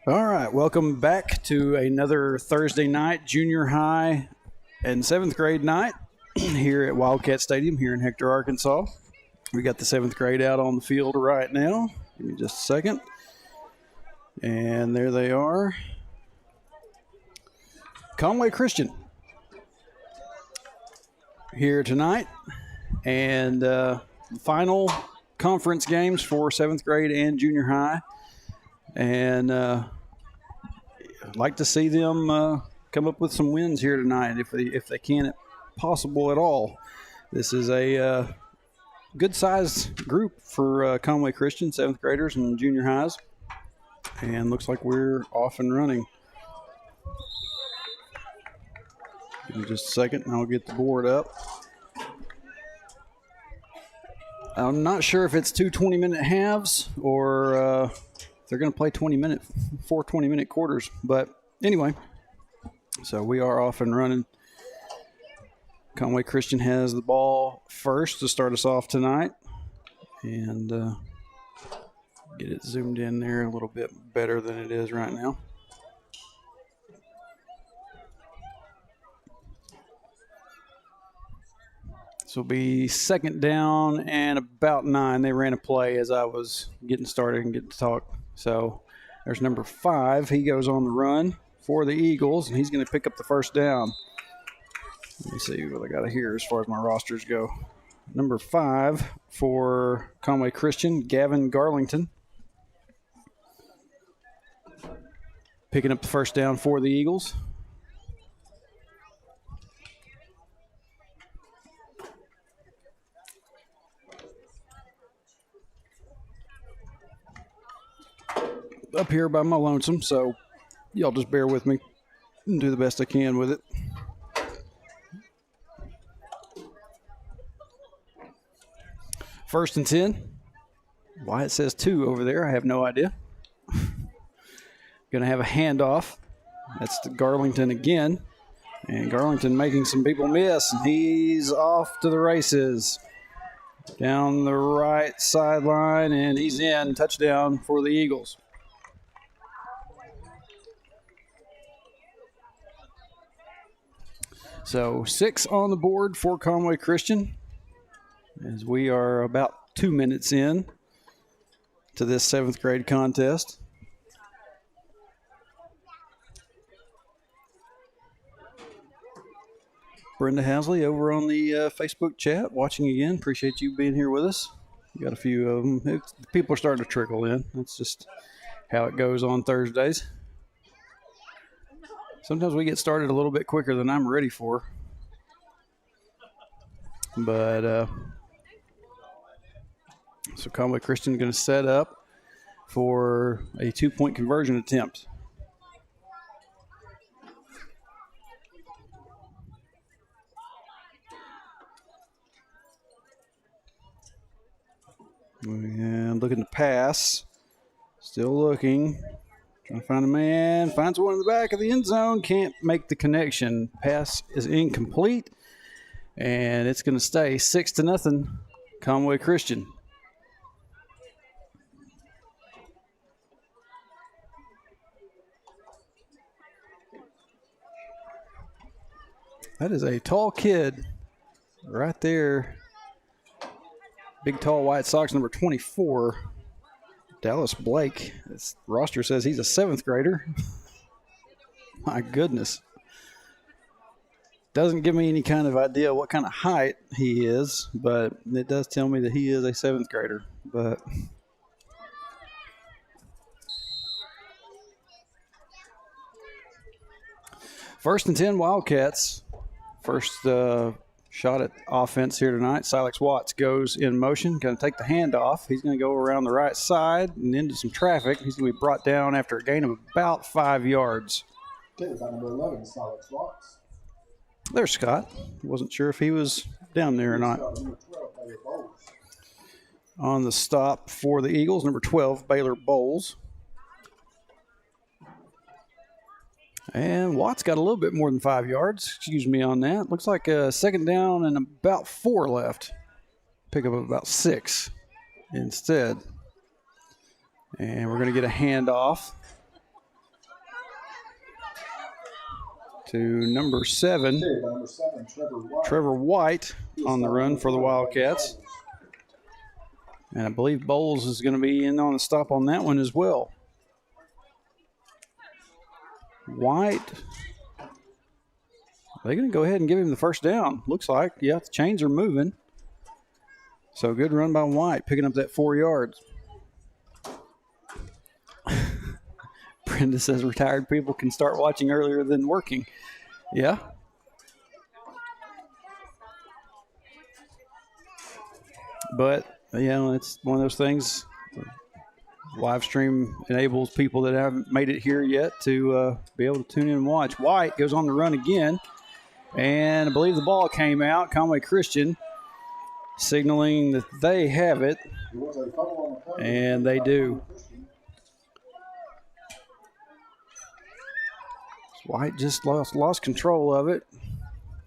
All right, welcome back to another Thursday night junior high and seventh grade night here at Wildcat Stadium here in Hector, Arkansas. We got the seventh grade out on the field right now. Give me just a second. And there they are. Conway Christian here tonight. And final conference games for seventh grade and junior high. And I'd like to see them come up with some wins here tonight if they can possible at all. This is a good-sized group for Conway Christian, seventh graders and junior highs. And looks like we're off and running. Give me just a second and I'll get the board up. I'm not sure if it's two 20-minute halves or they're going to play 4 20-minute quarters. But anyway, so we are off and running. Conway Christian has the ball first to start us off tonight. And get it zoomed in there a little bit better than it is right now. This will be second down and about 9. They ran a play as I was getting started and getting to talk. So there's number 5. He goes on the run for the Eagles, and he's going to pick up the first down. Let me see what I got here as far as my rosters go. Number 5 for Conway Christian, Gavin Garlington. Picking up the first down for the Eagles. Up here by my lonesome, so y'all just bear with me and do the best I can with it. First and 10. Why it says 2 over there, I have no idea. Going to have a handoff. That's to Garlington again. And Garlington making some people miss, and he's off to the races. Down the right sideline, and he's in. Touchdown for the Eagles. So 6 on the board for Conway Christian as we are about 2 minutes in to this seventh grade contest. Brenda Hasley over on the Facebook chat watching again. Appreciate you being here with us. We got a few of them. People are starting to trickle in. That's just how it goes on Thursdays. Sometimes we get started a little bit quicker than I'm ready for. But so Conway Christian is going to set up for a 2-point conversion attempt. And looking to pass. Still looking. Trying to find a man. Finds one in the back of the end zone. Can't make the connection. Pass is incomplete. And it's going to stay 6-0. Conway Christian. That is a tall kid right there. Big, tall white socks, number 24. Dallas Blake. This roster says he's a seventh grader. My goodness. Doesn't give me any kind of idea what kind of height he is, but it does tell me that he is a seventh grader. But first and 10 Wildcats. First shot at offense here tonight. Silex Watts goes in motion, going to take the handoff. He's going to go around the right side and into some traffic. He's going to be brought down after a gain of about 5 yards. Number 11, Silex Watts. There's Scott. Wasn't sure if he was down there or not. On the stop for the Eagles, number 12, Baylor Bowles. And Watts got a little bit more than 5 yards. Excuse me on that. Looks like a second down and about 4 left. Pick up about 6 instead. And we're going to get a handoff. to number 7. Carried by number 7, Trevor White on the run for the Wildcats. And I believe Bowles is going to be in on the stop on that one as well. White. They're going to go ahead and give him the first down. Looks like, yeah, the chains are moving. So good run by White, picking up that 4 yards. Brenda says retired people can start watching earlier than working. Yeah. But, you know, it's one of those things. Live stream enables people that haven't made it here yet to be able to tune in and watch. White goes on the run again. And I believe the ball came out. Conway Christian signaling that they have it. And they do. White just lost control of it.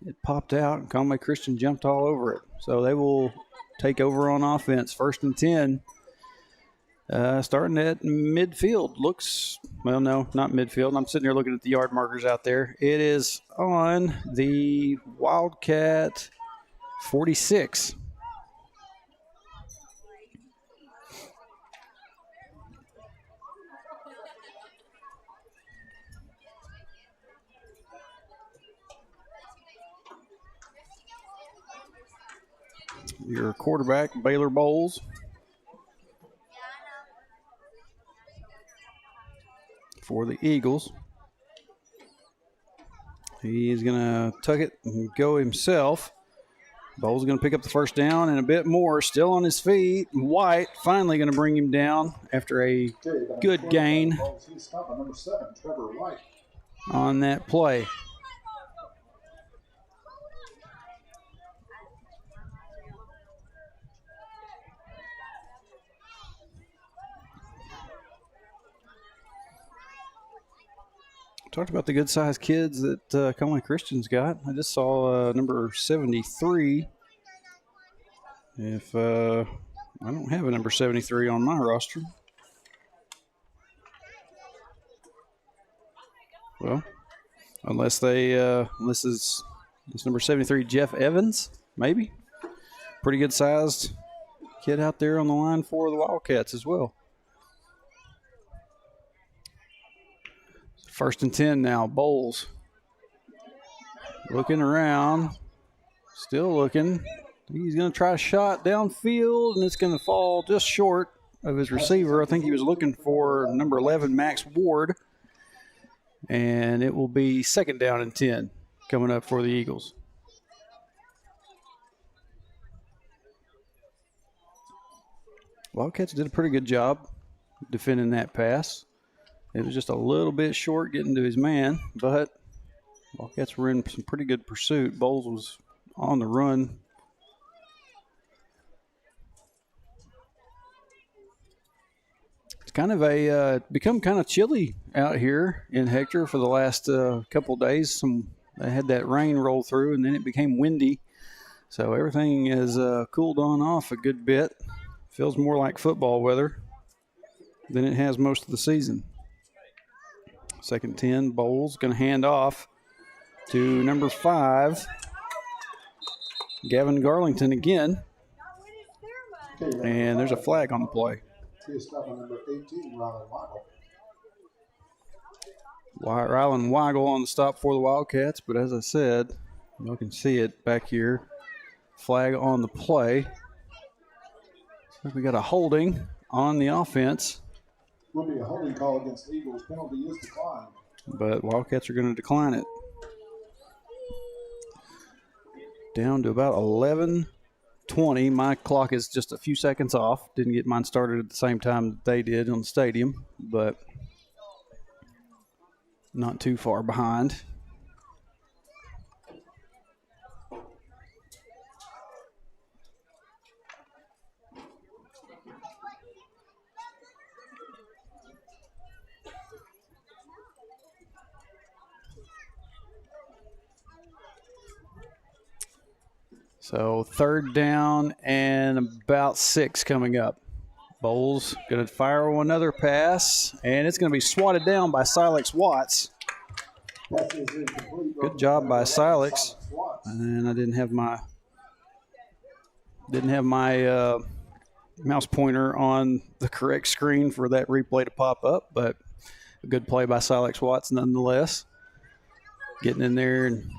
It popped out, and Conway Christian jumped all over it. So they will take over on offense. 1st and 10. Starting at midfield. Looks, well, no, not midfield. I'm sitting here looking at the yard markers out there. It is on the Wildcat 46. Your quarterback, Baylor Bowles. For the Eagles. He's going to tuck it and go himself. Bowles going to pick up the first down and a bit more. Still on his feet. White finally going to bring him down after a good gain on that play. Talked about the good-sized kids that Conway Christian's got. I just saw number 73. If I don't have a number 73 on my roster. Well, unless it's number 73, Jeff Evans, maybe. Pretty good-sized kid out there on the line for the Wildcats as well. 1st and 10 now. Bowles looking around, still looking. He's going to try a shot downfield, and it's going to fall just short of his receiver. I think he was looking for number 11, Max Ward, and it will be 2nd down and 10 coming up for the Eagles. Wildcats did a pretty good job defending that pass. It was just a little bit short getting to his man, but Wildcats were in some pretty good pursuit. Bowles was on the run. It's kind of become kind of chilly out here in Hector for the last couple days. They had that rain roll through, and then it became windy. So everything is cooled on off a good bit. Feels more like football weather than it has most of the season. 2nd 10, Bowles going to hand off to number 5, Gavin Garlington again. And there's a flag on the play. Rylan Weigel on the stop for the Wildcats, but as I said, you can see it back here. Flag on the play. So we got a holding on the offense. Will be a holding call against the Eagles. Penalty is declined. But Wildcats are going to decline it. Down to about 11:20. My clock is just a few seconds off. Didn't get mine started at the same time that they did on the stadium, but not too far behind. So 3rd down and about 6 coming up. Bowles going to fire another pass, and it's going to be swatted down by Silex Watts. Pass is incomplete. Good job by Silex. And I didn't have my mouse pointer on the correct screen for that replay to pop up, but a good play by Silex Watts nonetheless. Getting in there and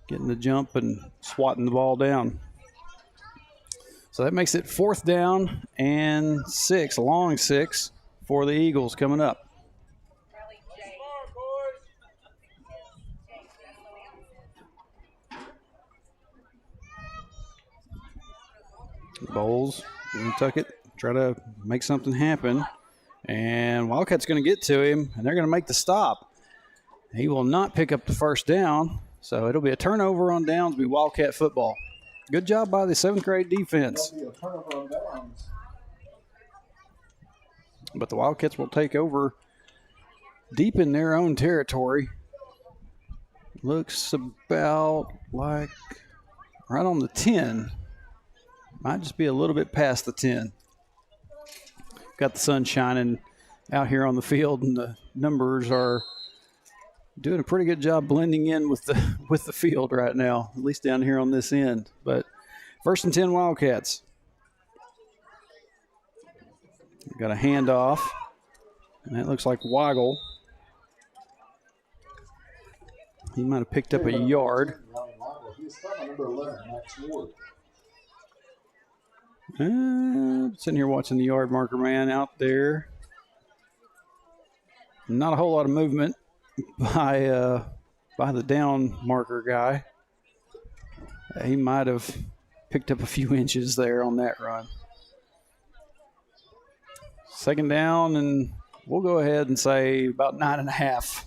getting the jump and swatting the ball down. So that makes it 4th down and 6, a long 6 for the Eagles coming up. Bowles going to tuck it, try to make something happen. And Wildcat's going to get to him, and they're going to make the stop. He will not pick up the 1st down, so it'll be a turnover on downs, be Wildcat football. Good job by the 7th grade defense. But the Wildcats will take over deep in their own territory. Looks about like right on the 10. Might just be a little bit past the 10. Got the sun shining out here on the field, and the numbers are doing a pretty good job blending in with the field right now, at least down here on this end. But 1st and 10 Wildcats. Got a handoff, and that looks like Weigel. He might have picked up a yard. Sitting here watching the yard marker man out there. Not a whole lot of movement by the down marker guy. He might have picked up a few inches there on that run. 2nd down, and we'll go ahead and say about 9.5.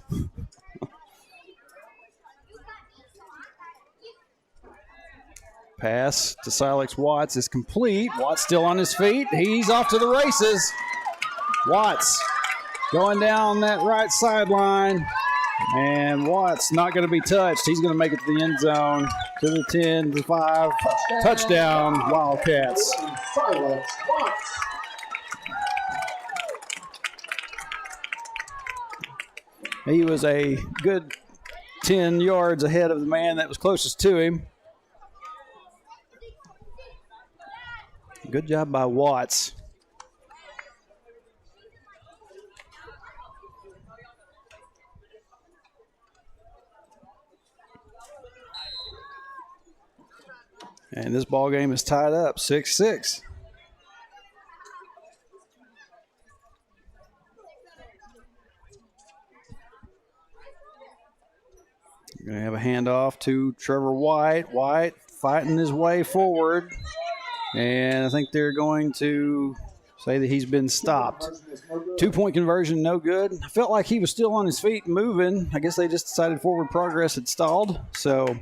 Pass to Silex Watts is complete. Watts still on his feet. He's off to the races. Watts going down that right sideline. And Watts not going to be touched. He's going to make it to the end zone. To the 10, to 5. Touchdown, Wildcats. He was a good 10 yards ahead of the man that was closest to him. Good job by Watts. And this ball game is tied up, 6-6. We're going to have a handoff to Trevor White. White fighting his way forward. And I think they're going to say that he's been stopped. 2-point conversion, no good. I felt like he was still on his feet moving. I guess they just decided forward progress had stalled. So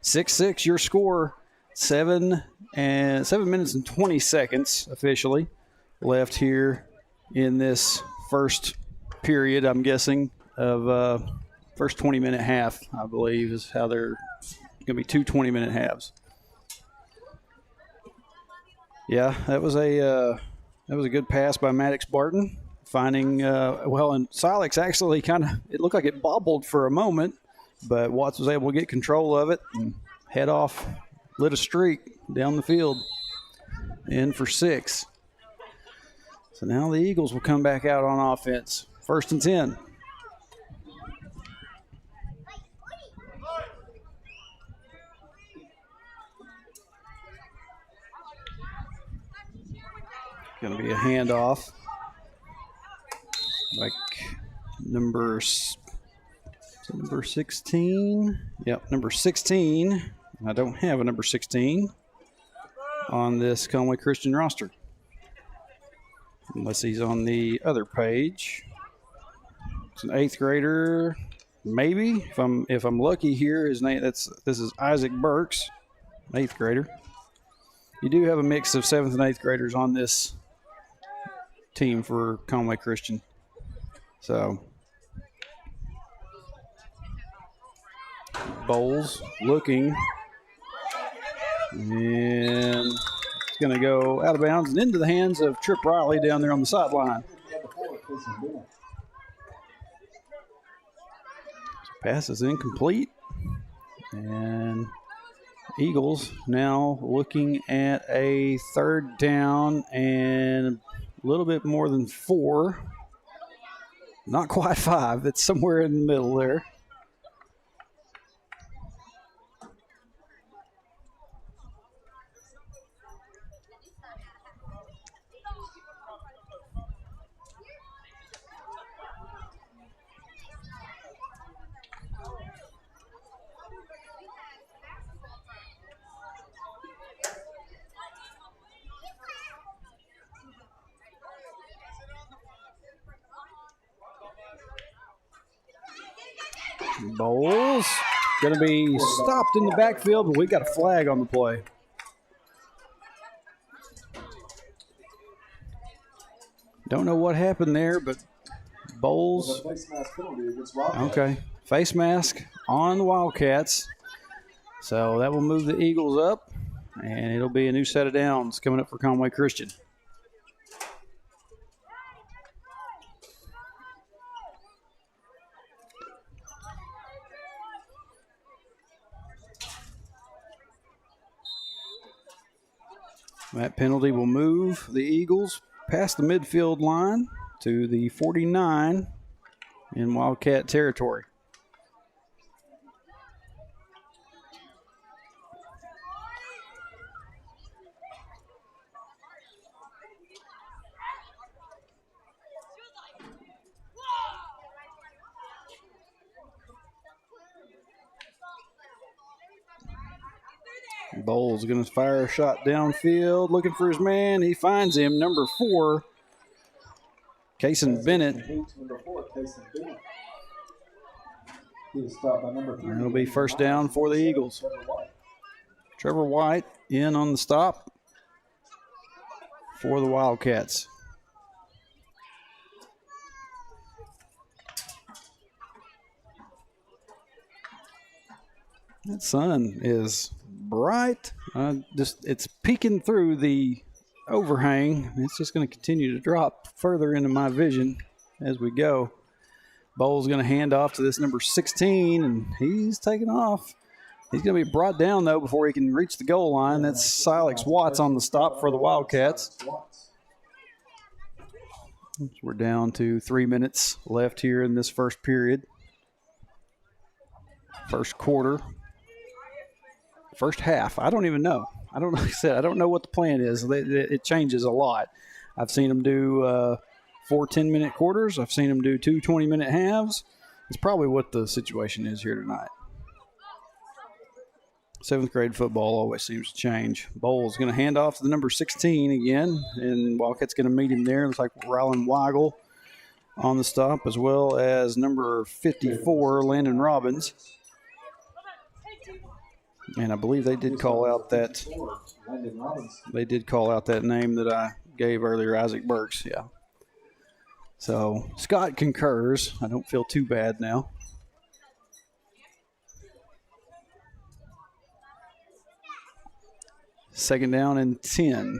6-6, your score. 7 minutes and 20 seconds officially left here in this first period, I'm guessing, of first 20-minute half, I believe, is how they're going to be 2 20-minute halves. Yeah, that was a good pass by Maddox Barton, finding and Silex actually it looked like it bobbled for a moment, but Watts was able to get control of it and head off, lit a streak down the field, in for 6. So now the Eagles will come back out on offense. 1st and 10. Going to be a handoff. Like number 16. Yep, number 16. I don't have a number 16 on this Conway Christian roster, unless he's on the other page. It's an 8th grader, maybe. If I'm lucky here, his name this is Isaac Burks, 8th grader. You do have a mix of 7th and 8th graders on this team for Conway Christian. So Bowles looking, and it's going to go out of bounds and into the hands of Trip Riley down there on the sideline. Pass is incomplete. And Eagles now looking at a 3rd down and a little bit more than 4. Not quite 5. It's somewhere in the middle there. Bowles going to be stopped in the backfield, but we got a flag on the play. Don't know what happened there, but Bowles. Okay, face mask on the Wildcats. So that will move the Eagles up, and it'll be a new set of downs coming up for Conway Christian. That penalty will move the Eagles past the midfield line to the 49 in Wildcat territory. Bowles going to fire a shot downfield, looking for his man. He finds him, number 4, Kason Bennett. And it'll be first down for the Eagles. Trevor White in on the stop for the Wildcats. That sun is bright. It's peeking through the overhang. It's just going to continue to drop further into my vision as we go. Bowles going to hand off to this number 16, and he's taking off. He's going to be brought down, though, before he can reach the goal line. That's Silex Watts on the stop for the Wildcats. We're down to 3 minutes left here in this first period. First quarter. First half, I don't even know. Like I said, I don't know what the plan is. It changes a lot. I've seen them do 4 10-minute quarters. I've seen them do 2 20-minute halves. It's probably what the situation is here tonight. 7th grade football always seems to change. Bowles going to hand off to the number 16 again, and Wildcat's going to meet him there. Looks like Rylan Weigel on the stop, as well as number 54, Landon Robbins. And I believe they did call out that name that I gave earlier, Isaac Burks. Yeah. So Scott concurs. I don't feel too bad now. Second down and 10.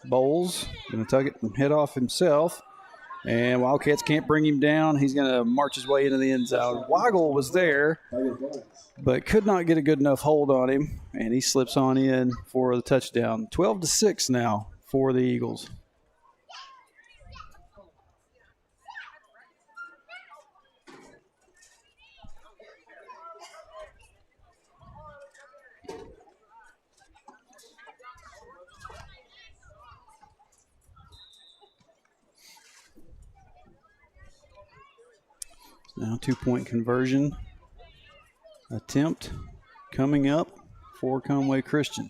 Bowles going to tug it and head off himself. And Wildcats can't bring him down. He's going to march his way into the end zone. Weigel was there, but could not get a good enough hold on him, and he slips on in for the touchdown. 12-6 now for the Eagles. Now 2-point conversion attempt coming up for Conway Christian.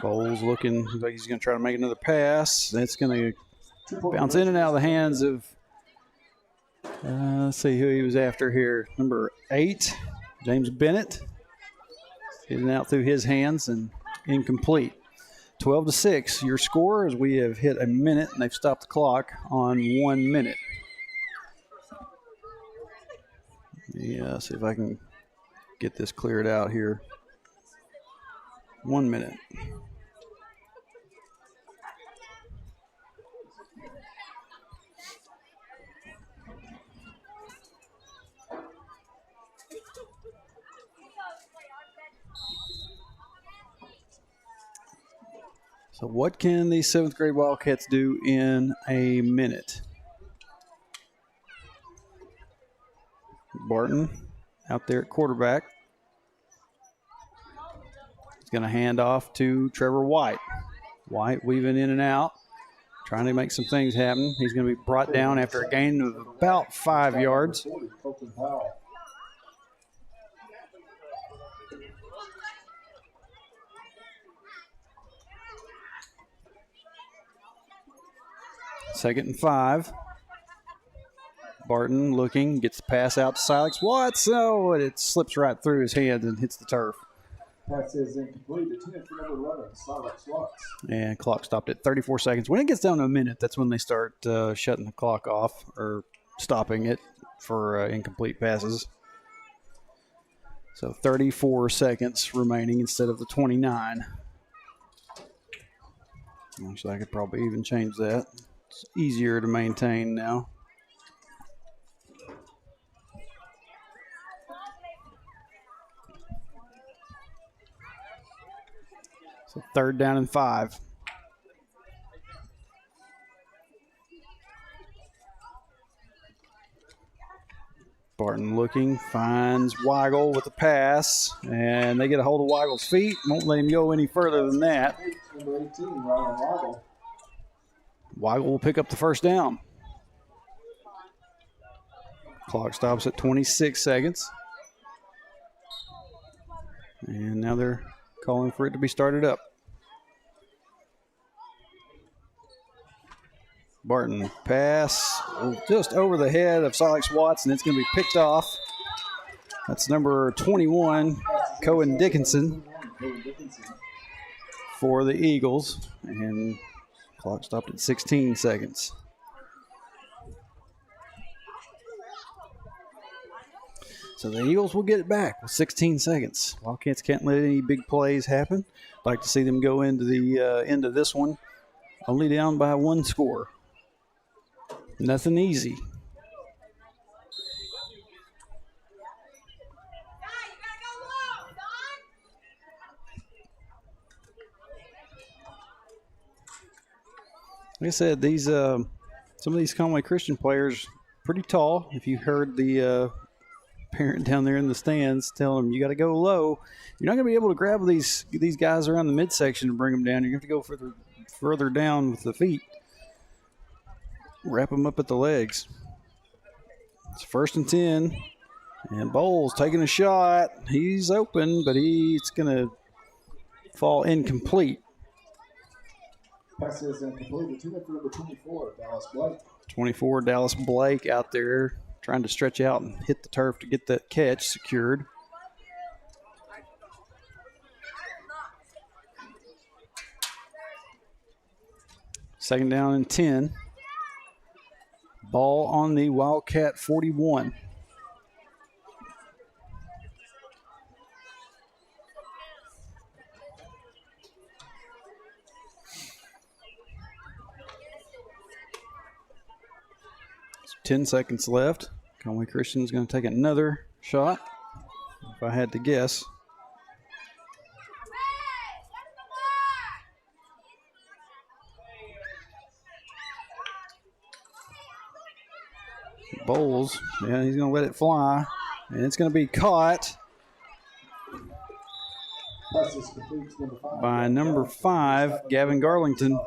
Bowles looking like he's going to try to make another pass. That's going to bounce in and out of the hands of, let's see who he was after here. Number 8, James Bennett. Getting out through his hands and incomplete. 12-6, your score, as we have hit a minute, and they've stopped the clock on 1 minute. Yeah, see if I can get this cleared out here. 1 minute. So what can these 7th grade Wildcats do in a minute? Barton out there at quarterback. He's going to hand off to Trevor White. White weaving in and out, trying to make some things happen. He's going to be brought down after a gain of about 5 yards. Second and 5. Barton looking, gets the pass out to Silex Watts. Oh, and it slips right through his hands and hits the turf. Pass is incomplete. Attempt for number 11, Silex Watts. And clock stopped at 34 seconds. When it gets down to a minute, that's when they start shutting the clock off or stopping it for incomplete passes. So 34 seconds remaining instead of the 29. Actually, I could probably even change that. It's easier to maintain now. So 3rd down and 5. Barton looking, finds Weigel with the pass, and they get a hold of Weigel's feet. Won't let him go any further than that. Number 18, Ryan Weigel. Weigel will pick up the 1st down. Clock stops at 26 seconds. And now they're calling for it to be started up. Barton pass just over the head of Silex Watts, and it's going to be picked off. That's number 21, Cohen Dickinson, for the Eagles. And clock stopped at 16 seconds. So the Eagles will get it back with 16 seconds. Wildcats can't let any big plays happen. Like to see them go into the end of this one only down by 1 score. Nothing easy. Like I said, these some of these Conway Christian players pretty tall. If you heard the parent down there in the stands telling them you got to go low, you're not going to be able to grab these guys around the midsection and bring them down. You're going to have to go further down with the feet. Wrap them up at the legs. It's 1st and 10. And Bowles taking a shot. He's open, but it's going to fall incomplete. Pass is incomplete. Attempt for number 24, Dallas Blake. 24, Dallas Blake out there trying to stretch out and hit the turf to get that catch secured. Second down and 10. Ball on the Wildcat 41. So 10 seconds left. Conway Christian's going to take another shot, if I had to guess. Bowles, yeah, he's going to let it fly, and it's going to be caught by number 5, Gavin Garlington.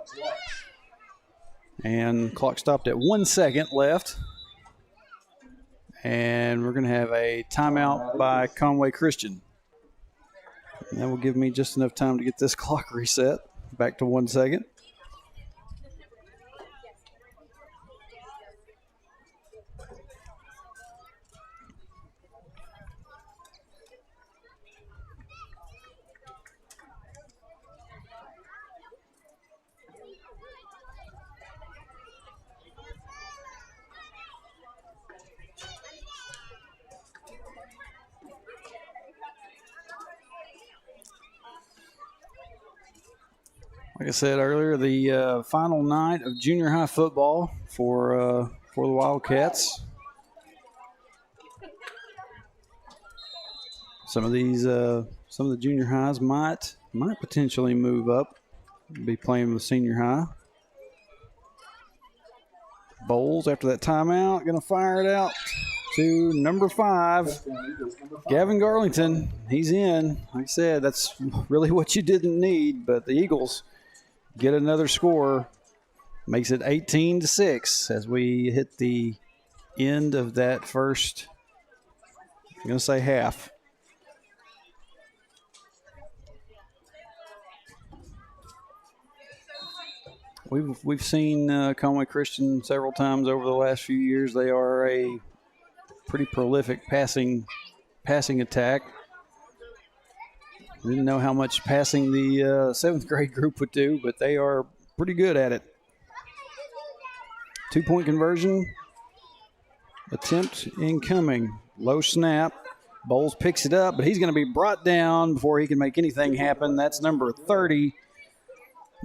And clock stopped at 1 second left. And we're going to have a timeout by Conway Christian. And that will give me just enough time to get this clock reset back to 1 second. Like I said earlier, the final night of junior high football for the Wildcats. Some of the junior highs might potentially move up, be playing with senior high. Bowles, after that timeout, going to fire it out to number 5, Gavin Garlington. He's in. Like I said, that's really what you didn't need, but the Eagles get another score, makes it 18-6 as we hit the end of that first, I'm going to say half. We've seen Conway Christian several times over the last few years. They are a pretty prolific passing attack. Didn't know how much passing the 7th grade group would do, but they are pretty good at it. 2-point conversion attempt incoming. Low snap. Bowles picks it up, but he's going to be brought down before he can make anything happen. That's number 30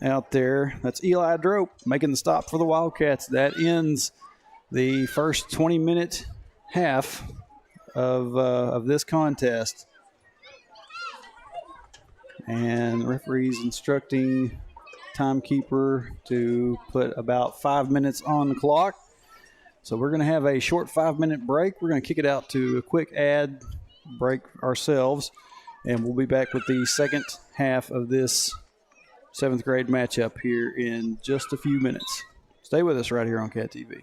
out there. That's Eli Drope making the stop for the Wildcats. That ends the first 20-minute half of this contest. And the referee's instructing timekeeper to put about 5 minutes on the clock. So we're going to have a short 5-minute break. We're going to kick it out to a quick ad break ourselves, and we'll be back with the second half of this 7th grade matchup here in just a few minutes. Stay with us right here on Cat TV.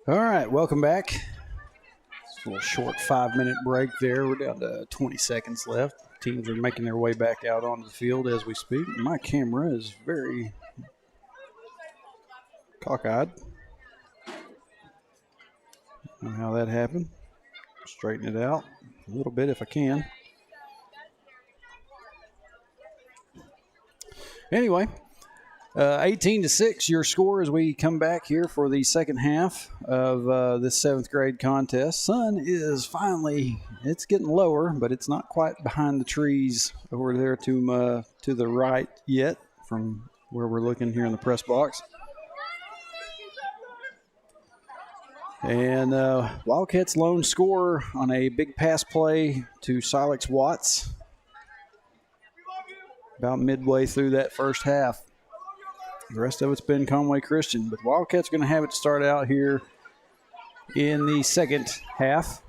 All right, welcome back. It's a little short 5-minute break there. We're down to 20 seconds left. Teams are making their way back out onto the field as we speak. My camera is very cockeyed. I don't know how that happened. Straighten it out a little bit if I can. Anyway, 18-6 your score as we come back here for the second half of this 7th grade contest. Sun is finally, it's getting lower, but it's not quite behind the trees over there to the right yet from where we're looking here in the press box. And Wildcats' lone scorer on a big pass play to Silex Watts about midway through that first half. The rest of it's been Conway Christian, but Wildcats going to have it start out here in the second half.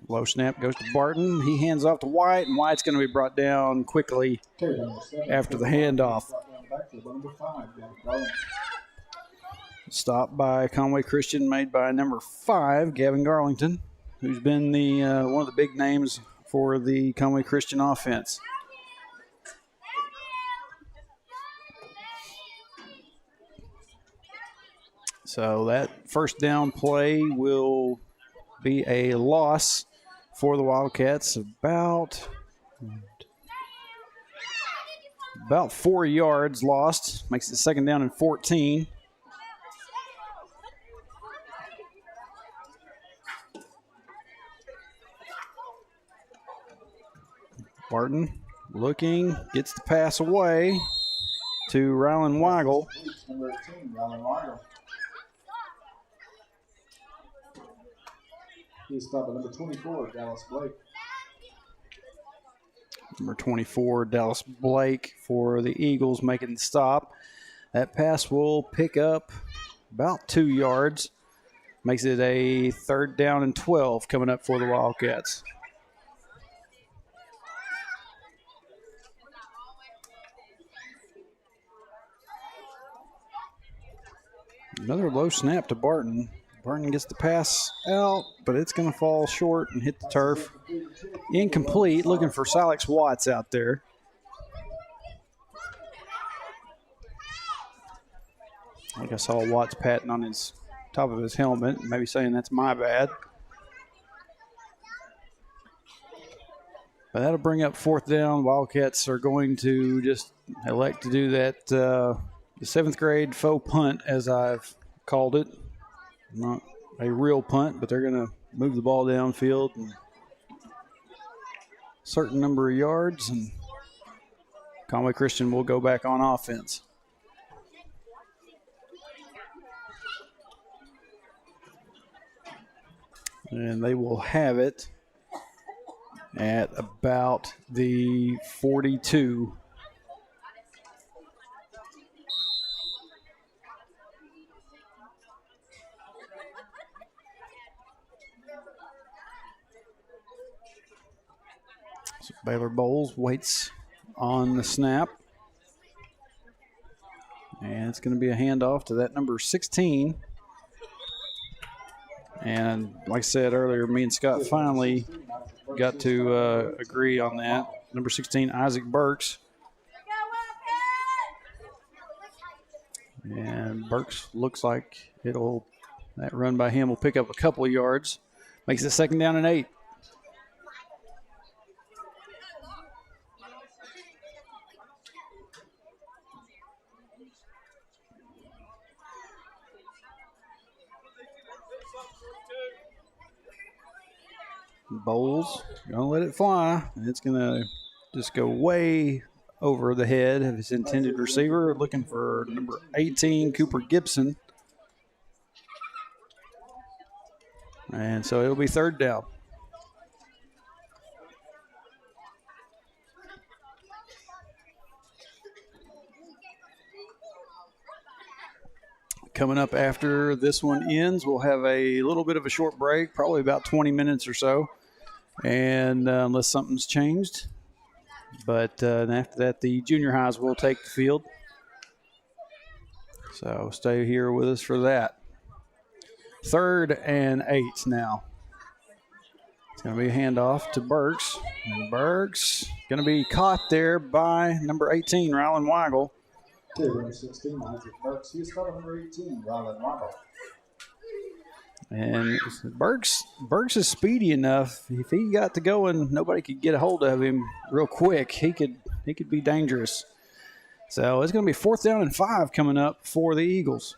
Low snap goes to Barton. He hands off to White, and White's going to be brought down quickly after the handoff. Stop by Conway Christian made by number 5, Gavin Garlington, who's been the one of the big names for the Conway Christian offense. So that first down play will be a loss for the Wildcats, about 4 yards lost. Makes it second down and 14. Barton looking, gets the pass away to Rylan Weigel. Number 18, Rylan Weigel. He's stopped at number 24, Dallas Blake. Number 24, Dallas Blake for the Eagles making the stop. That pass will pick up about 2 yards. Makes it a third down and 12 coming up for the Wildcats. Another low snap to Barton. Barton gets the pass out, but it's going to fall short and hit the turf. Incomplete, looking for Silex Watts out there. I think I saw Watts patting on his top of his helmet, maybe saying that's my bad. But that'll bring up fourth down. Wildcats are going to just elect to do that the 7th grade faux punt, as I've called it. Not a real punt, but they're going to move the ball downfield and a certain number of yards, and Conway Christian will go back on offense. And they will have it at about the 42. So Baylor Bowles waits on the snap. And it's going to be a handoff to that number 16. And like I said earlier, me and Scott finally got to agree on that. Number 16, Isaac Burks. And Burks looks like that run by him will pick up a couple of yards. Makes it second down and 8. Bowles gonna let it fly, and it's gonna just go way over the head of his intended receiver, looking for number 18, Cooper Gibson. And so it'll be third down. Coming up after this one ends, we'll have a little bit of a short break, probably about 20 minutes or so. And unless something's changed, But after that, the junior highs will take the field. So stay here with us for that. 3rd and 8 now. It's going to be a handoff to Burks. And Burks going to be caught there by number 18, Rylan Weigel. Okay, number 16, Isaac Burks. He's starting number 18, Rylan Weigel. And Burks is speedy enough. If he got to going, nobody could get a hold of him real quick. He could be dangerous. So it's going to be 4th down and 5 coming up for the Eagles.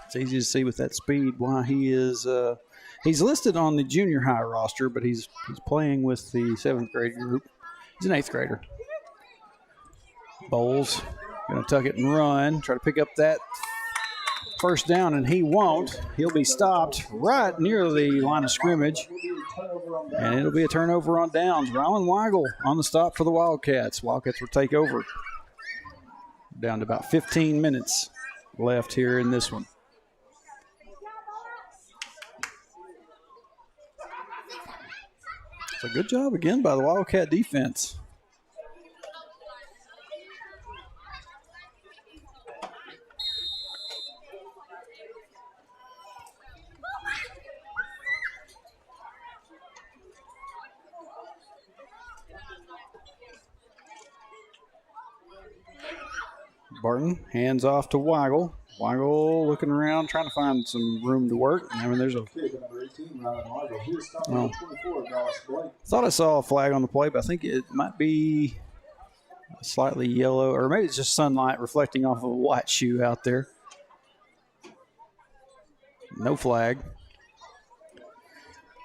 It's easy to see with that speed why he is. He's listed on the junior high roster, but he's playing with the 7th grade group. He's an 8th grader. Bowles going to tuck it and run, try to pick up that first down, and he won't. He'll be stopped right near the line of scrimmage, and it'll be a turnover on downs. Rylan Weigel on the stop for the Wildcats. Wildcats will take over. Down to about 15 minutes left here in this one. It's a good job again by the Wildcat defense. Barton hands off to Weigel. Weigel looking around, trying to find some room to work. I mean, there's a. Well, thought I saw a flag on the play, but I think it might be slightly yellow, or maybe it's just sunlight reflecting off of a white shoe out there. No flag.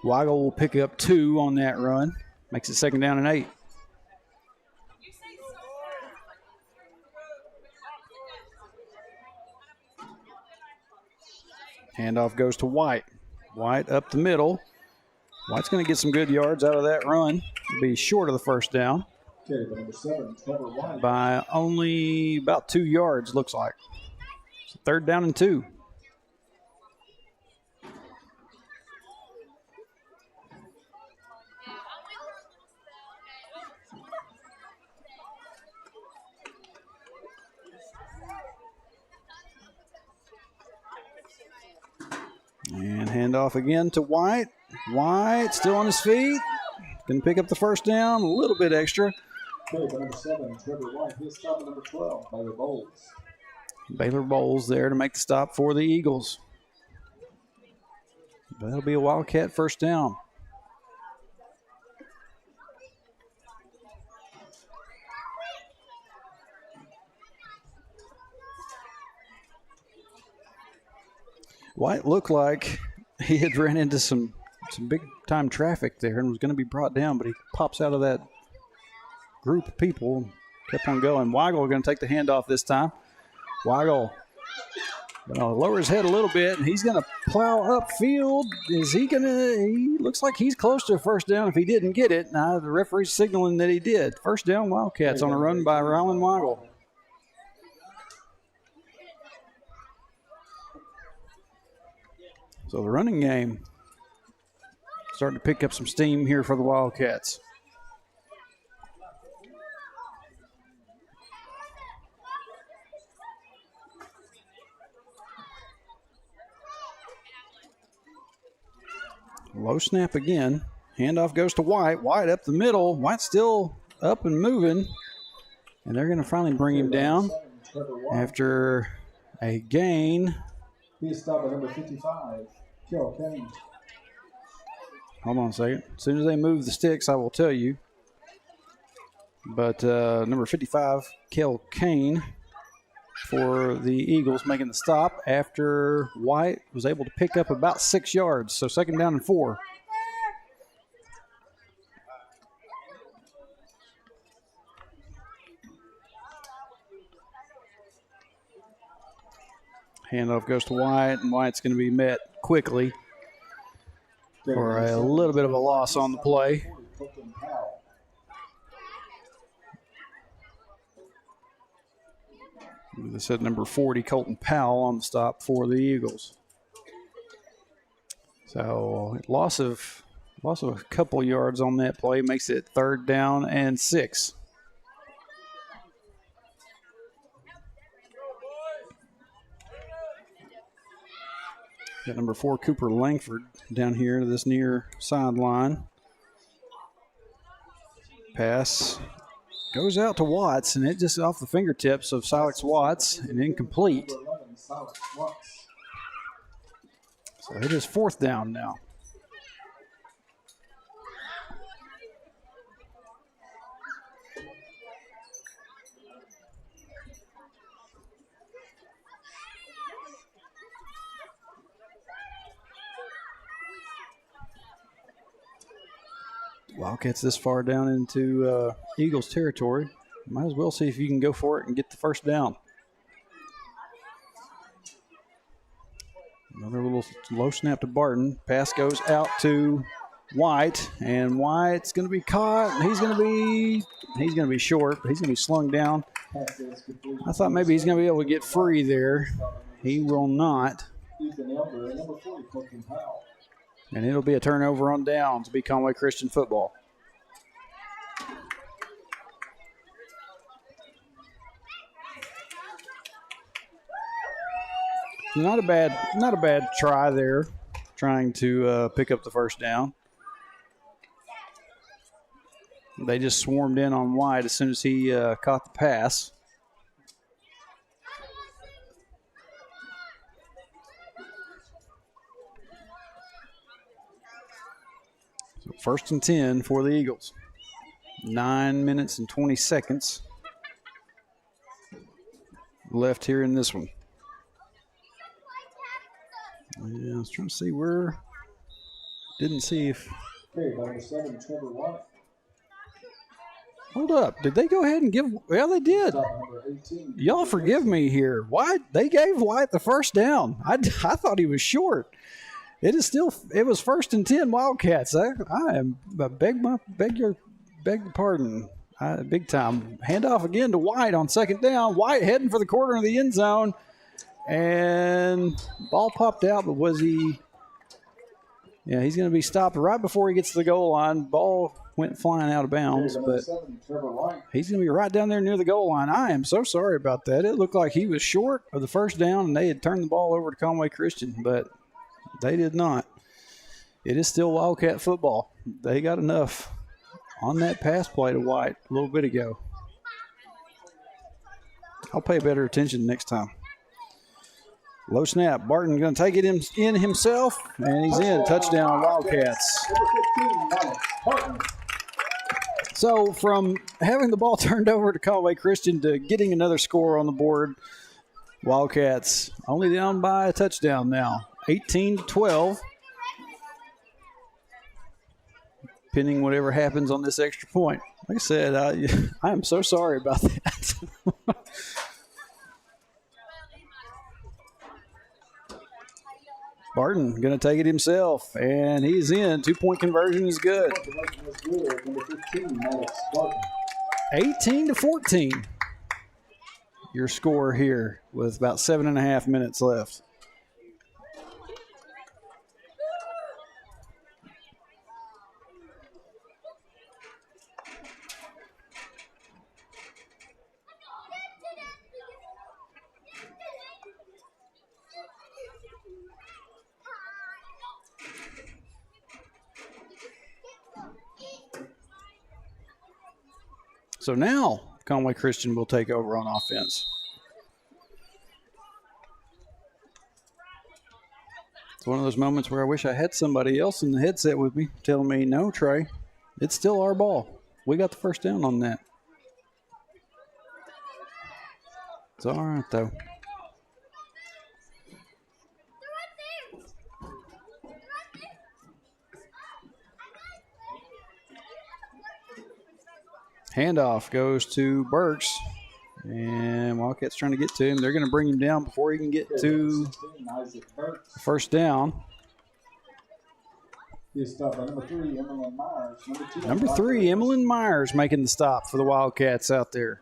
Weigel will pick up 2 on that run. Makes it 2nd down and 8. Handoff goes to White. White up the middle. White's going to get some good yards out of that run. It'll be short of the first down. Okay, but number 7, Trevor White. By only about 2 yards, looks like. So 3rd down and 2. And handoff again to White. White still on his feet. Going to pick up the first down, a little bit extra. Okay, but number 7, Trevor White. He's stopping number 12, Baylor Bowles. Baylor Bowles there to make the stop for the Eagles. That'll be a Wildcat first down. White looked like he had ran into some big-time traffic there and was going to be brought down, but he pops out of that group of people and kept on going. Weigel going to take the handoff this time. Weigel going to lower his head a little bit, and he's going to plow upfield. Is he going to – he looks like he's close to a first down if he didn't get it. Now the referee's signaling that he did. First down, Wildcats on a run by Rylan Weigel. So the running game starting to pick up some steam here for the Wildcats. Low snap again. Handoff goes to White. White up the middle. White still up and moving. And they're going to finally bring him down after a gain. He stopped at number 55, Kel Kane. Hold on a second. As soon as they move the sticks, I will tell you. But number 55, Kel Kane, for the Eagles making the stop after White was able to pick up about 6 yards. So 2nd down and 4. Handoff goes to White, and White's going to be met quickly for a little bit of a loss on the play. They said number 40, Colton Powell, on the stop for the Eagles. So loss of a couple yards on that play makes it 3rd down and 6. Got number 4, Cooper Langford, down here to this near sideline. Pass goes out to Watts, and it just off the fingertips of Silex Watts and incomplete. So it is 4th down now. Wildcats this far down into Eagles territory. Might as well see if you can go for it and get the 1st down. Another little low snap to Barton. Pass goes out to White, and White's going to be caught. He's going to be short, but he's going to be slung down. I thought maybe he's going to be able to get free there. He will not. And it'll be a turnover on downs to be Conway Christian football. Not a bad try there, trying to pick up the 1st down. They just swarmed in on White as soon as he caught the pass. So 1st and 10 for the Eagles. 9 minutes and 20 seconds left here in this one. Yeah, I was trying to see where. Didn't see if. Okay, number 7, Trevor White. Hold up. Did they go ahead and give? Well, they did. Y'all forgive me here. White, they gave White the 1st down. I thought he was short. It was 1st and 10 Wildcats. I beg your pardon. Big time. Handoff again to White on 2nd down. White heading for the corner of the end zone. And ball popped out, but was he? Yeah, he's going to be stopped right before he gets to the goal line. Ball went flying out of bounds, but he's going to be right down there near the goal line. I am so sorry about that. It looked like he was short of the 1st down, and they had turned the ball over to Conway Christian, but they did not. It is still Wildcat football. They got enough on that pass play to White a little bit ago. I'll pay better attention next time. Low snap. Barton going to take it in himself, and he's in. Touchdown, Wildcats. So from having the ball turned over to Conway Christian to getting another score on the board, Wildcats only down by a touchdown now, 18-12. Pending whatever happens on this extra point. Like I said, I am so sorry about that. Barton going to take it himself, and he's in. 2-point conversion is good. 18-14. Your score here with about 7.5 minutes left. So now Conway Christian will take over on offense. It's one of those moments where I wish I had somebody else in the headset with me telling me, no, Trey, it's still our ball. We got the 1st down on that. It's all right, though. Handoff goes to Burks, and Wildcats trying to get to him. They're going to bring him down before he can get to the 1st down. Number 3, Emmeline Myers making the stop for the Wildcats out there.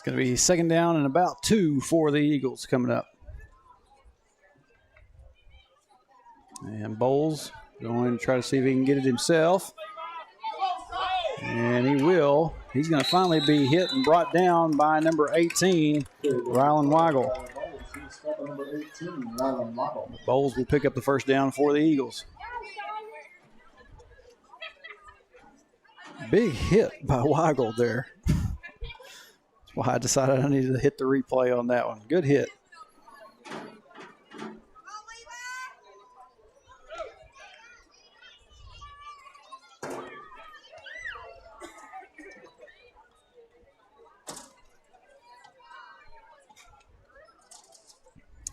going to be second down and about 2 for the Eagles coming up. And Bowles going to try to see if he can get it himself. And he will. He's going to finally be hit and brought down by number 18, Rylan Weigel. Bowles will pick up the first down for the Eagles. Big hit by Weigel there. That's why I decided I needed to hit the replay on that one. Good hit.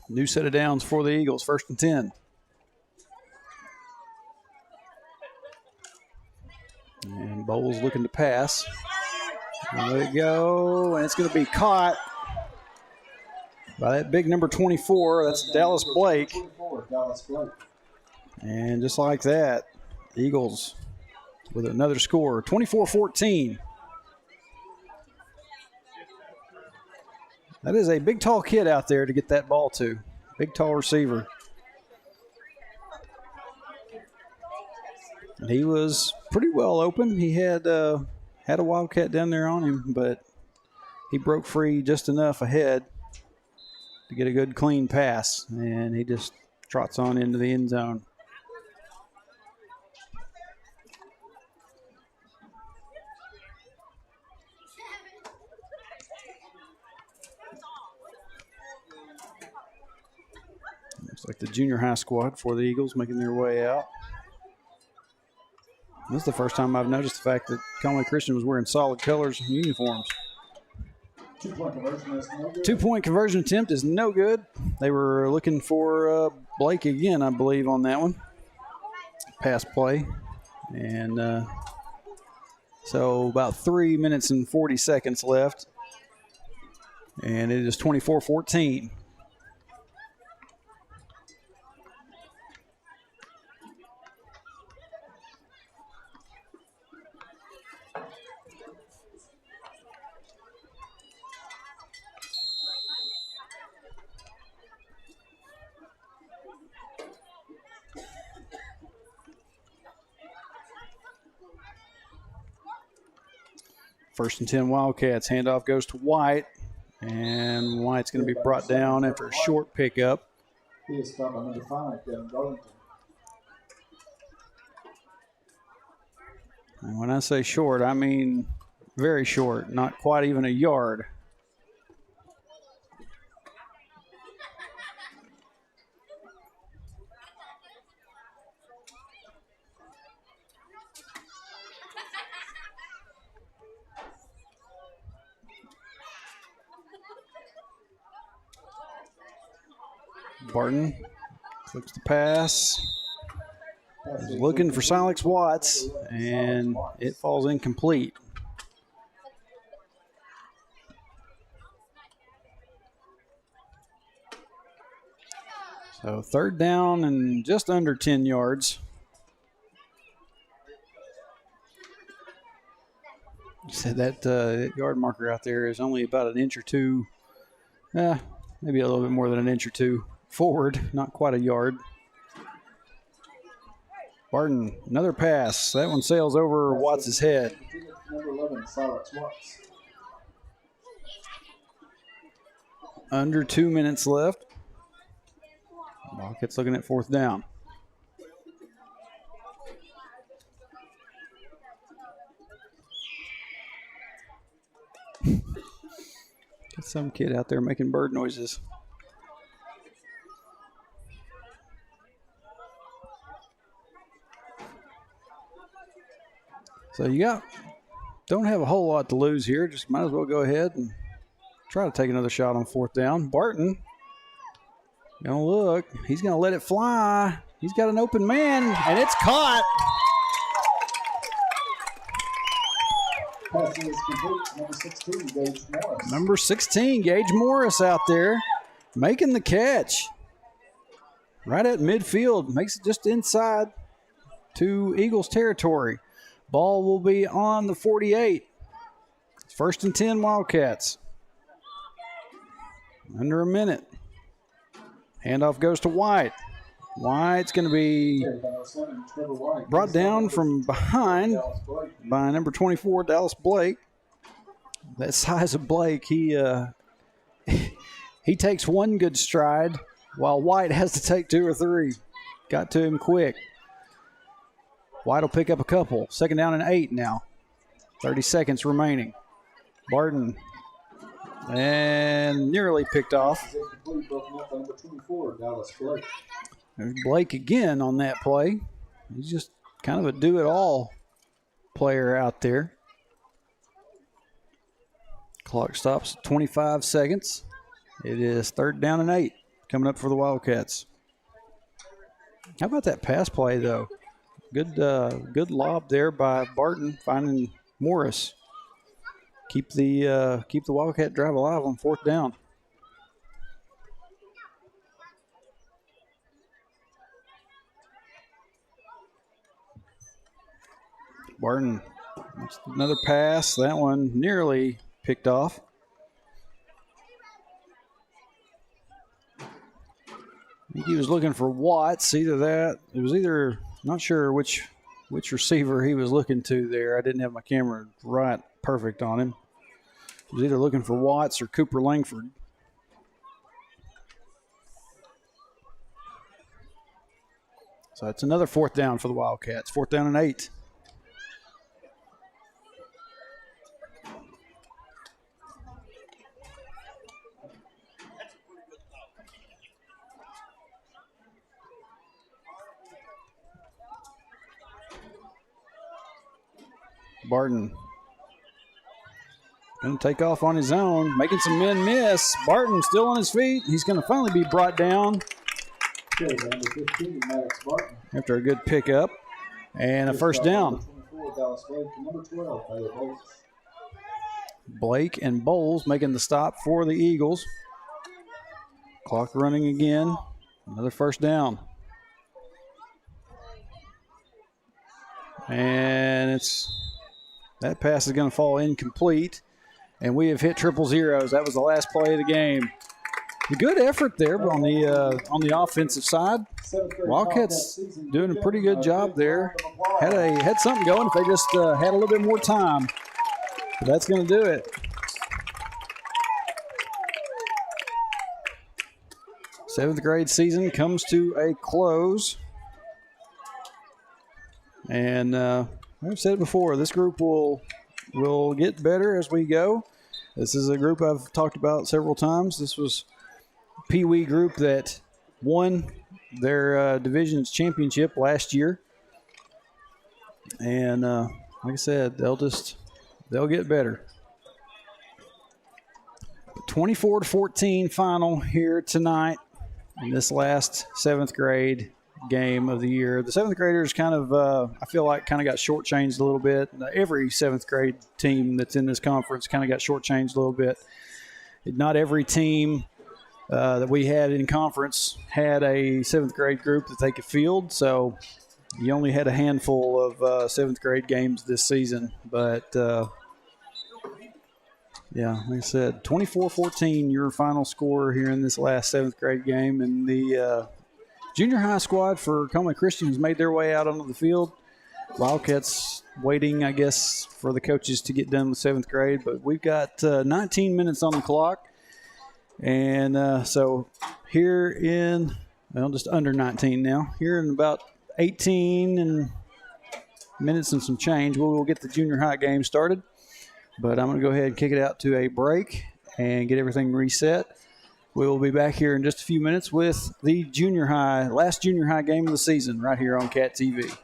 New set of downs for the Eagles, 1st and 10. And Bowles looking to pass. And let it go, and it's going to be caught by that big number 24. That's Dallas Blake. And just like that, Eagles with another score, 24-14. That is a big, tall kid out there to get that ball to. Big, tall receiver. And he was pretty well open. He had a Wildcat down there on him, but he broke free just enough ahead to get a good, clean pass. And he just trots on into the end zone. Looks like the junior high squad for the Eagles making their way out. This is the first time I've noticed the fact that Conway Christian was wearing solid colors and uniforms. 2-point conversion is no good. 2-point conversion attempt is no good. They were looking for Blake again, I believe, on that one. Pass play. And so about 3 minutes and 40 seconds left. And it is 24-14. First and 10 Wildcats. Handoff goes to White. And White's going to be brought down after a short pickup. He is stopped by number 5, Devin Darlington. And when I say short, I mean very short, not quite even a yard. Barton flips the pass. He's looking for Silex Watts, and it falls incomplete. So 3rd down and just under 10 yards. Said that yard marker out there is only about an inch or two, maybe a little bit more than an inch or two forward, not quite a yard. Barton, another pass. That one sails over Watts' head. Number 11, Silex Watts. Under 2 minutes left. Wildcats looking at 4th down. Got some kid out there making bird noises. So you don't have a whole lot to lose here. Just might as well go ahead and try to take another shot on 4th down. Barton, gonna look. He's gonna let it fly. He's got an open man, and it's caught. Pass is complete. Number 16, Gage Morris. Number 16, Gage Morris out there making the catch. Right at midfield. Makes it just inside to Eagles territory. Ball will be on the 48. It's 1st and 10 Wildcats. Under a minute. Handoff goes to White. White's going to be brought down from behind by number 24, Dallas Blake. That size of Blake, he takes one good stride while White has to take 2 or 3. Got to him quick. White will pick up a couple. 2nd down and 8 now. 30 seconds remaining. Barton. And nearly picked off. There's Blake again on that play. He's just kind of a do-it-all player out there. Clock stops at 25 seconds. It is 3rd down and 8 coming up for the Wildcats. How about that pass play, though? Good lob there by Barton, finding Morris. Keep the Wildcat drive alive on 4th down. Barton, another pass. That one nearly picked off. I think he was looking for Watts. Either that. It was either, not sure which receiver he was looking to there. I didn't have my camera right perfect on him. He was either looking for Watts or Cooper Langford. So it's another 4th down for the Wildcats. 4th down and 8. Barton going to take off on his own, making some men miss. Barton still on his feet. He's going to finally be brought down after a good pickup and a 1st down. Blake and Bowles making the stop for the Eagles. Clock running again. Another 1st down. And that pass is going to fall incomplete. And we have hit 000s. That was the last play of the game. A good effort there on the offensive side. Wildcats doing a pretty good job there. Had something going if they just had a little bit more time. But that's going to do it. Seventh grade season comes to a close. And I've said it before, this group will get better as we go. This is a group I've talked about several times. This was a Pee Wee group that won their division's championship last year. And like I said, they'll get better. 24-14 final here tonight in this last 7th grade game of the year. The 7th graders kind of, I feel like, got shortchanged a little bit. Every 7th grade team that's in this conference kind of got shortchanged a little bit. Not every team that we had in conference had a 7th grade group that they could field, so you only had a handful of 7th grade games this season. But, yeah, like I said, 24-14 your final score here in this last 7th grade game. And the junior high squad for Conway Christian has made their way out onto the field. Wildcats waiting, I guess, for the coaches to get done with 7th grade. But we've got 19 minutes on the clock. And so here in, just under 19 now, here in about 18 minutes and some change, we will get the junior high game started. But I'm going to go ahead and kick it out to a break and get everything reset. We will be back here in just a few minutes with the last junior high game of the season right here on Cat TV.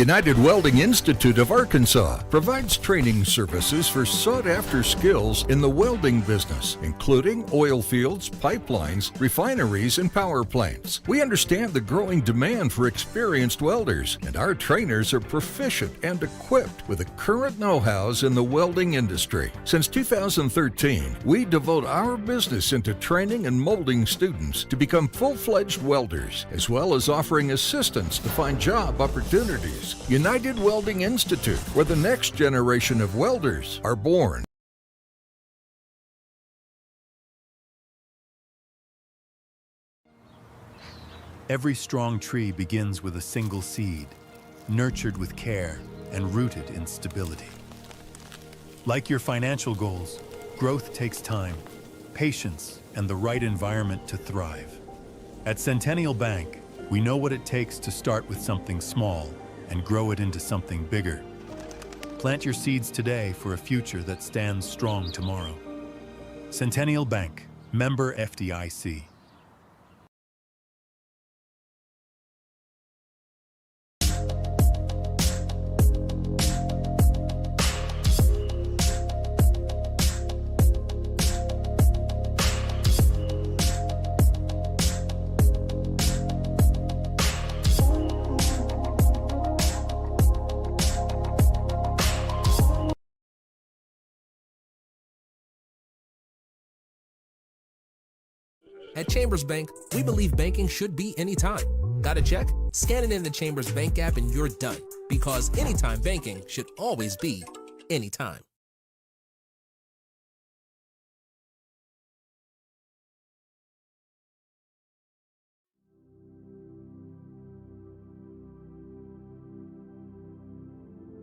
United Welding Institute of Arkansas provides training services for sought-after skills in the welding business, including oil fields, pipelines, refineries, and power plants. We understand the growing demand for experienced welders, and our trainers are proficient and equipped with the current know-hows in the welding industry. Since 2013, we devote our business into training and molding students to become full-fledged welders, as well as offering assistance to find job opportunities. United Welding Institute, where the next generation of welders are born. Every strong tree begins with a single seed, nurtured with care and rooted in stability. Like your financial goals, growth takes time, patience, and the right environment to thrive. At Centennial Bank, we know what it takes to start with something small and grow it into something bigger. Plant your seeds today for a future that stands strong tomorrow. Centennial Bank, member FDIC. At Chambers Bank, we believe banking should be anytime. Got a check? Scan it in the Chambers Bank app and you're done. Because anytime banking should always be anytime.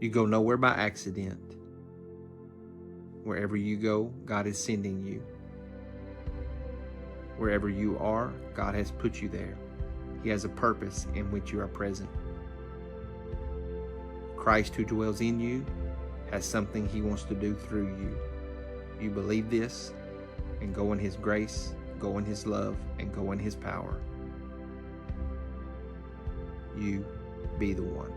You go nowhere by accident. Wherever you go, God is sending you. Wherever you are, God has put you there. He has a purpose in which you are present. Christ who dwells in you has something He wants to do through you. You believe this and go in His grace, go in His love, and go in His power. You be the one.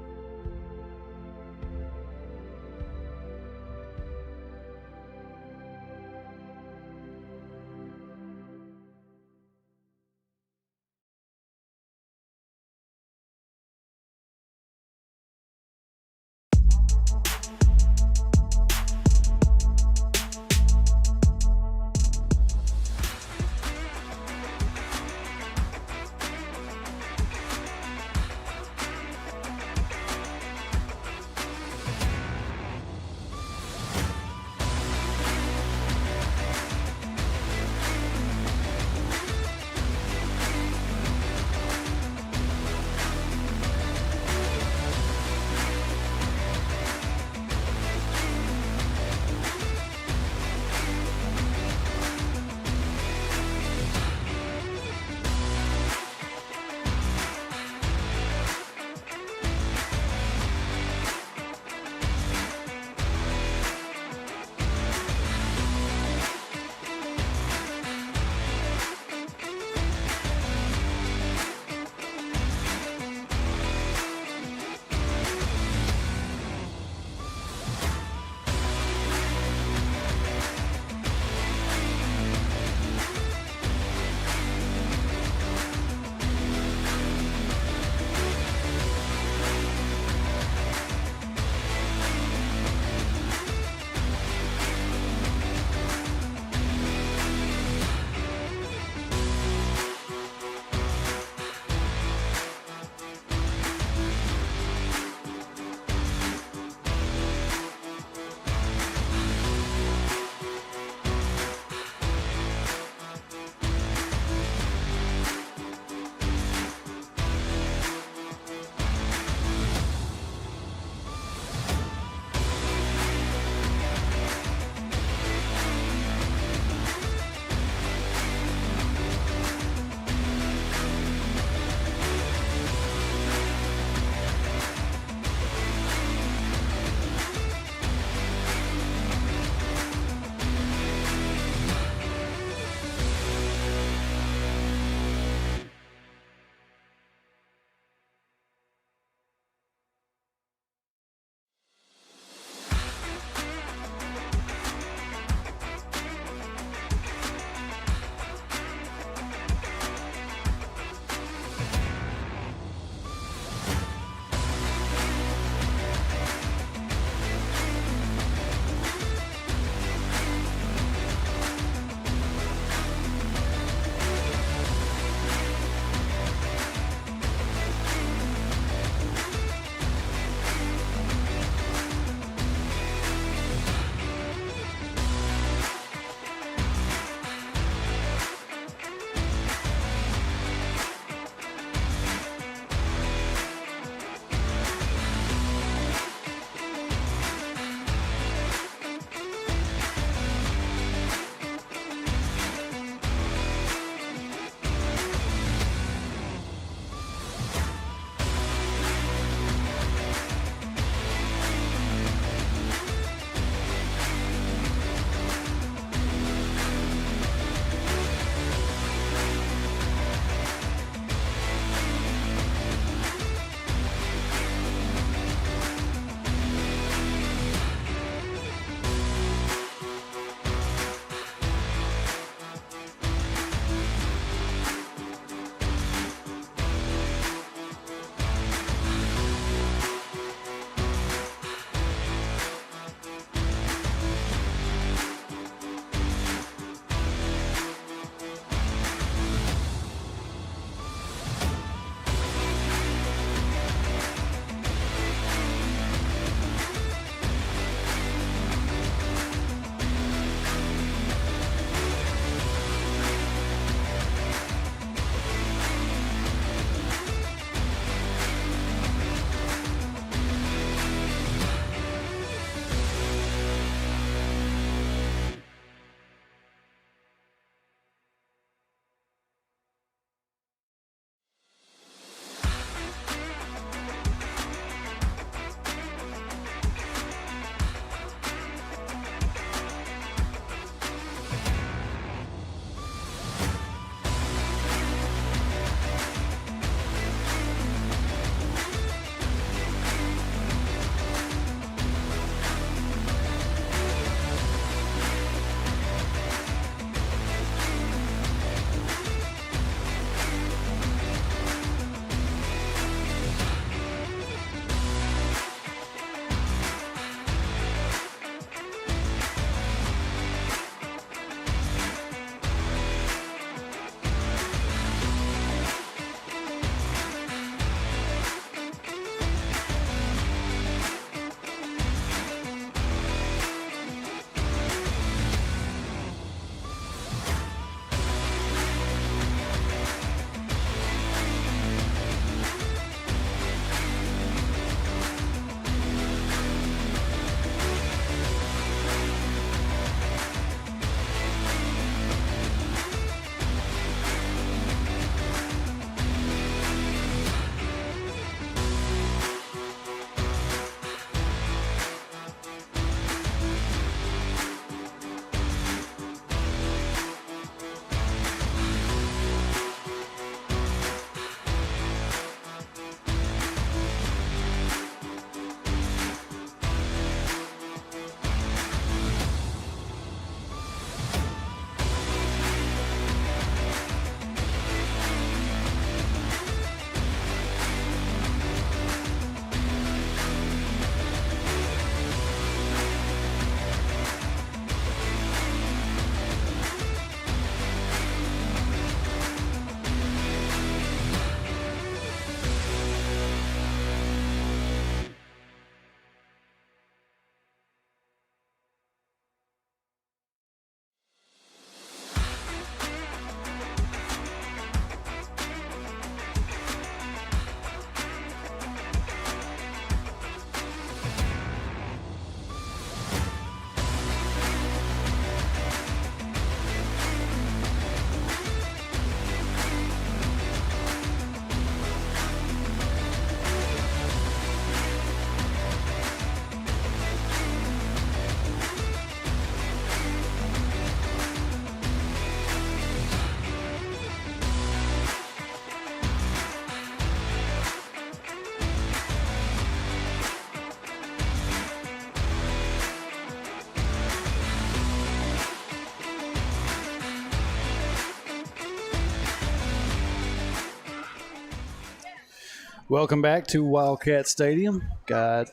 Welcome back to Wildcat Stadium. Got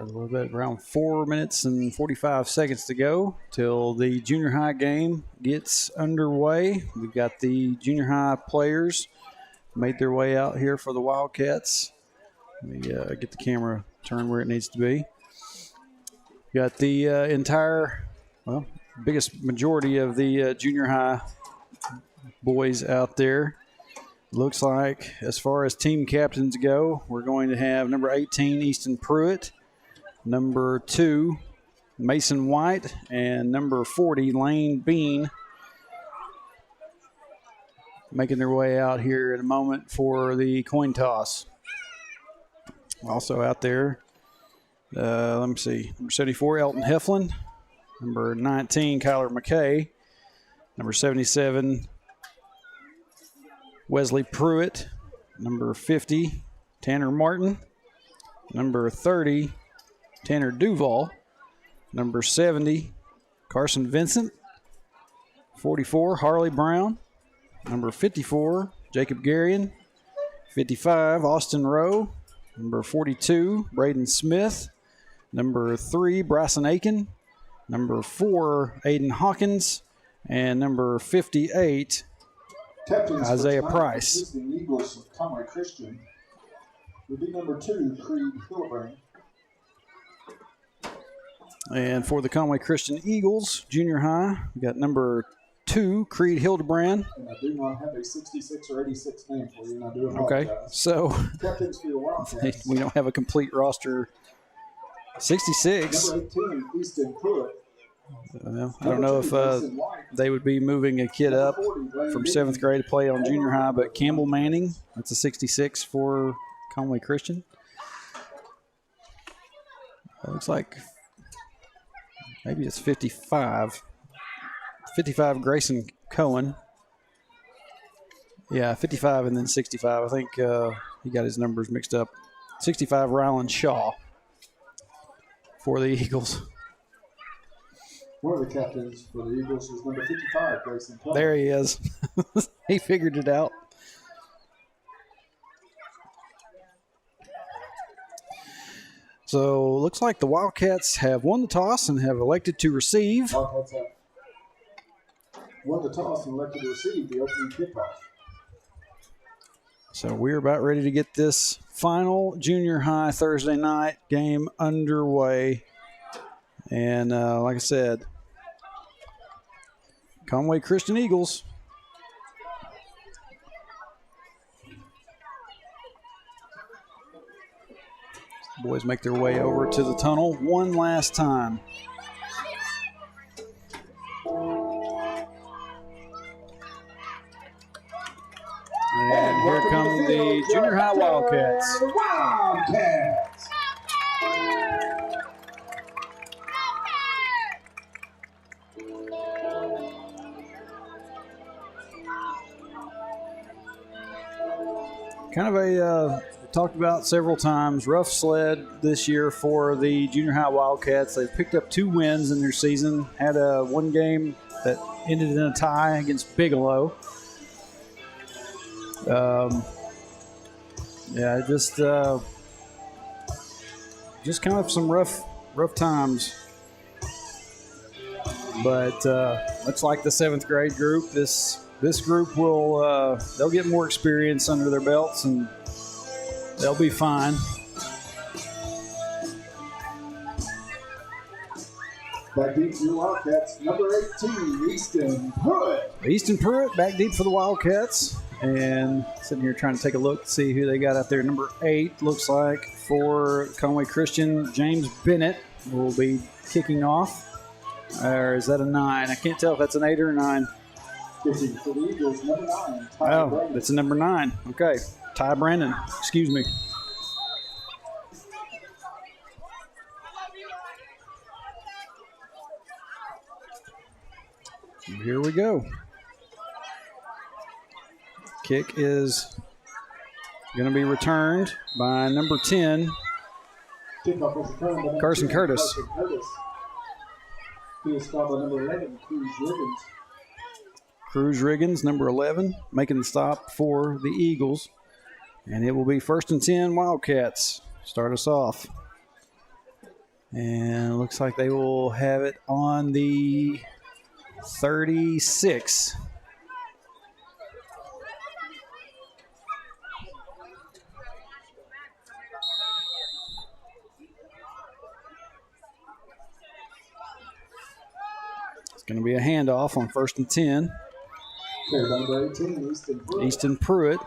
a little bit, around 4 minutes and 45 seconds to go till the junior high game gets underway. We've got the junior high players made their way out here for the Wildcats. Let me get the camera turned where it needs to be. Got the biggest majority of the junior high boys out there. Looks like, as far as team captains go, we're going to have number 18, Easton Pruitt, number 2, Mason White, and number 40, Lane Bean, making their way out here in a moment for the coin toss. Also out there, let me see, number 74, Elton Heflin, number 19, Kyler McKay, number 77, Wesley Pruitt, number 50, Tanner Martin, number 30, Tanner Duval, number 70, Carson Vincent, 44, Harley Brown, number 54, Jacob Garion, 55, Austin Rowe, number 42, Braden Smith, number 3, Bryson Aiken, number 4, Aiden Hawkins, and number 58, Captains Isaiah for Price. The Eagles of Conway Christian would be number 2, Creed Hillebrand. And for the Conway Christian Eagles, junior high, we got number 2, Creed Hildebrand. And I do not have a 66 or 86 name for you, and I do apologize. Okay, so Captains for your Wildcats. we don't have a complete roster. 66. Number 18, Easton Pruitt. Well, I don't know if they would be moving a kid up from 7th grade to play on junior high, but Campbell Manning, that's a 66 for Conway Christian. Looks like maybe it's 55. 55, Grayson Cohen. Yeah, 55 and then 65. I think he got his numbers mixed up. 65, Ryland Shaw for the Eagles. One of the captains for the Eagles is number 55, Grayson Cohen. There he is. He figured it out. So looks like the Wildcats have won the toss and have elected to receive. Wildcats have won the toss and elected to receive the opening kickoff. So we're about ready to get this final junior high Thursday night game underway. And like I said, Conway Christian Eagles. The boys make their way over to the tunnel one last time. And here come the junior high Wildcats. Wildcats! Kind of a talked about several times, rough sled this year for the junior high Wildcats. They've picked up 2 wins in their season, had one game that ended in a tie against Bigelow. Just kind of some rough times. But much like the 7th grade group, this group will they'll get more experience under their belts and they'll be fine. Back deep for the Wildcats, number 18, Easton Pruitt. Easton Pruitt back deep for the Wildcats. And sitting here trying to take a look to see who they got out there. Number 8 looks like for Conway Christian, James Bennett will be kicking off. Or is that a 9? I can't tell if that's an 8 or a 9. Kicking for the Eagles, number 9. Oh, that's a number 9. Okay. Ty Brandon. Excuse me. Here we go. Kick is going to be returned by number 10, Kickoff was returned by Carson Curtis. He is fouled by number 11, Cruz Riggins. Cruz Riggins, number 11, making the stop for the Eagles. And it will be 1st and 10 Wildcats. Start us off. And it looks like they will have it on the 36. It's going to be a handoff on 1st and 10. Number 18, Easton Pruitt.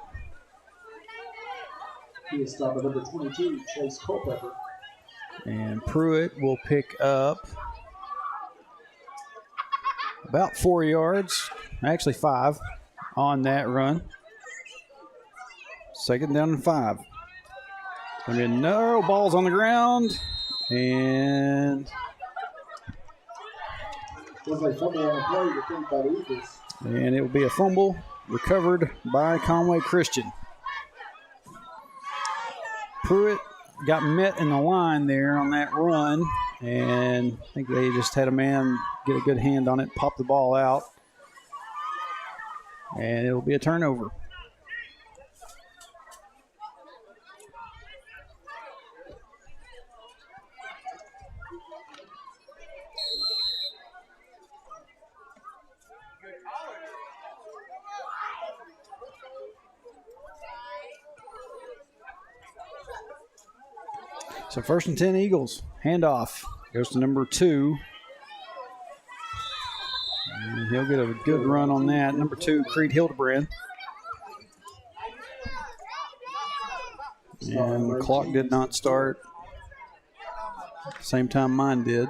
He is stopped by number 22, Chase Culpepper. And Pruitt will pick up about 4 yards, actually 5 on that run. 2nd down and 5. Going to be no balls on the ground. And was a fumble on the play recovered by the Eagles. And it will be a fumble recovered by Conway Christian. Pruitt got met in the line there on that run, and I think they just had a man get a good hand on it, pop the ball out, and it will be a turnover. So 1st and 10 Eagles. Handoff. Goes to number 2. And he'll get a good run on that. Number 2, Creed Hildebrand. And the clock did not start. Same time mine did.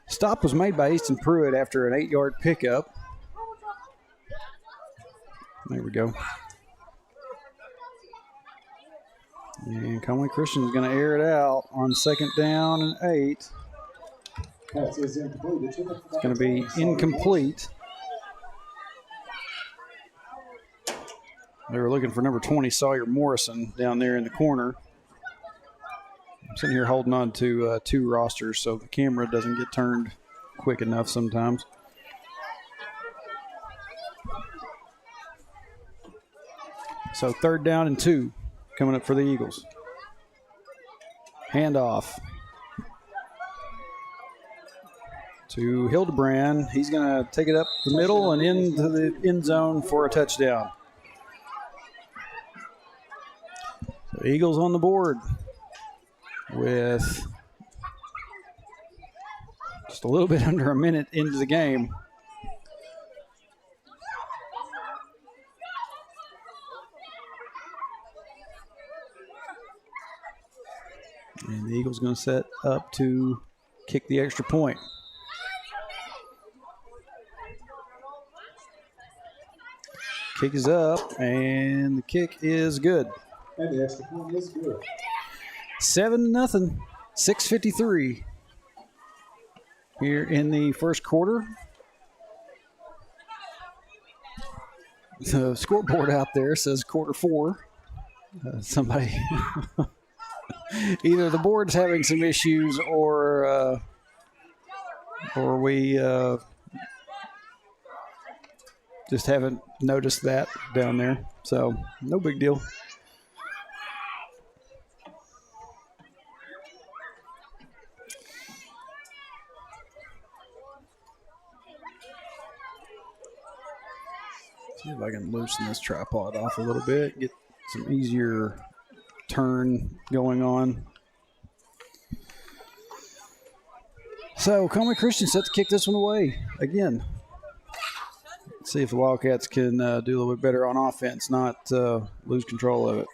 Stop was made by Easton Pruitt after an 8-yard pickup. There we go. And Conway Christian is going to air it out on 2nd down and 8. It's going to be incomplete. They were looking for number 20, Sawyer Morrison, down there in the corner. I'm sitting here holding on to 2 rosters, so the camera doesn't get turned quick enough sometimes. So 3rd down and 2 coming up for the Eagles. Handoff to Hildebrand. He's going to take it up the middle and into the end zone for a touchdown. So Eagles on the board with just a little bit under a minute into the game. And the Eagles going to set up to kick the extra point. Kick is up, and the kick is good. And the extra point is good. 7-0, 6:53 here in the first quarter. The scoreboard out there says quarter 4. Somebody, either the board's having some issues or we just haven't noticed that down there. So no big deal. See if I can loosen this tripod off a little bit, get some easier turn going on. So Conway Christian set to kick this one away again. Let's see if the Wildcats can do a little bit better on offense, not lose control of it.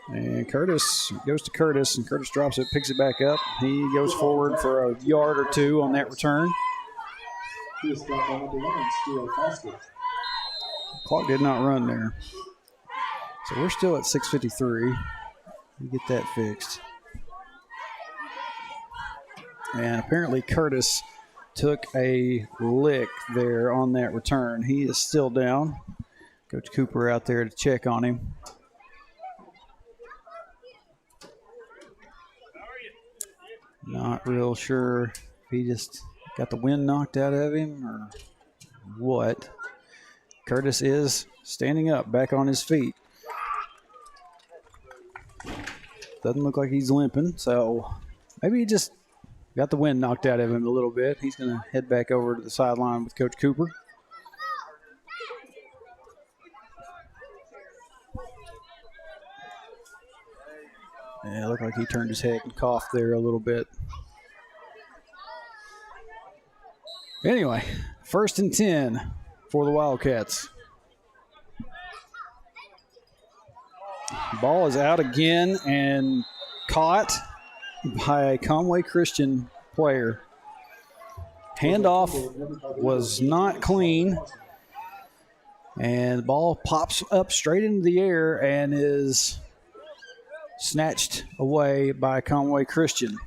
And Curtis goes to Curtis, and Curtis drops it, picks it back up. He goes forward for a yard or 2 on that return. He is stopped by number 1, Stuart Foster. Clock did not run there. So we're still at 6:53. We get that fixed. And apparently Curtis took a lick there on that return. He is still down. Coach Cooper out there to check on him. Not real sure if he just got the wind knocked out of him or what. Curtis is standing up, back on his feet. Doesn't look like he's limping, so maybe he just got the wind knocked out of him a little bit. He's going to head back over to the sideline with Coach Cooper. Yeah, it looked like he turned his head and coughed there a little bit. Anyway, 1st and 10 for the Wildcats. Ball is out again and caught by a Conway Christian player. Handoff was not clean. And the ball pops up straight into the air and is snatched away by Conway Christian.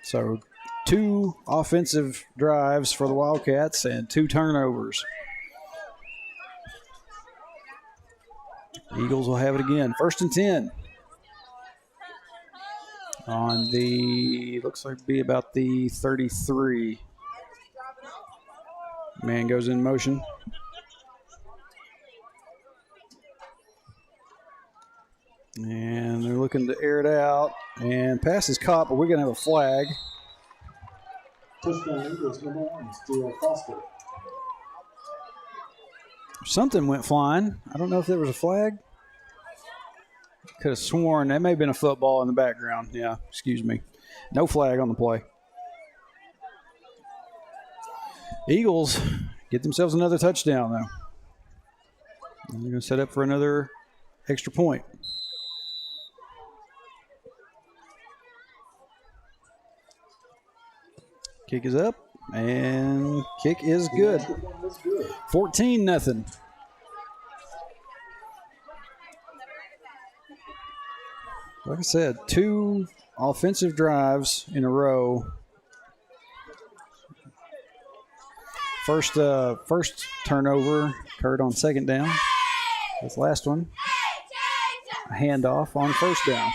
So 2 offensive drives for the Wildcats and 2 turnovers. Eagles will have it again. 1st and 10. On the, looks like it'd be about the 33. Man goes in motion. And they're looking to air it out. And pass is caught, but we're going to have a flag. Touchdown Eagles, number 1, Steele Foster. Something went flying. I don't know if there was a flag. Could have sworn that may have been a football in the background. Yeah, excuse me. No flag on the play. Eagles get themselves another touchdown, though. And they're going to set up for another extra point. Kick is up, and kick is good. 14-0. Like I said, 2 offensive drives in a row. First turnover occurred on 2nd down. This last one, a handoff on 1st down.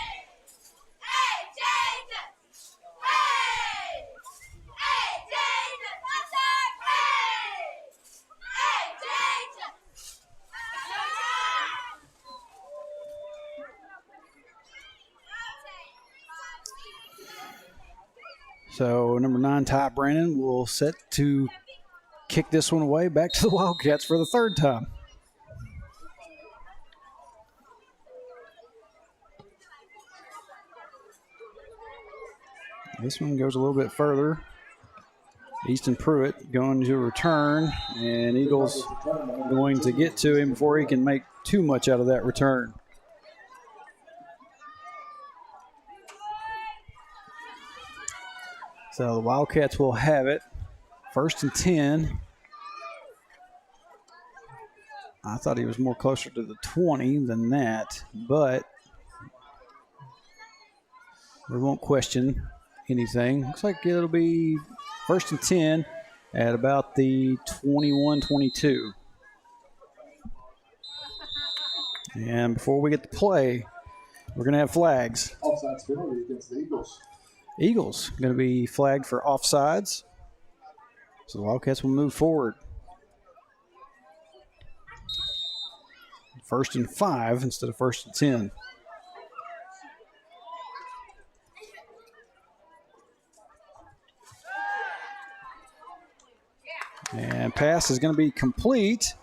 So number 9, Ty Brandon, will set to kick this one away back to the Wildcats for the 3rd time. This one goes a little bit further. Easton Pruitt going to return, and Eagles going to get to him before he can make too much out of that return. So the Wildcats will have it. 1st and 10. I thought he was more closer to the 20 than that, but we won't question anything. Looks like it'll be 1st and 10 at about the 21-22. And before we get to play, we're going to have flags. Offsides penalty against the Eagles. Eagles going to be flagged for offsides. So the Wildcats will move forward. 1st and 5 instead of 1st and 10. And pass is going to be complete.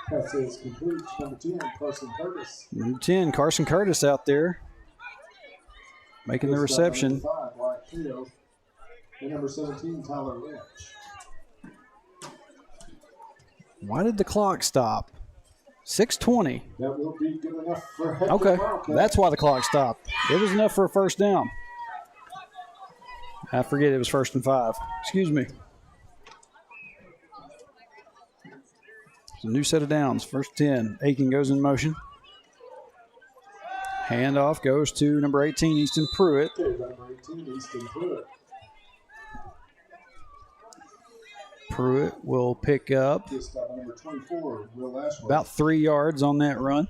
Pass is complete. Number 10, Carson Curtis. Number 10, Carson Curtis out there making the reception. Number 5, Wyatt Field. And number 17, Tyler Lynch. Why did the clock stop? 6:20. That will be good enough for Hector Okay, Wildcat. that's why the clock stopped. It was enough for a 1st down. I forget it was 1st and 5. Excuse me. It's a new set of downs. 1st 10. Aiken goes in motion. Handoff goes to number 18, Easton Pruitt. Okay, number 18, Easton Pruitt. Pruitt will pick up Just number 24, Will Ashworth. about 3 yards on that run.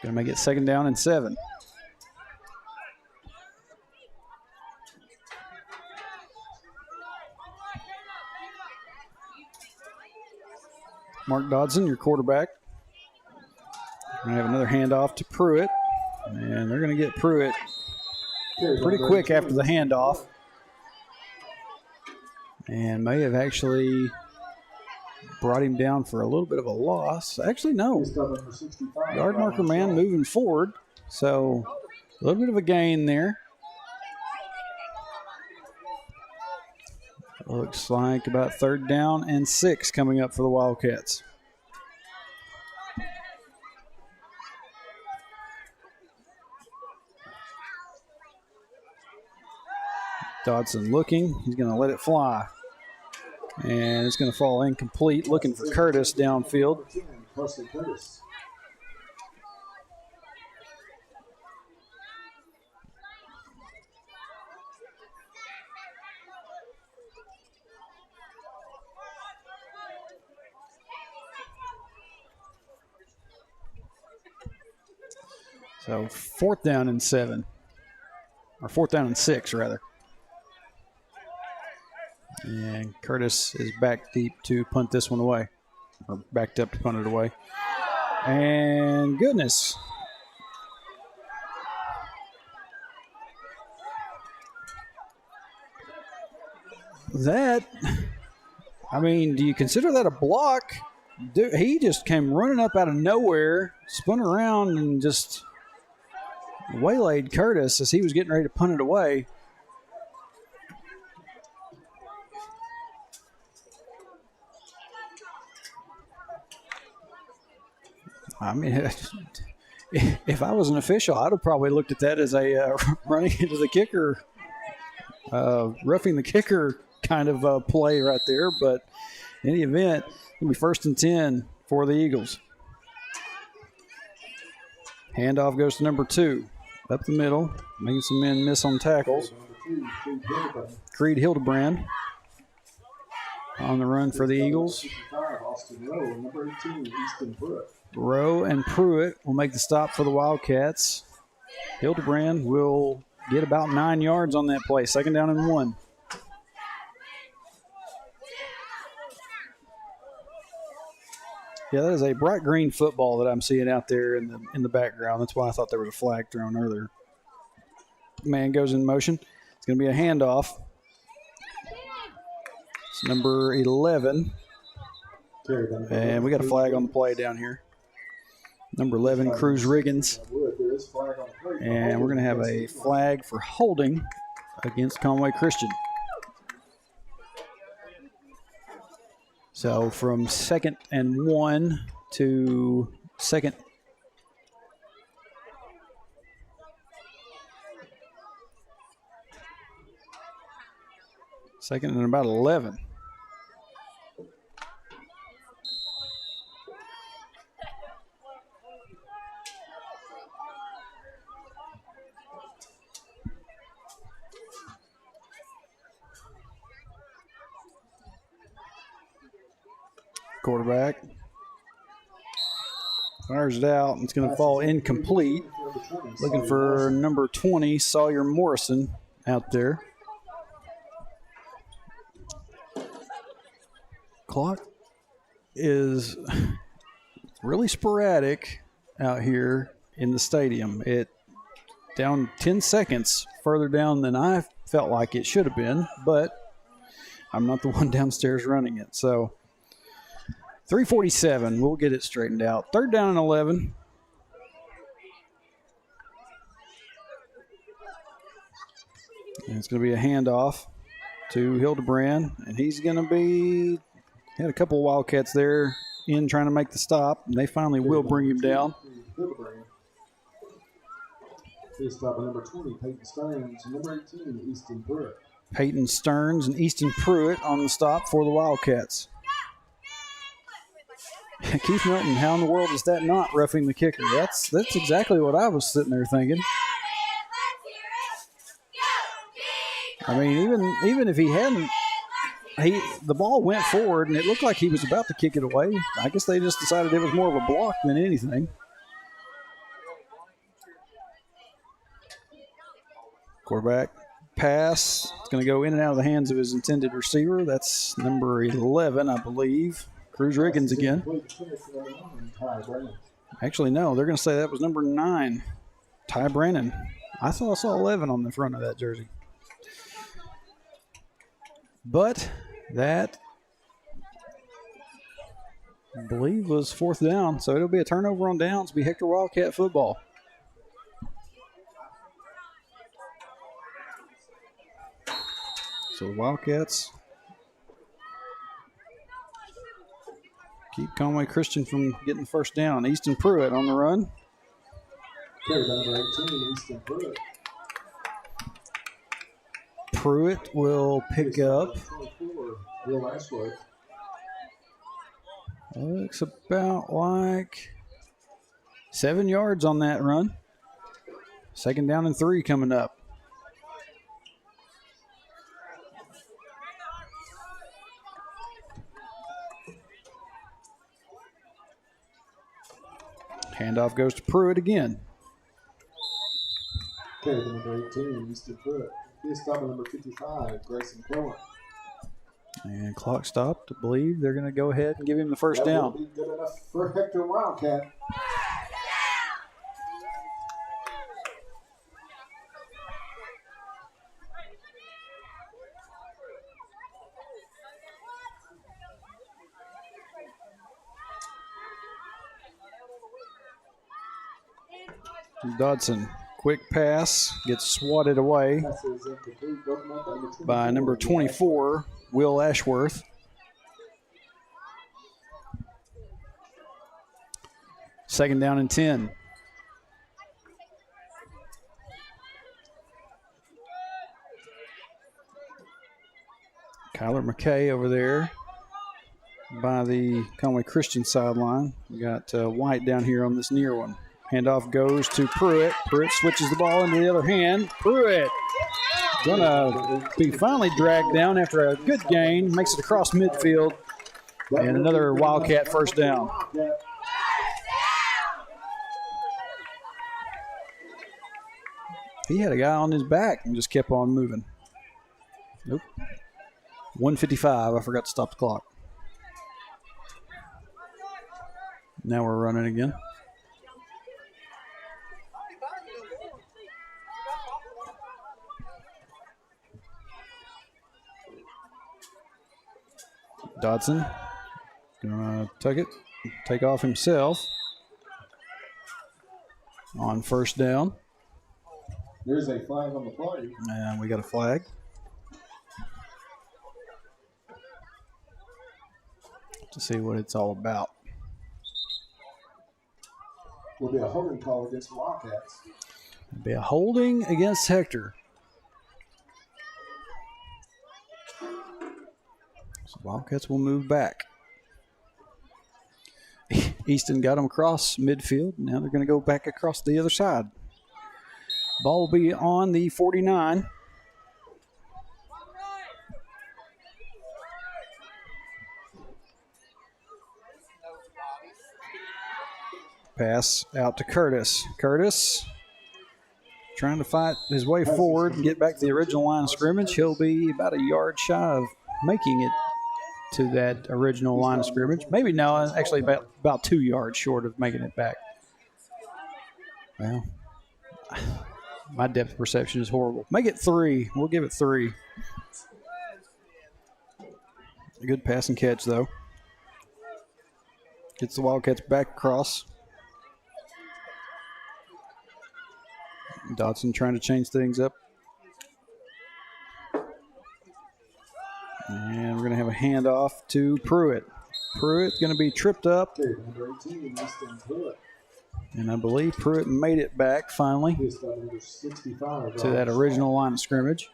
Going to make it 2nd down and 7. Mark Dodson, your quarterback. We're going to have another handoff to Pruitt. And they're going to get Pruitt pretty quick after the handoff. And may have actually brought him down for a little bit of a loss. Actually, no. Yard marker man moving forward. So a little bit of a gain there. Looks like about 3rd down and 6 coming up for the Wildcats. Dodson looking. He's going to let it fly. And it's going to fall incomplete. Looking for Curtis downfield. So 4th down and 7. Or 4th down and 6, rather. And Curtis is back deep to punt this one away. Or backed up to punt it away. And goodness. That, I mean, do you consider that a block? Dude, he just came running up out of nowhere, spun around, and just waylaid Curtis as he was getting ready to punt it away. I mean, if I was an official, I'd have probably looked at that as a running into the kicker, roughing the kicker kind of play right there. But in any event, it'll be 1st and 10 for the Eagles. Handoff goes to number 2. Up the middle, making some men miss on tackles. Creed Hildebrand on the run for the Eagles. Rowe and Pruitt will make the stop for the Wildcats. Hildebrand will get about 9 yards on that play. 2nd down and 1. Yeah, that is a bright green football that I'm seeing out there in the background. That's why I thought there was a flag thrown earlier. Man goes in motion. It's going to be a handoff. It's number 11. And we got a flag on the play down here. Number 11, Cruz Riggins. And we're going to have a flag for holding against Conway Christian. So from 2nd and 1 to 2nd. Second and about 11. Quarterback fires it out. It's going to fall incomplete. Looking for number 20, Sawyer Morrison, out there. Clock is really sporadic out here in the stadium. It down 10 seconds further down than I felt like it should have been, but I'm not the one downstairs running it. So 3:47. We'll get it straightened out. 3rd down and 11. And it's going to be a handoff to Hildebrand, and he's going to be had a couple of Wildcats there in trying to make the stop, and they finally will bring him down. He's stop number 20, Peyton Stearns, and number 18, Easton Pruitt. Peyton Stearns and Easton Pruitt on the stop for the Wildcats. Keith Milton, how in the world is that not roughing the kicker? That's exactly what I was sitting there thinking. I mean, even if he hadn't, the ball went forward and it looked like he was about to kick it away. I guess they just decided it was more of a block than anything. Quarterback pass. It's going to go in and out of the hands of his intended receiver. That's number 11, I believe. Cruz Riggins again. Incomplete. The 2 minute number 1, Ty Brandon. Actually, no, they're going to say that was number 9, Ty Brannon. I thought I saw 11 on the front of that jersey. But that, I believe, was 4th down. So it'll be a turnover on downs. It'll be Hector Wildcat football. So the Wildcats keep Conway Christian from getting the first down. Easton Pruitt on the run. Carry by number 18, Easton Pruitt. Pruitt will pick up. 24, Will Ashworth. Looks about like 7 yards on that run. 2nd down and 3 coming up. Handoff goes to Pruitt again. Carry by number 18, Easton Pruitt. He's stopping number 55, Grayson Cohen. And clock stopped. I believe they're going to go ahead and give him the first That down. will be good enough for Hector Wildcat. Dodson, quick pass, gets swatted away Pass is incomplete. Broken up by number 24, Will Ashworth. Second down and 10. Kyler McKay over there by the Conway Christian sideline. We got White down here on this near one. Handoff goes to Pruitt. Pruitt switches the ball into the other hand. Pruitt gonna be finally dragged down after a good gain. Makes it across midfield. And another Wildcat first down. He had a guy on his back and just kept on moving. Nope. 1:55. I forgot to stop the clock. Now we're running again. Dodson gonna tuck it, take off himself on first down. There's a flag on the play. And we got a flag. To see what it's all about. Will be a holding call against the Wildcats. It'll be a holding against Hector. So Wildcats will move back. Easton got them across midfield. Now they're going to go back across the other side. Ball will be on the 49. Pass out to Curtis. Curtis trying to fight his way forward and get back to the original line of scrimmage. He'll be about a yard shy of making it to that original line of scrimmage. Maybe no, actually about 2 yards short of making it back. Well, my depth perception is horrible. Make it 3. We'll give it 3. A good pass and catch, though. Gets the Wildcats back across. Dodson trying to change things up. And we're going to have a handoff to Pruitt. Pruitt's going to be tripped up. Number 18, Easton Pruitt. And I believe Pruitt made it back finally He's got number 65. to that original line of scrimmage.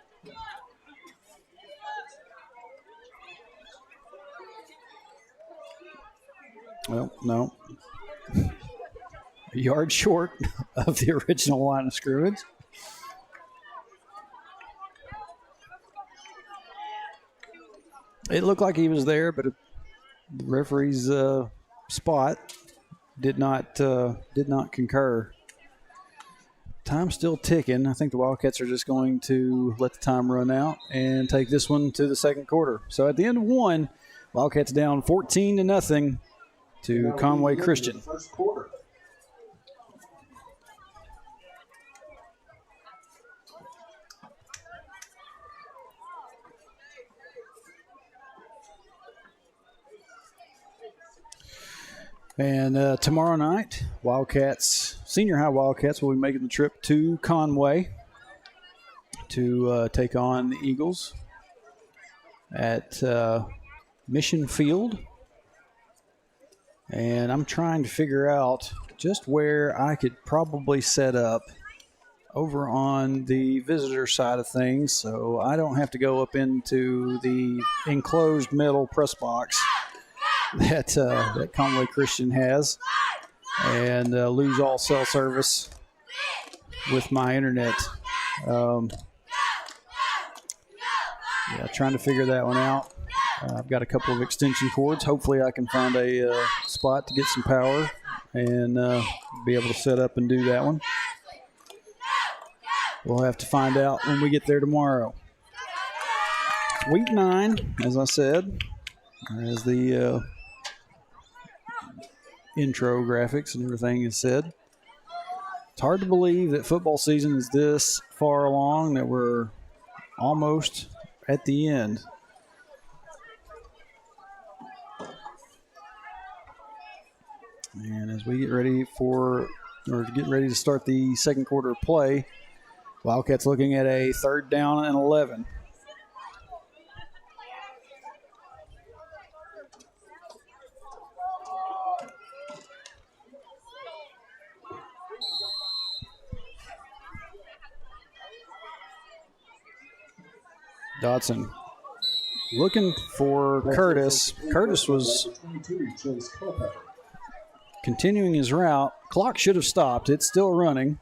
Well, no. A yard short of the original line of scrimmage. It looked like he was there, but the referee's spot did not concur. Time's still ticking. I think the Wildcats are just going to let the time run out and take this one to the second quarter. So at the end of one, Wildcats down 14-0 to Conway Christian. First quarter. And tomorrow night, Senior High Wildcats will be making the trip to Conway to take on the Eagles at Mission Field. And I'm trying to figure out just where I could probably set up over on the visitor side of things so I don't have to go up into the enclosed metal press box that Conway Christian has and lose all cell service with my internet. Trying to figure that one out. I've got a couple of extension cords. Hopefully I can find a spot to get some power and be able to set up and do that one. We'll have to find out when we get there tomorrow. Week 9, as I said, as the intro graphics and everything is said. It's hard to believe that football season is this far along, that we're almost at the end. And as we get ready to start the second quarter of play, Wildcats looking at a 3rd down and 11. Dodson looking for Curtis. Curtis was continuing his route. Clock should have stopped. It's still running.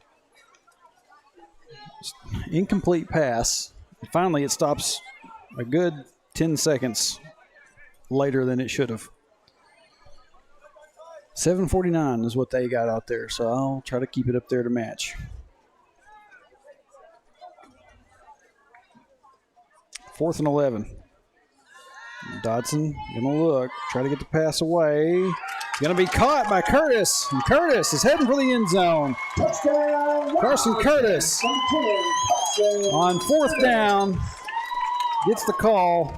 Incomplete pass. Finally, it stops a good 10 seconds later than it should have. 7:49 is what they got out there, so I'll try to keep it up there to match. 4th and 11. Dodson going to look, try to get the pass away. Going to be caught by Curtis. And Curtis is heading for the end zone. Touchdown! Carson Curtis on 4th down gets the call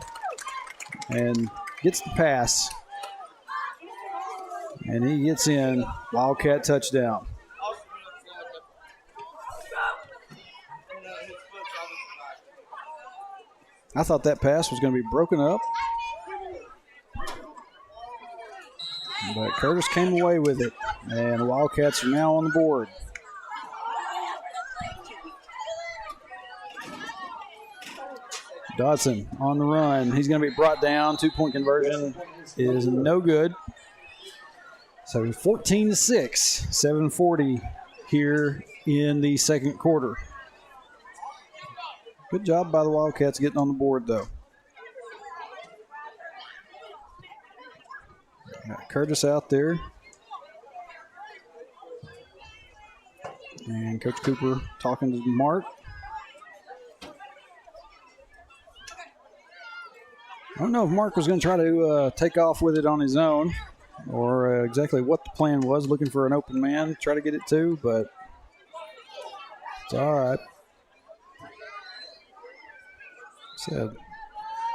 and gets the pass. And he gets in. Wildcat touchdown. I thought that pass was going to be broken up. But Curtis came away with it. And the Wildcats are now on the board. Dodson on the run. He's going to be brought down. 2-point conversion is no good. So 14-6. 7:40 here in the second quarter. Good job by the Wildcats getting on the board, though. Got Curtis out there. And Coach Cooper talking to Mark. I don't know if Mark was going to try to take off with it on his own or exactly what the plan was, looking for an open man, try to get it to, but it's all right. Said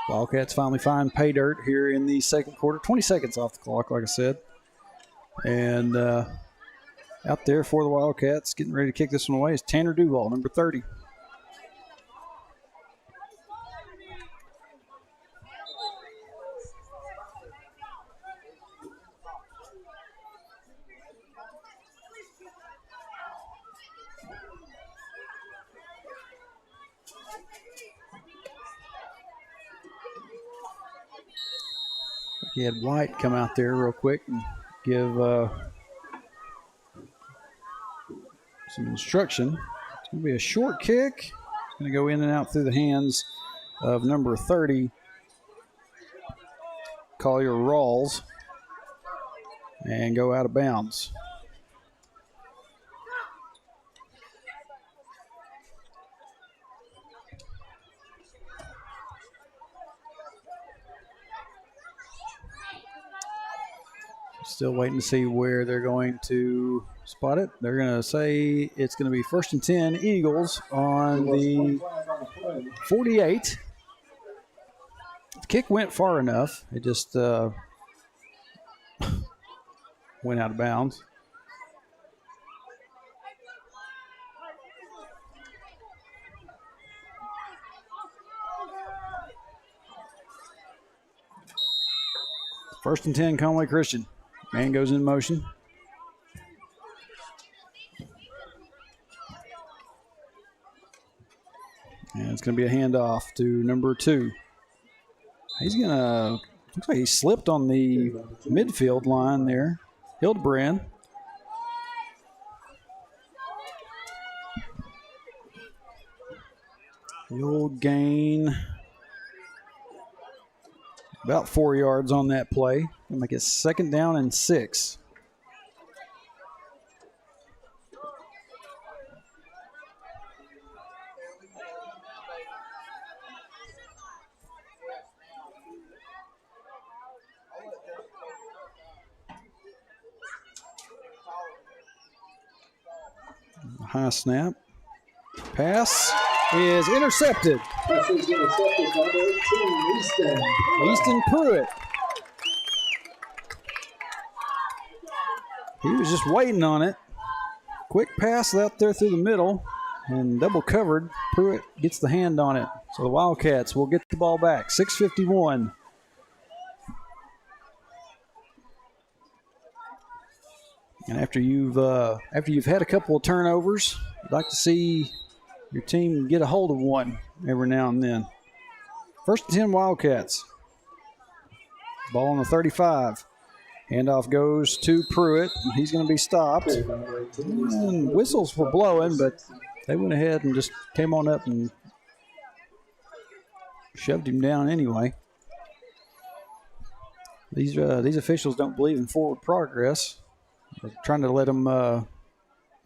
Wildcats finally find pay dirt here in the second quarter. 20 seconds off the clock, like I said. And out there for the Wildcats, getting ready to kick this one away, is Tanner Duval, number 30. He had White come out there real quick and give some instruction. It's going to be a short kick. It's going to go in and out through the hands of number 30, Collier Rawls, and go out of bounds. Still waiting to see where they're going to spot it. They're going to say it's going to be 1st and 10 Eagles on the 48. The kick went far enough. It just went out of bounds. First and 10, Conway Christian. Man goes in motion. And it's going to be a handoff to number 2. He's going to, looks like he slipped on the midfield line there. Hildebrand. He'll gain about 4 yards on that play. Gonna make it 2nd down and 6. High snap. Pass is intercepted. Pass is intercepted by the 18, Easton. Easton Pruitt. He was just waiting on it. Quick pass out there through the middle and double covered. Pruitt gets the hand on it. So the Wildcats will get the ball back. 6:51. And after you've had a couple of turnovers, you'd like to see your team get a hold of one every now and then. 1st and 10 Wildcats. Ball on the 35. Handoff goes to Pruitt. He's going to be stopped. And whistles were blowing, but they went ahead and just came on up and shoved him down anyway. These officials don't believe in forward progress. They're trying to let them.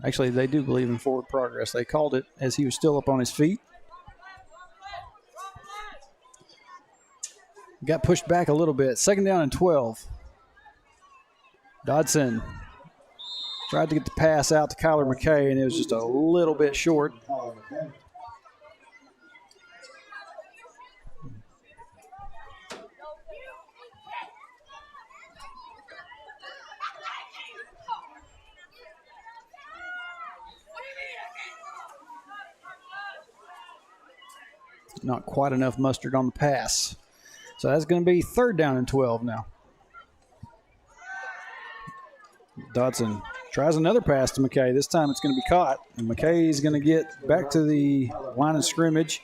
Actually, they do believe in forward progress. They called it as he was still up on his feet. Got pushed back a little bit. 2nd down and 12. Dodson tried to get the pass out to Kyler McKay, and it was just a little bit short. Not quite enough mustard on the pass. So that's going to be 3rd down and 12 now. Dodson tries another pass to McKay. This time it's going to be caught. And McKay is going to get back to the line of scrimmage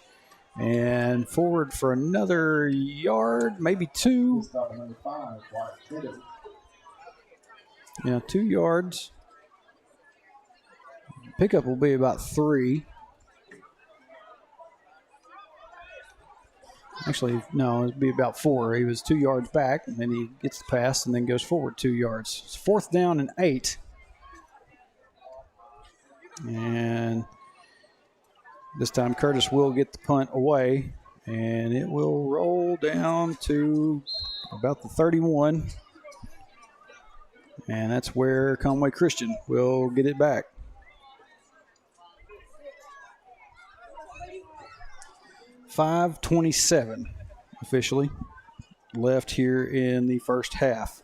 and forward for another yard, maybe 2. Yeah, 2 yards. Pickup will be about 3. Actually, no, it'd be about 4. He was 2 yards back, and then he gets the pass and then goes forward 2 yards. It's 4th down and 8. And this time Curtis will get the punt away, and it will roll down to about the 31. And that's where Conway Christian will get it back. .5:27 officially left here in the first half.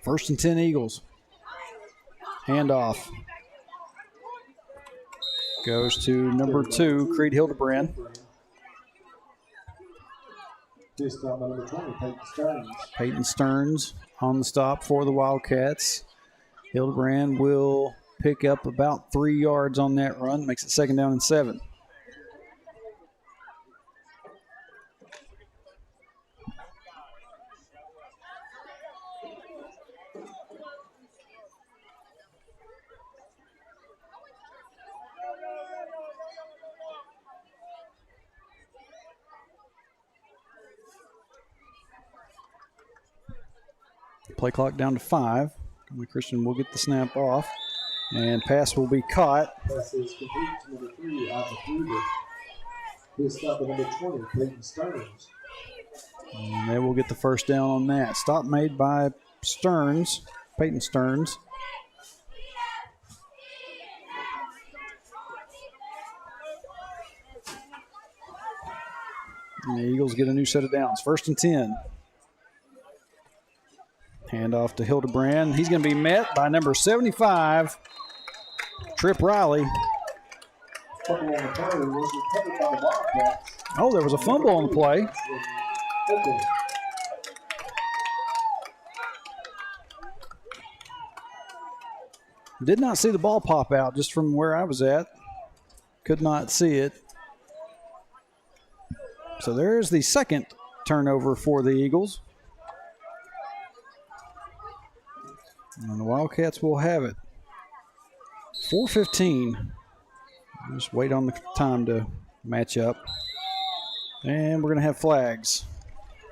First and 10 Eagles. Handoff. Goes to number 2, Creed Hildebrand. This time number 20, Peyton Stearns. Peyton Stearns on the stop for the Wildcats. Hildebrand will pick up about 3 yards on that run. Makes it 2nd down and 7. Play clock down to 5. Conway Christian will get the snap off. And pass will be caught. Pass is complete to number 3, Alpha Cleaver. He'll stop at number 20, Peyton Stearns. And they will get the first down on that. Stop made by Stearns, Peyton Stearns. And the Eagles get a new set of downs. 1st and 10. Handoff to Hildebrand. He's going to be met by number 75, Trip Riley. Fumble on the play was recovered by the Wildcats. Oh, there was a fumble on the play. Did not see the ball pop out just from where I was at. Could not see it. So there's the second turnover for the Eagles. And the Wildcats will have it. 4:15. Just wait on the time to match up. And we're going to have flags.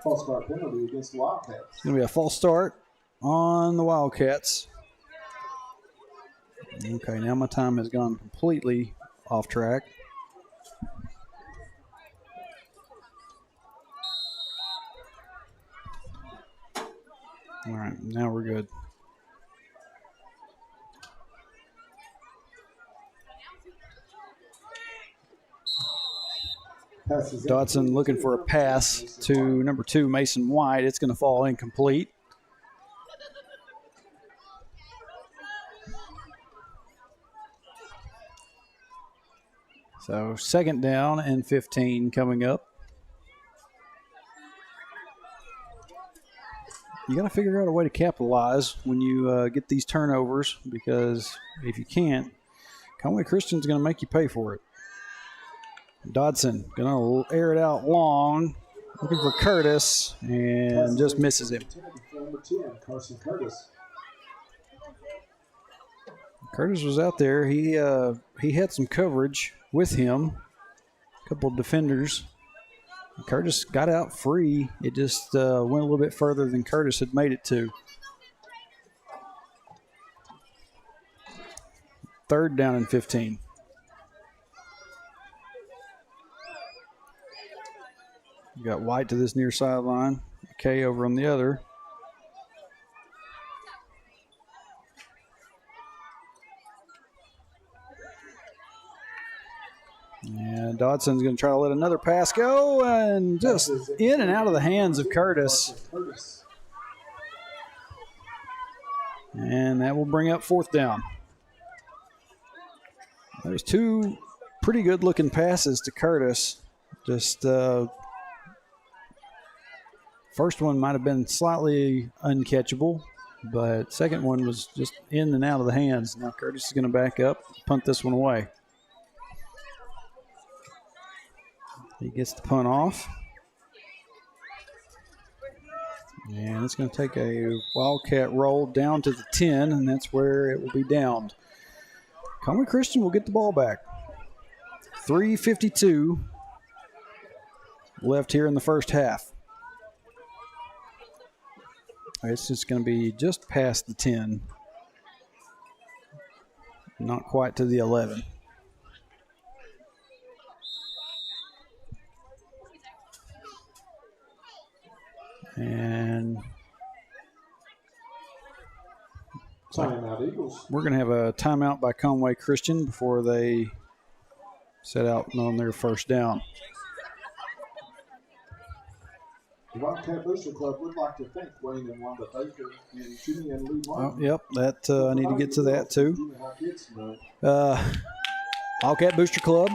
False start penalty against the Wildcats. It's going to be a false start on the Wildcats. Okay, now my time has gone completely off track. All right, now we're good. Dodson looking for a pass to number 2, Mason White. It's going to fall incomplete. So 2nd down and 15 coming up. You got to figure out a way to capitalize when you get these turnovers, because if you can't, Conway Christian's going to make you pay for it. Dodson going to air it out long, looking for Curtis, and just misses him. Number 10, Carson Curtis. Curtis was out there. He had some coverage with him, a couple of defenders. Curtis got out free. It just went a little bit further than Curtis had made it to. 3rd down and 15. You got White to this near sideline. McKay over on the other. And Dodson's going to try to let another pass go, and just in and out of the hands of Curtis. And that will bring up 4th down. There's 2 pretty good looking passes to Curtis. Just first one might have been slightly uncatchable, but second one was just in and out of the hands. Now Curtis is going to back up, punt this one away. He gets the punt off. And it's going to take a Wildcat roll down to the 10, and that's where it will be downed. Conway Christian will get the ball back. 3:52 left here in the first half. It's just going to be just past the 10. Not quite to the 11. And timeout, Eagles. We're going to have a timeout by Conway Christian before they set out on their first down. The Wildcat Booster Club would like to thank Wayne and Wanda Baker and Jimmy and Lee Martin. Oh, yep, that I need to get to that too. Wildcat Booster Club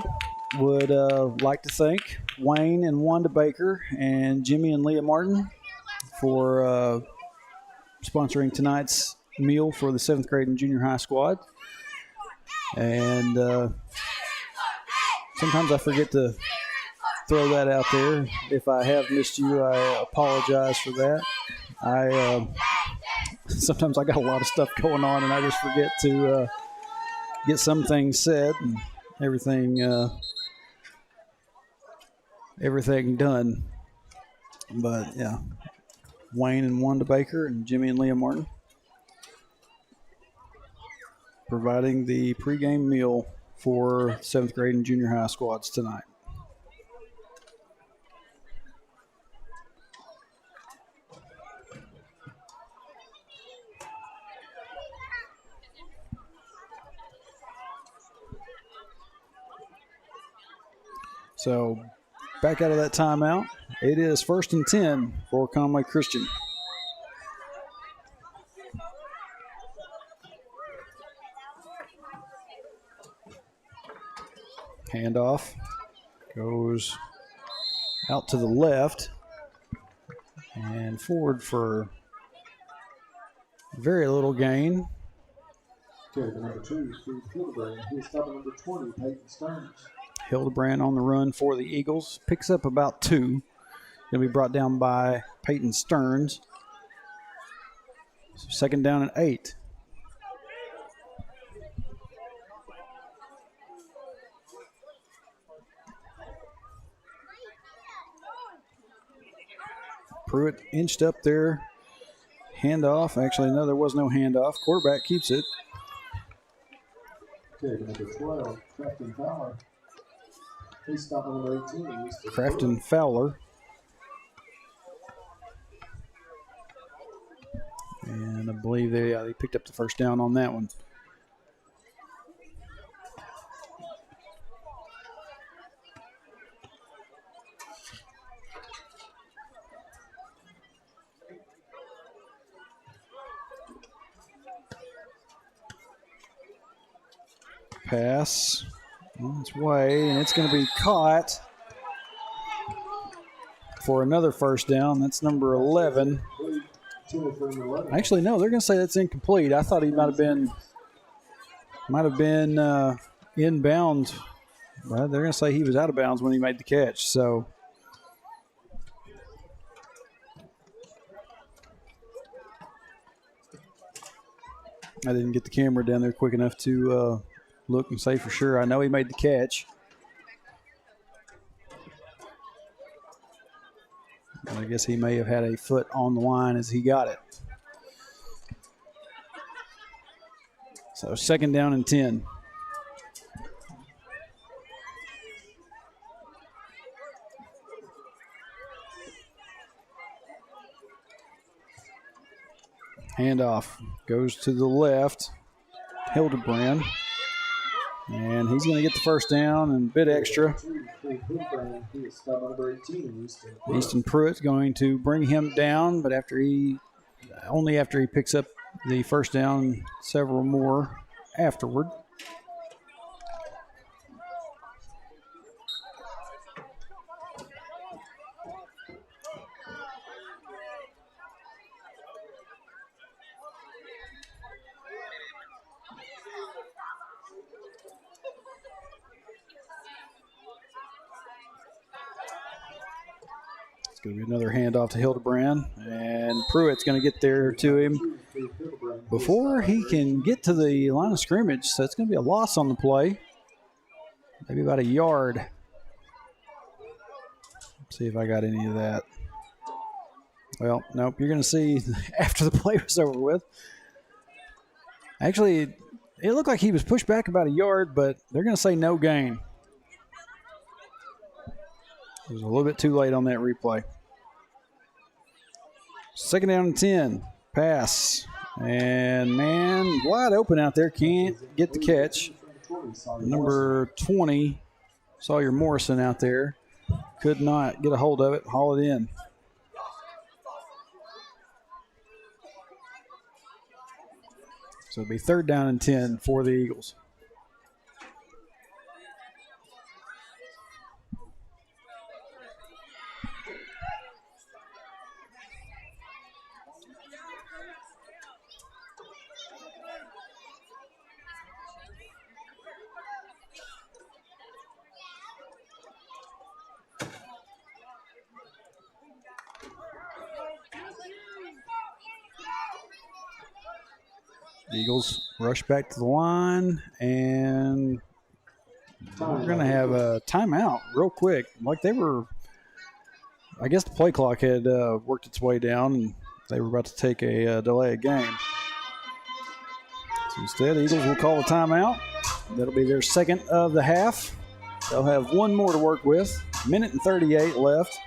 would like to thank Wayne and Wanda Baker and Jimmy and Leah Martin for sponsoring tonight's meal for the 7th grade and junior high squad. And sometimes I forget to throw that out there. If I have missed you, I apologize for that. Sometimes I got a lot of stuff going on and I just forget to get some things said and everything done. But yeah, Wayne and Wanda Baker and Jimmy and Leah Martin, providing the pregame meal for 7th grade and junior high squads tonight. So back out of that timeout. It is 1st and 10 for Conway Christian. Handoff goes out to the left and forward for very little gain. Okay, number 2, Steve Hildebrand. He's stopping number 20, Peyton Stearns. Hildebrand on the run for the Eagles. Picks up about 2. Going to be brought down by Peyton Stearns. So 2nd down and 8. Pruitt inched up there. Handoff. Actually, no, there was no handoff. Quarterback keeps it. Okay, number 12, Crafton Fowler. He's stopping number 18. Crafton Fowler. And I believe they picked up the 1st down on that one. Pass on its way, and it's going to be caught for another 1st down. That's number 11. Actually, no, they're going to say that's incomplete. I thought he might have been inbound. Well, they're going to say he was out of bounds when he made the catch. So I didn't get the camera down there quick enough to look and say for sure. I know he made the catch. And I guess he may have had a foot on the line as he got it. So 2nd down and 10. Handoff goes to the left. Hildebrand. And he's going to get the 1st down and a bit extra. Easton Pruitt's going to bring him down, but only after he picks up the 1st down, several more afterward. Going to be another handoff to Hildebrand, and Pruitt's going to get there to him before he can get to the line of scrimmage. So it's going to be a loss on the play, maybe about a yard. Let's see if I got any of that. Well, nope. You're going to see after the play was over with. Actually, it looked like he was pushed back about a yard, but they're going to say no gain. It was a little bit too late on that replay. 2nd down and 10. Pass. And, man, wide open out there. Can't get the catch. Number 20, Sawyer Morrison out there. Could not get a hold of it, haul it in. So it'll be 3rd down and 10 for the Eagles. The Eagles rush back to the line, and we're going to have a timeout real quick. Like they were, I guess the play clock had worked its way down, and They were about to take a delay of game. So instead, Eagles will call a timeout. That'll be their second of the half. They'll have one more to work with. Minute and 38 left.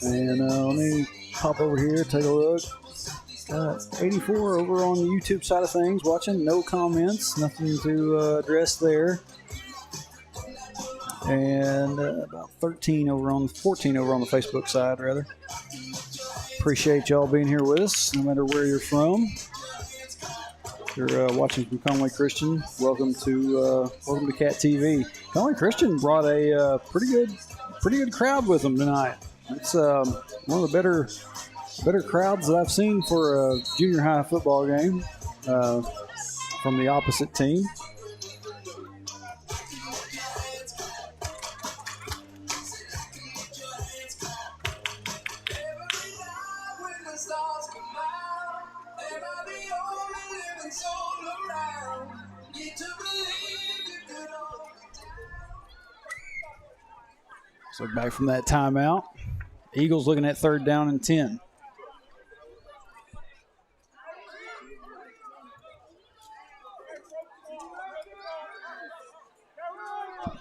And let me hop over here, take a look. 84 over on the YouTube side of things watching. No comments, nothing to address there. And about 14 over on the Facebook side, rather. Appreciate y'all being here with us, no matter where you're from. If you're watching from Conway Christian, welcome to Cat TV. Conway Christian brought a pretty good crowd with them tonight. It's one of the better crowds that I've seen for a junior high football game from the opposite team. So back from that timeout. Eagles looking at 3rd down and 10.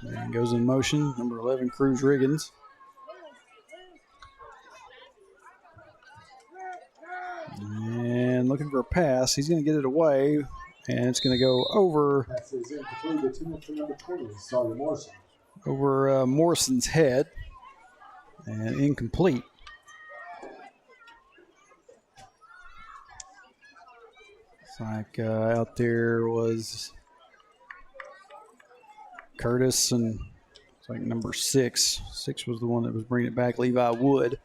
And goes in motion, number 11, Cruz Riggins. And looking for a pass. He's going to get it away, and it's going to go over. Pass is incomplete. The team for number 20, Sawyer Morrison. Over Morrison's head, and incomplete. It's like out there was Curtis, and it's like number 6. 6 was the one that was bringing it back, Levi Wood.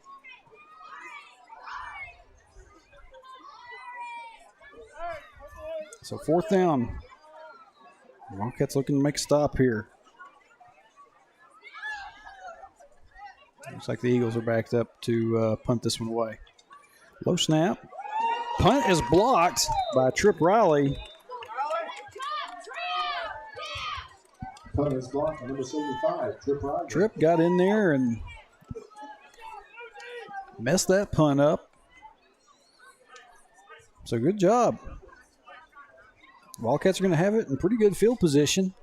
So 4th down. Wildcats looking to make a stop here. Looks like the Eagles are backed up to punt this one away. Low snap. Punt is blocked by Trip Riley. Punt is blocked by number 75, Trip Riley. Trip got in there and messed that punt up. So good job. Wildcats are going to have it in pretty good field position.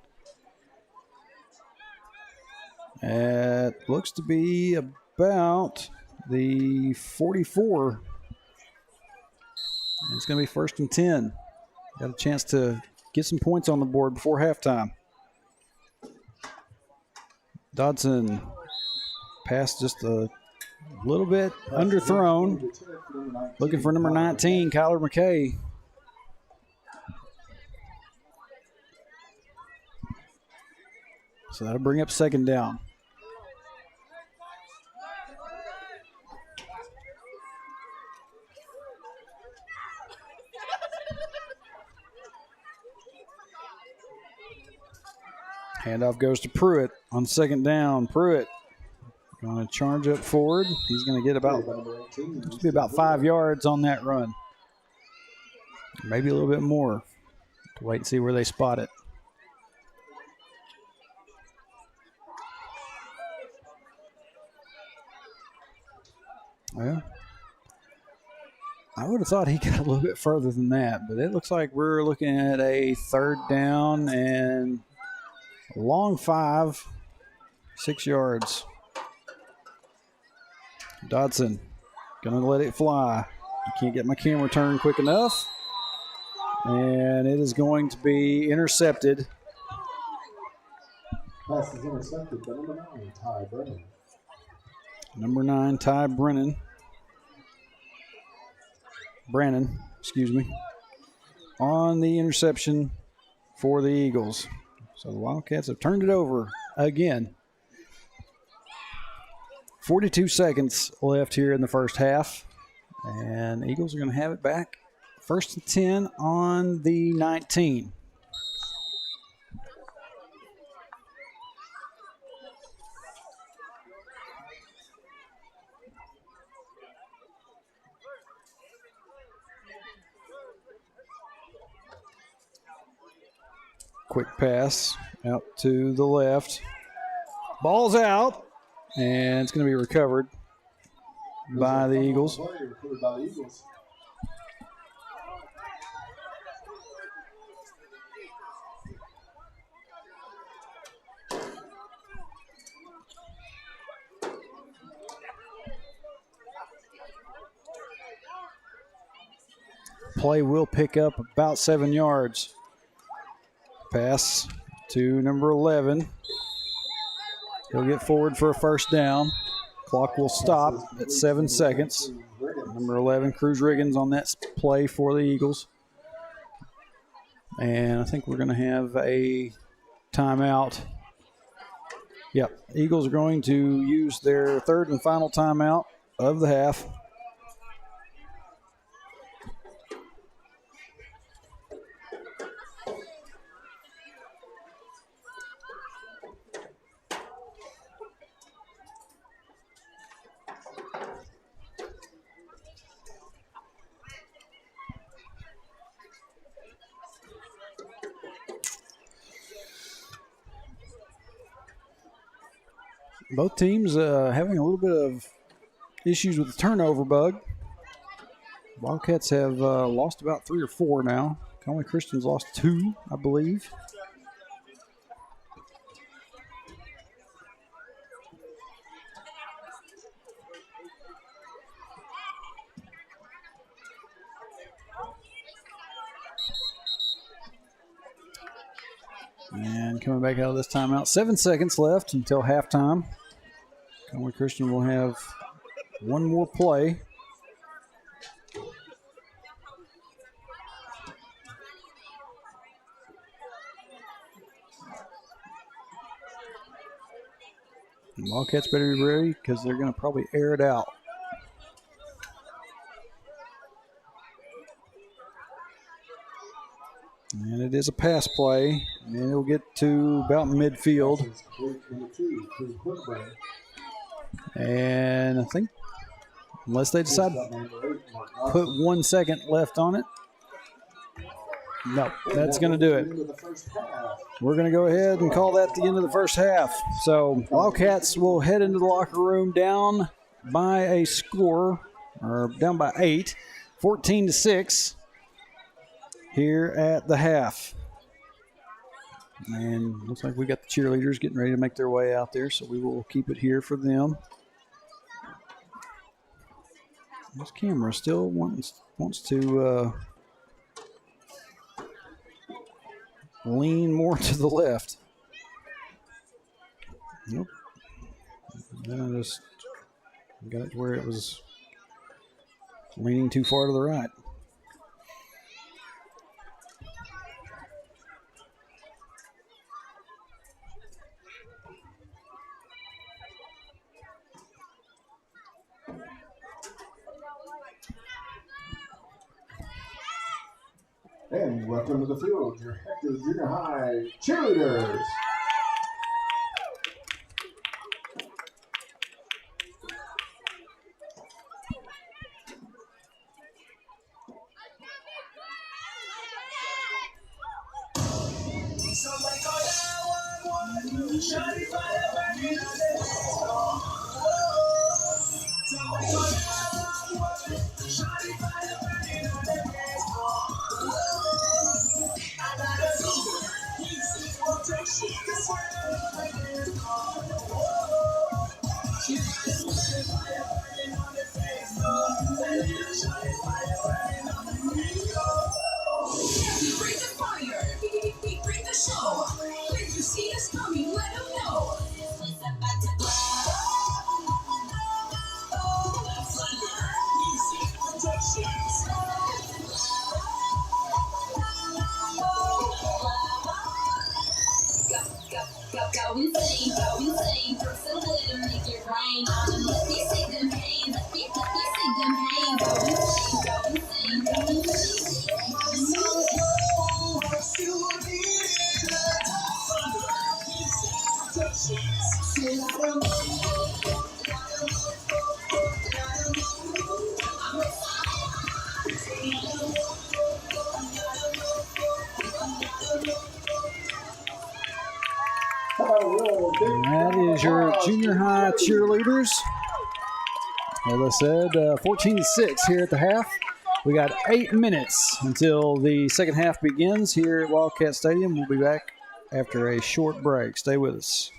It looks to be about the 44. It's going to be 1st and 10. Got a chance to get some points on the board before halftime. Dodson passed just a little bit underthrown. Looking for number 19, Kyler McKay. So that'll bring up 2nd down. Handoff goes to Pruitt on 2nd down. Pruitt going to charge up forward. He's going to get about 5 yards on that run. Maybe a little bit more. To wait and see where they spot it. Well, I would have thought he got a little bit further than that, but it looks like we're looking at a 3rd down and a long 5, 6 yards. Dodson gonna let it fly. I can't get my camera turned quick enough, and it is going to be intercepted. Pass is intercepted by number 9, Ty Brennan. Number 9, Ty Brennan. On the interception for the Eagles. So the Wildcats have turned it over again. 42 seconds left here in the first half. And the Eagles are going to have it back. 1st and 10 on the 19. Quick pass out to the left. Ball's out, and it's going to be recovered by the Eagles. Recorded by the Eagles. Play will pick up about 7 yards. Pass to number 11. He'll get forward for a first down. Clock will stop at 7 seconds. Number 11, Cruz Riggins on that play for the Eagles. And I think we're going to have a timeout. Yep, Eagles are going to use their third and final timeout of the half. Both teams having a little bit of issues with the turnover bug. Wildcats have lost about 3 or 4 now. Conway Christian's lost 2, I believe. And coming back out of this timeout, 7 seconds left until halftime. Conway Christian will have one more play. And Wildcats better be ready because they're going to probably air it out. And it is a pass play, and it'll get to about midfield. And I think, unless they decide to put 1 second left on it, no, that's going to do it. We're going to go ahead and call that the end of the first half. So Wildcats will head into the locker room down by a score, or down by 8, 14-6. Here at the half. And looks like we got the cheerleaders getting ready to make their way out there, so we will keep it here for them. This camera still wants to lean more to the left. Nope. Then I just got it to where it was leaning too far to the right. And welcome to the field, your Hector Junior High cheerleaders. And that is your junior high cheerleaders. As I said, 14-6 here at the half. We got 8 minutes until the second half begins here at Wildcat Stadium. We'll be back after a short break. Stay with us.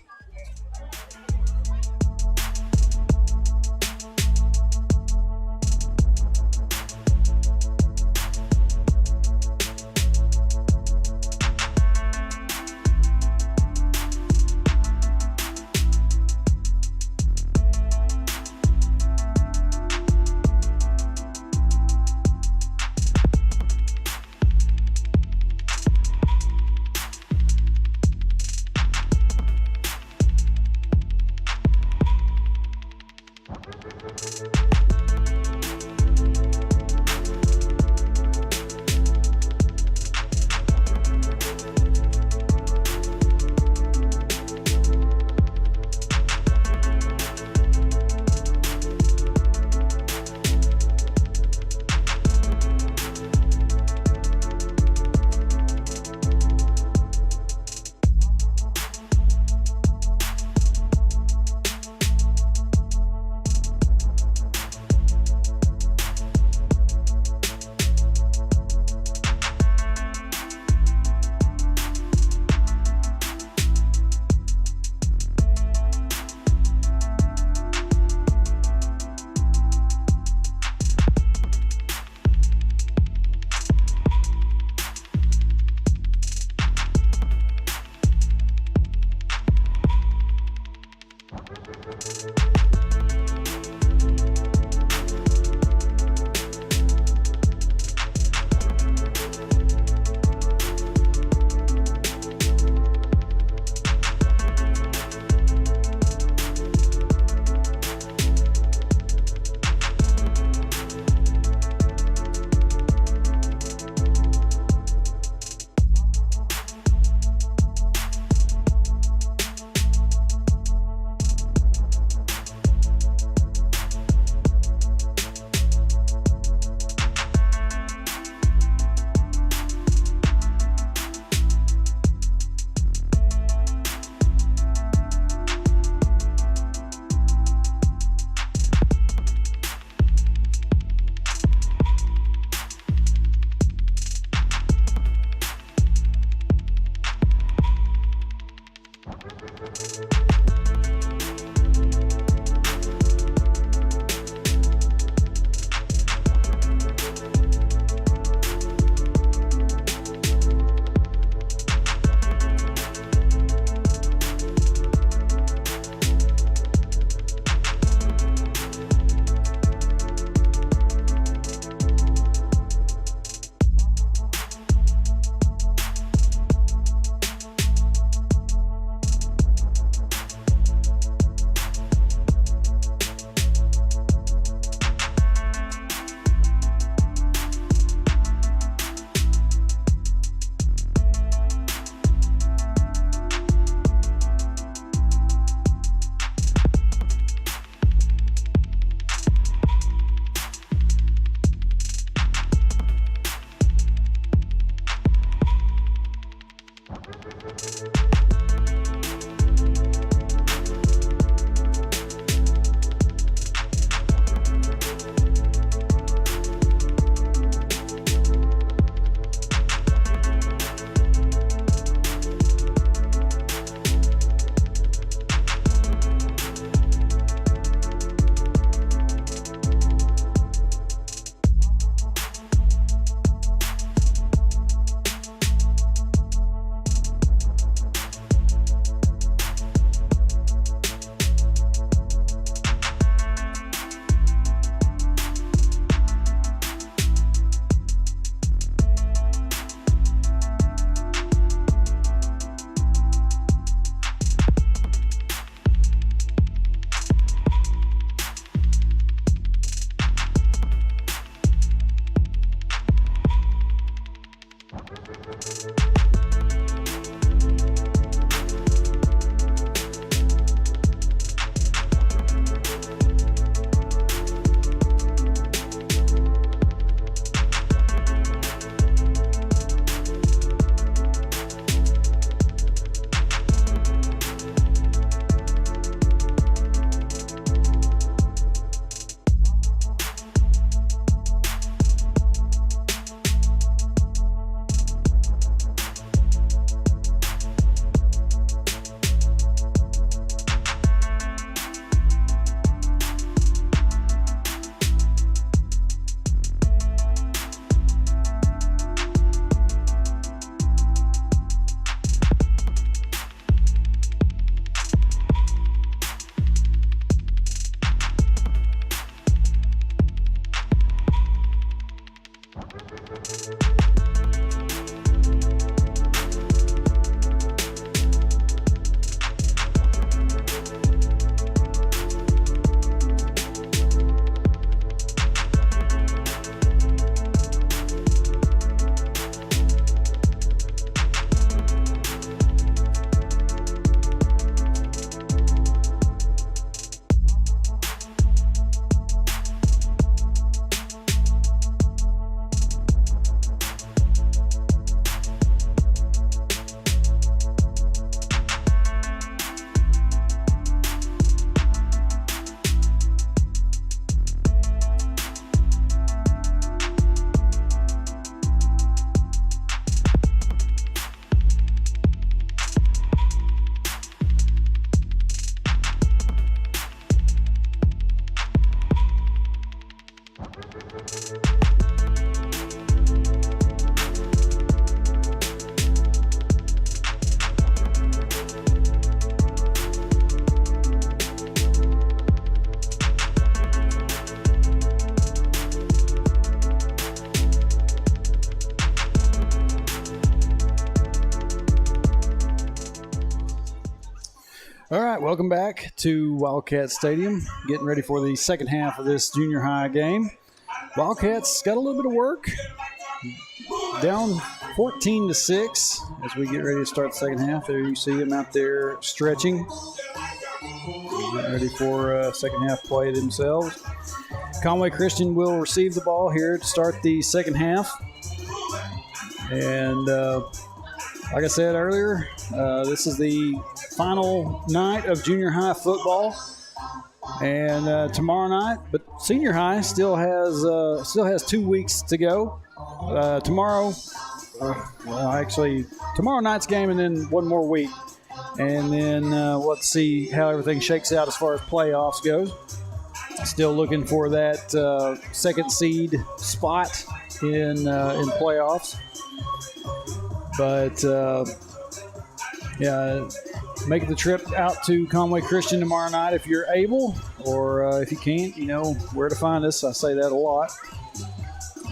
All right, welcome back to Wildcat Stadium. Getting ready for the second half of this junior high game. Wildcats got a little bit of work. Down 14-6 as we get ready to start the second half. There you see them out there stretching. Getting ready for second half play themselves. Conway Christian will receive the ball here to start the second half. And like I said earlier, this is the final night of junior high football. And tomorrow night, but senior high still has 2 weeks to go. Tomorrow night's game and then one more week. And then let's see how everything shakes out as far as playoffs goes. Still looking for that second seed spot in playoffs. But make the trip out to Conway Christian tomorrow night if you're able, or if you can't, you know where to find us. I say that a lot.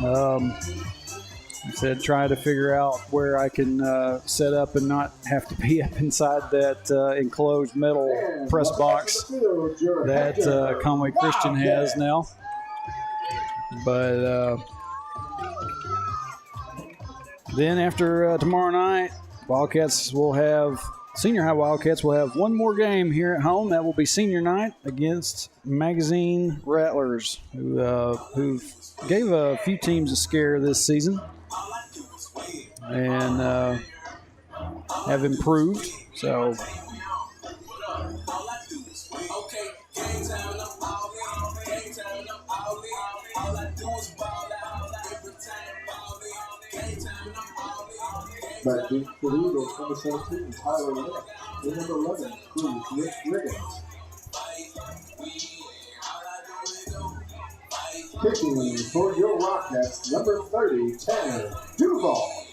I said try to figure out where I can set up and not have to be up inside that enclosed metal press box that Conway Christian has now. But then after tomorrow night, Senior High Wildcats will have one more game here at home. That will be senior night against Magazine Rattlers, who gave a few teams a scare this season and have improved. So But the Eagles, number 17, Tyler Lynn. The number 11, Cruz Riggins. Kicking for your Rockets, number 30, Tanner Duval.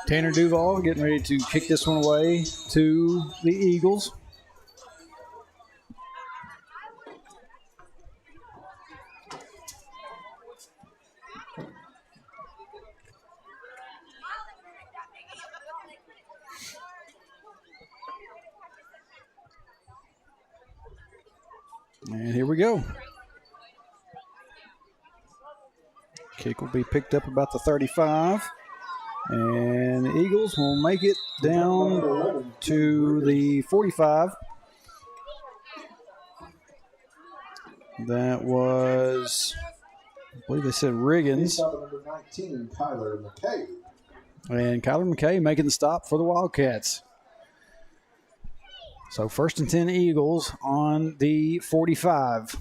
Tanner Duval getting ready to kick this one away to the Eagles. And here we go. Kick will be picked up about the 35. And the Eagles will make it down to the 45. That was, I believe they said Riggins. Number 19, Kyler McKay. And Kyler McKay making the stop for the Wildcats. So 1st and 10 Eagles on the 45.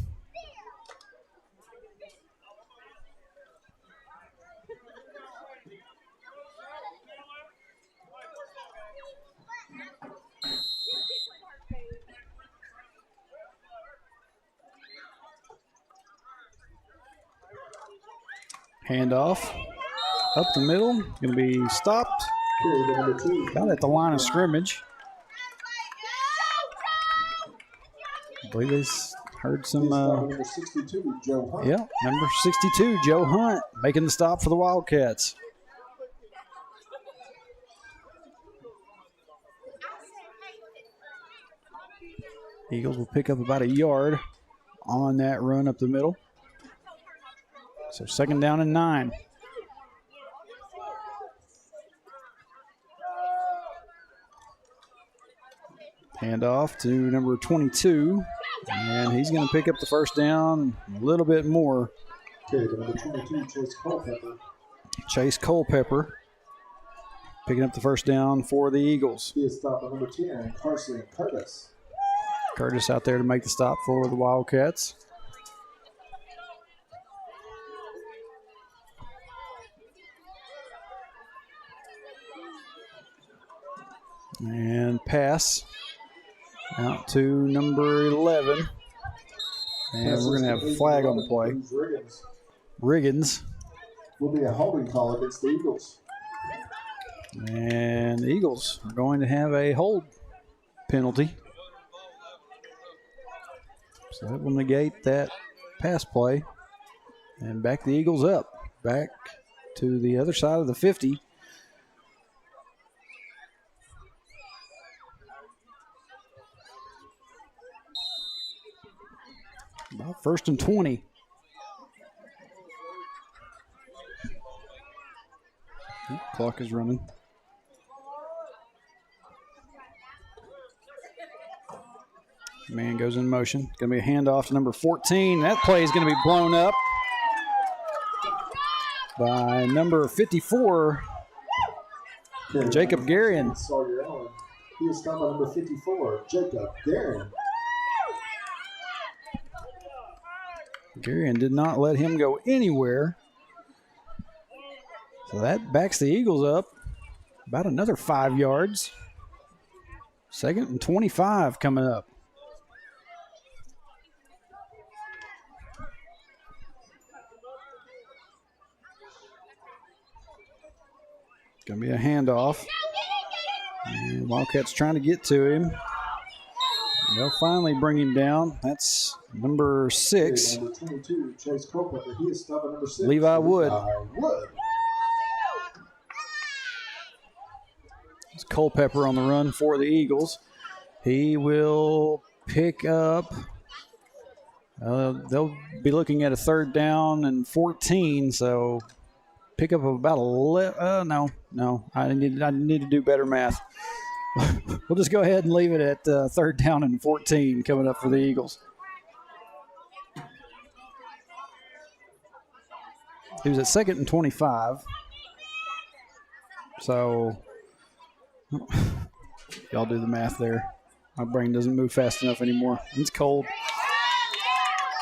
Handoff up the middle. Going to be stopped. About at the line of scrimmage. I believe they heard some. Number 62, Joe Hunt. Yeah, number 62, Joe Hunt, making the stop for the Wildcats. Eagles will pick up about a yard on that run up the middle. So 2nd down and 9. Hand off to number 22, and he's going to pick up the 1st down a little bit more. Okay, number 22, Chase Culpepper. Chase Culpepper picking up the 1st down for the Eagles. He is stopped by number 10, Carson Curtis. Curtis out there to make the stop for the Wildcats. And pass out to number 11. And we're going to have a flag on the play. Riggins. Will be a holding call against the Eagles. And the Eagles are going to have a hold penalty. So that will negate that pass play. And back the Eagles up. Back to the other side of the 50. About 1st and 20. Clock is running. Man goes in motion. Going to be a handoff to number 14. That play is going to be blown up by number 54, Jacob Garion. Sawyer Allen. He is stopped by number 54, Jacob Garion. Garion did not let him go anywhere. So that backs the Eagles up about another 5 yards. 2nd and 25 coming up. Going to be a handoff. And Wildcats trying to get to him. They'll finally bring him down. That's number 6. Number 22, Chase Culpepper. He is stopped by number 6. Levi Wood. It's Culpepper on the run for the Eagles. He will pick up. They'll be looking at a 3rd down and 14, so pick up about 11. No. I need to do better math. We'll just go ahead and leave it at 3rd down and 14 coming up for the Eagles. He was at 2nd and 25. So y'all do the math there. My brain doesn't move fast enough anymore. It's cold.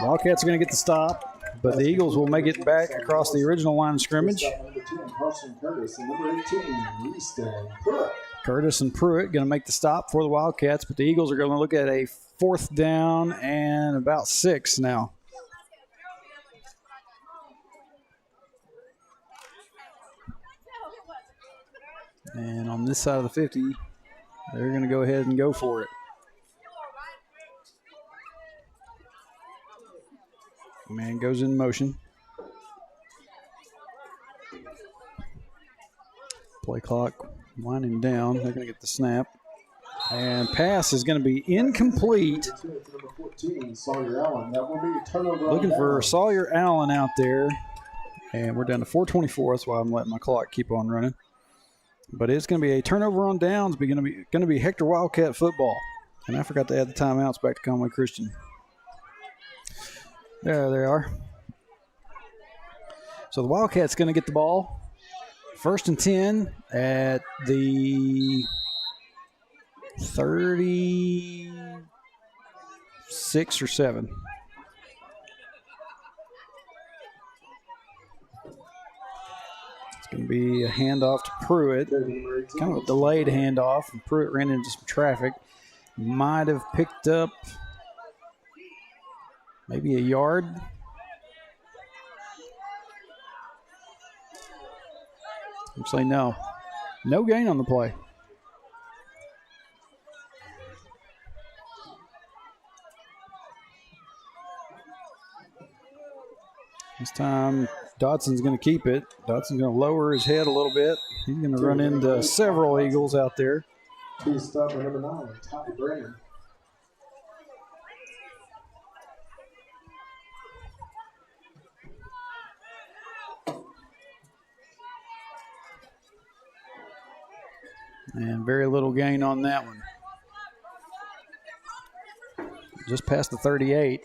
Wildcats are going to get the stop, but the Eagles will make it back across the original line of scrimmage. Number 10, Carson Curtis, and number 18, Easton Pruitt. Curtis and Pruitt going to make the stop for the Wildcats, but the Eagles are going to look at a 4th down and about 6 now. And on this side of the 50, they're going to go ahead and go for it. Man goes in motion. Play clock winding down. They're going to get the snap. And pass is going to be incomplete. Number 14, Sawyer Allen. That will be a turnover. Looking for Sawyer Allen out there. And we're down to 4:24. That's why I'm letting my clock keep on running. But it's going to be a turnover on downs. Going to be Hector Wildcat football. And I forgot to add the timeouts back to Conway Christian. There they are. So the Wildcats going to get the ball. 1st and 10 at the 36 or 7. It's going to be a handoff to Pruitt. Kind of a delayed handoff. And Pruitt ran into some traffic. Might have picked up maybe a yard. Looks like no gain on the play. This time, Dodson's going to keep it. Dodson's going to lower his head a little bit. He's going to run into several Eagles out there. He's stopped by number 9, Ty Brand. And very little gain on that one. Just past the 38.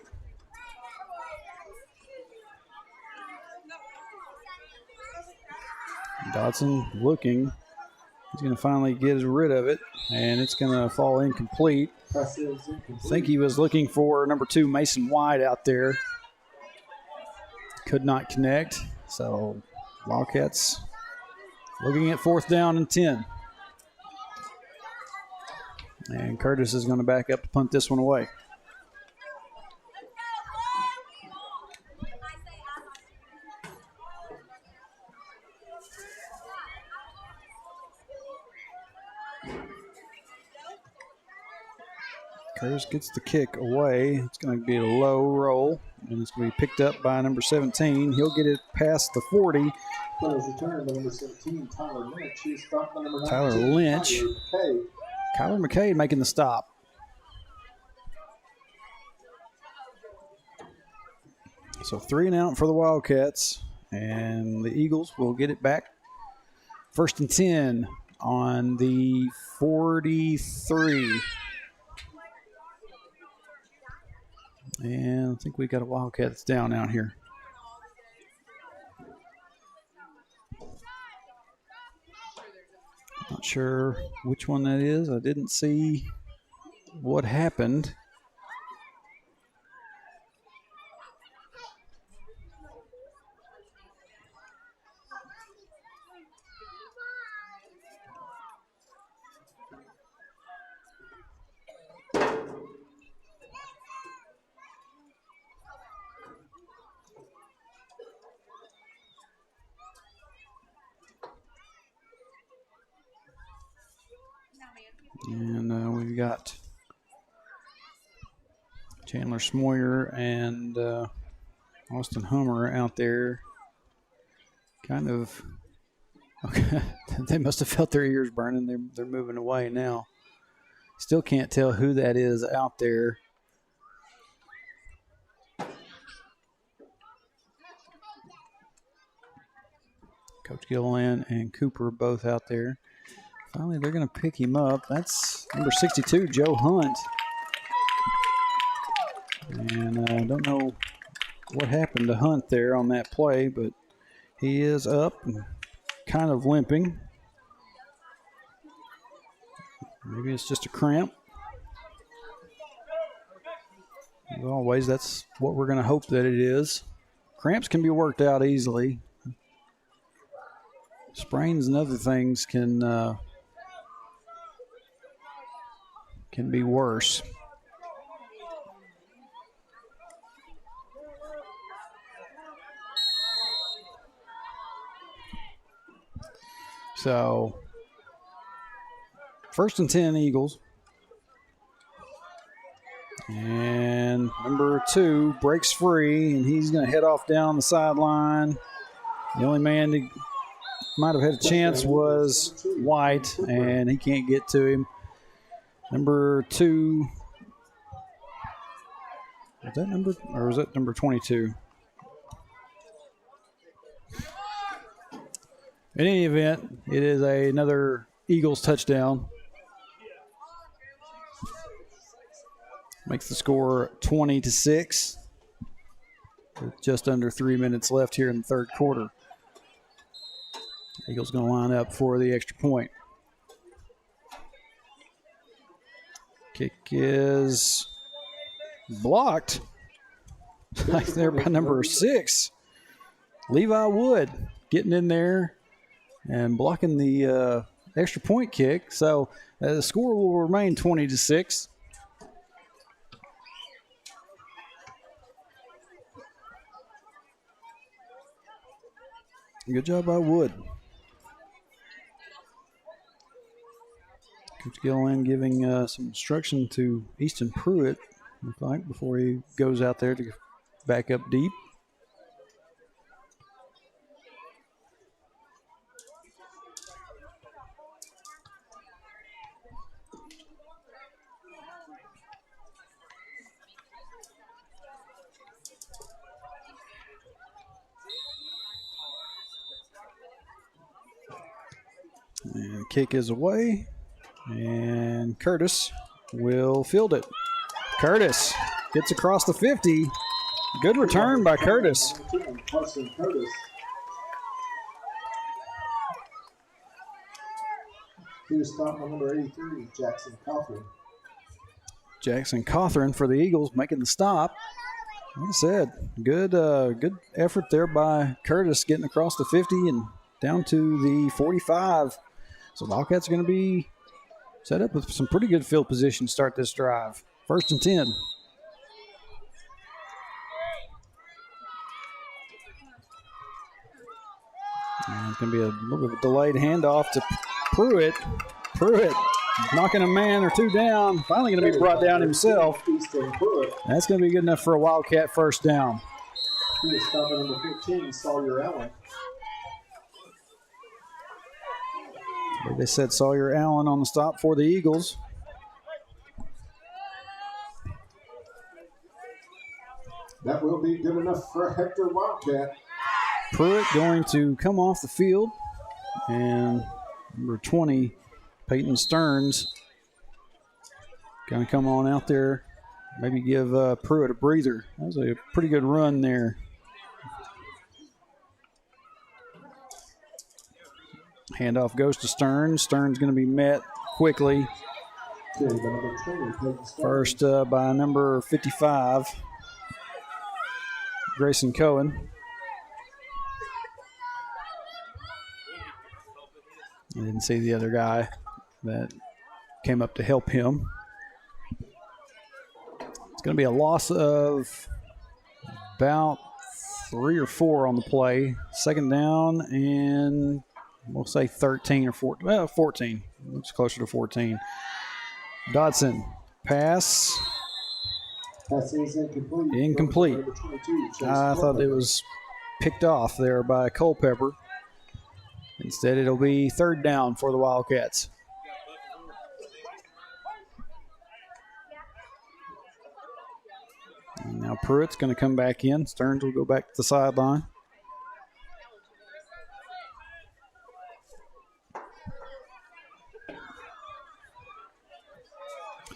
Dodson looking. He's going to finally get rid of it, and it's going to fall incomplete. I think he was looking for number 2, Mason White, out there. Could not connect. So Wildcats looking at 4th down and 10. And Curtis is going to back up to punt this one away. Curtis gets the kick away. It's going to be a low roll, and it's going to be picked up by number 17. He'll get it past the 40. Return by number 17, Tyler Lynch. He's stopped by number 19, Tyler Lynch. Kyler McKay making the stop. So 3 and out for the Wildcats, and the Eagles will get it back. 1st and 10 on the 43. And I think we got a Wildcat that's down out here. Not sure which one that is. I didn't see what happened. And we've got Chandler Smoyer and Austin Hummer out there. Kind of, okay, they must have felt their ears burning. They're moving away now. Still can't tell who that is out there. Coach Gilliland and Cooper both out there. Finally, they're going to pick him up. That's number 62, Joe Hunt. And I don't know what happened to Hunt there on that play, but he is up and kind of limping. Maybe it's just a cramp. As always, that's what we're going to hope that it is. Cramps can be worked out easily. Sprains and other things can be worse. So, 1st and 10 Eagles. And number 2 breaks free, and he's going to head off down the sideline. The only man that might have had a chance was White, and he can't get to him. Number 2. Is that number, or is that number 22? In any event, it is another Eagles touchdown. Makes the score 20-6. With just under 3 minutes left here in the third quarter. Eagles going to line up for the extra point. Kick is blocked. Right there by number 6. Levi Wood getting in there and blocking the extra point kick. So the score will remain 20-6. Good job by Wood. Coach Gilliland giving some instruction to Easton Pruitt, look like, before he goes out there to back up deep. And kick is away. And Curtis will field it. Curtis gets across the 50. Good return by Curtis. He was stopped by number 83, Jackson Cothran. Jackson Cothran for the Eagles making the stop. Like I said, good effort there by Curtis getting across the 50 and down to the 45. So Wildcats are going to be set up with some pretty good field position to start this drive. 1st and 10. And it's going to be a little bit of a delayed handoff to Pruitt. Pruitt knocking a man or two down. Finally going to be brought down himself. That's going to be good enough for a Wildcat first down. He was stopped by number 15, Sawyer Allen. They said Sawyer Allen on the stop for the Eagles. That will be good enough for Hector Wildcat. Pruitt going to come off the field. And number 20, Peyton Stearns, going to come on out there. Maybe give Pruitt a breather. That was a pretty good run there. Handoff goes to Stearns. Stearns going to be met quickly. Okay, the number 20, Peyton Stearns. First by number 55, Grayson Cohen. I didn't see the other guy that came up to help him. It's going to be a loss of about 3 or 4 on the play. Second down, and we'll say 13 or 14. Well, 14. Looks closer to 14. Dodson, pass. Pass is incomplete. Incomplete. Number 22, Chase I thought it Culpepper. was picked off there by Culpepper. Instead, it'll be third down for the Wildcats. And now Pruitt's going to come back in. Stearns will go back to the sideline.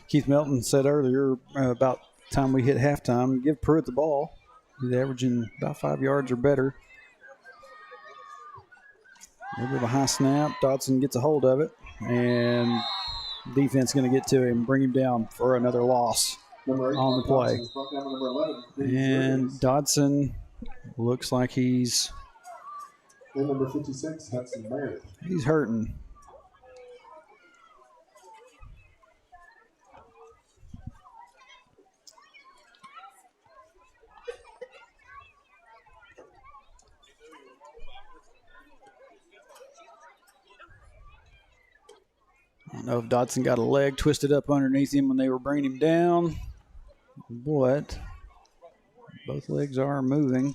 Keith Melton said earlier about the time we hit halftime, give Pruitt the ball. He's averaging about 5 yards or better. A little bit of a high snap. Dodson gets a hold of it, and defense going to get to him, bring him down for another loss Number 8, on the play. Dodson is brought down to number 11. And Dodson looks like he's And number 56, Hudson Meredith. hurting. I don't know if Dodson got a leg twisted up underneath him when they were bringing him down, but both legs are moving.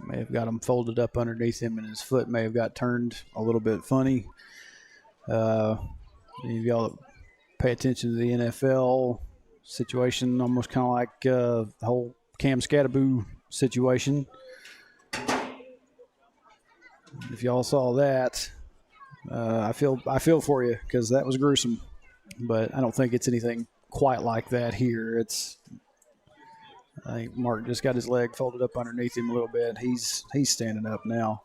May have got him folded up underneath him, and his foot may have got turned a little bit funny. Y'all that pay attention to the NFL situation, almost kind of like the whole Cam Scattaboo situation. If y'all saw that, I feel for you because that was gruesome. But I don't think it's anything quite like that here. I think Mark just got his leg folded up underneath him a little bit. He's standing up now.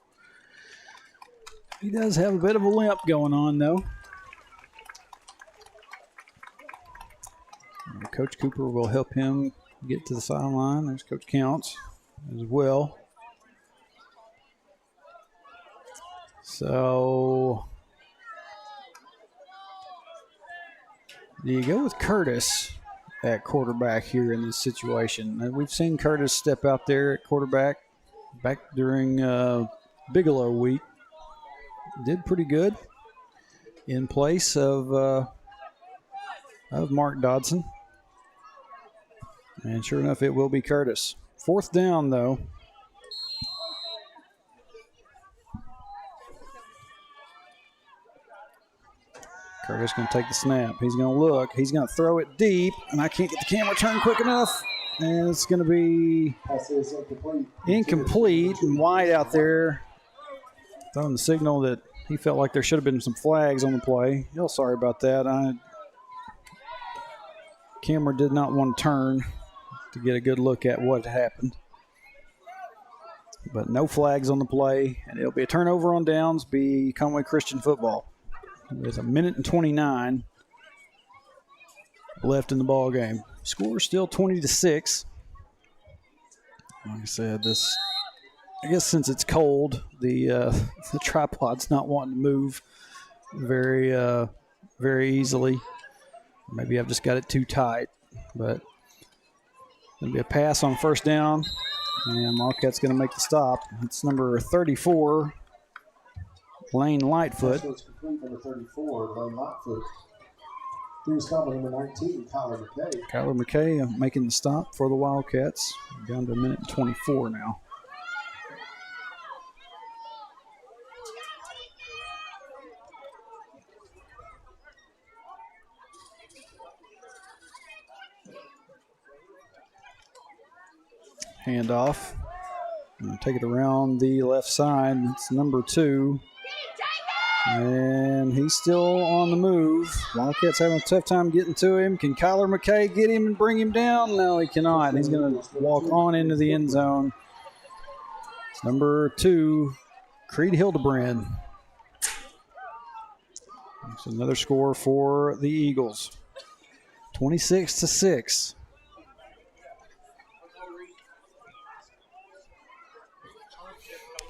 He does have a bit of a limp going on, though. Coach Cooper will help him get to the sideline. There's Coach Counts as well. So, do you go with Curtis at quarterback here in this situation? We've seen Curtis step out there at quarterback back during Bigelow week. Did pretty good in place of Mark Dodson. And sure enough, it will be Curtis. Fourth down, though. Curtis going to take the snap. He's going to look. He's going to throw it deep, and I can't get the camera turned quick enough. And it's going to be Pass is incomplete. incomplete and wide out there. Throwing the signal that he felt like there should have been some flags on the play. Real sorry about that. Camera did not want to turn to get a good look at what happened. But no flags on the play, and it'll be a turnover on downs, be Conway Christian football. There's a minute and 29 left in the ball game. Score still 20-6. Like I said, I guess since it's cold, the tripod's not wanting to move very easily. Maybe I've just got it too tight, but there'll be a pass on first down, and Wildcat's going to make the stop. It's number 34, Lane Lightfoot. Pass was complete, number 34, Lane Lightfoot. He was stopping number 19, Kyler McKay. Kyler McKay making the stop for the Wildcats. Down to a minute and 24 now. Handoff. Take it around the left side. It's number 2. And he's still on the move. Wildcats having a tough time getting to him. Can Kyler McKay get him and bring him down? No, he cannot. He's going to walk on into the end zone. It's number 2, Creed Hildebrand. It's another score for the Eagles. 26-6.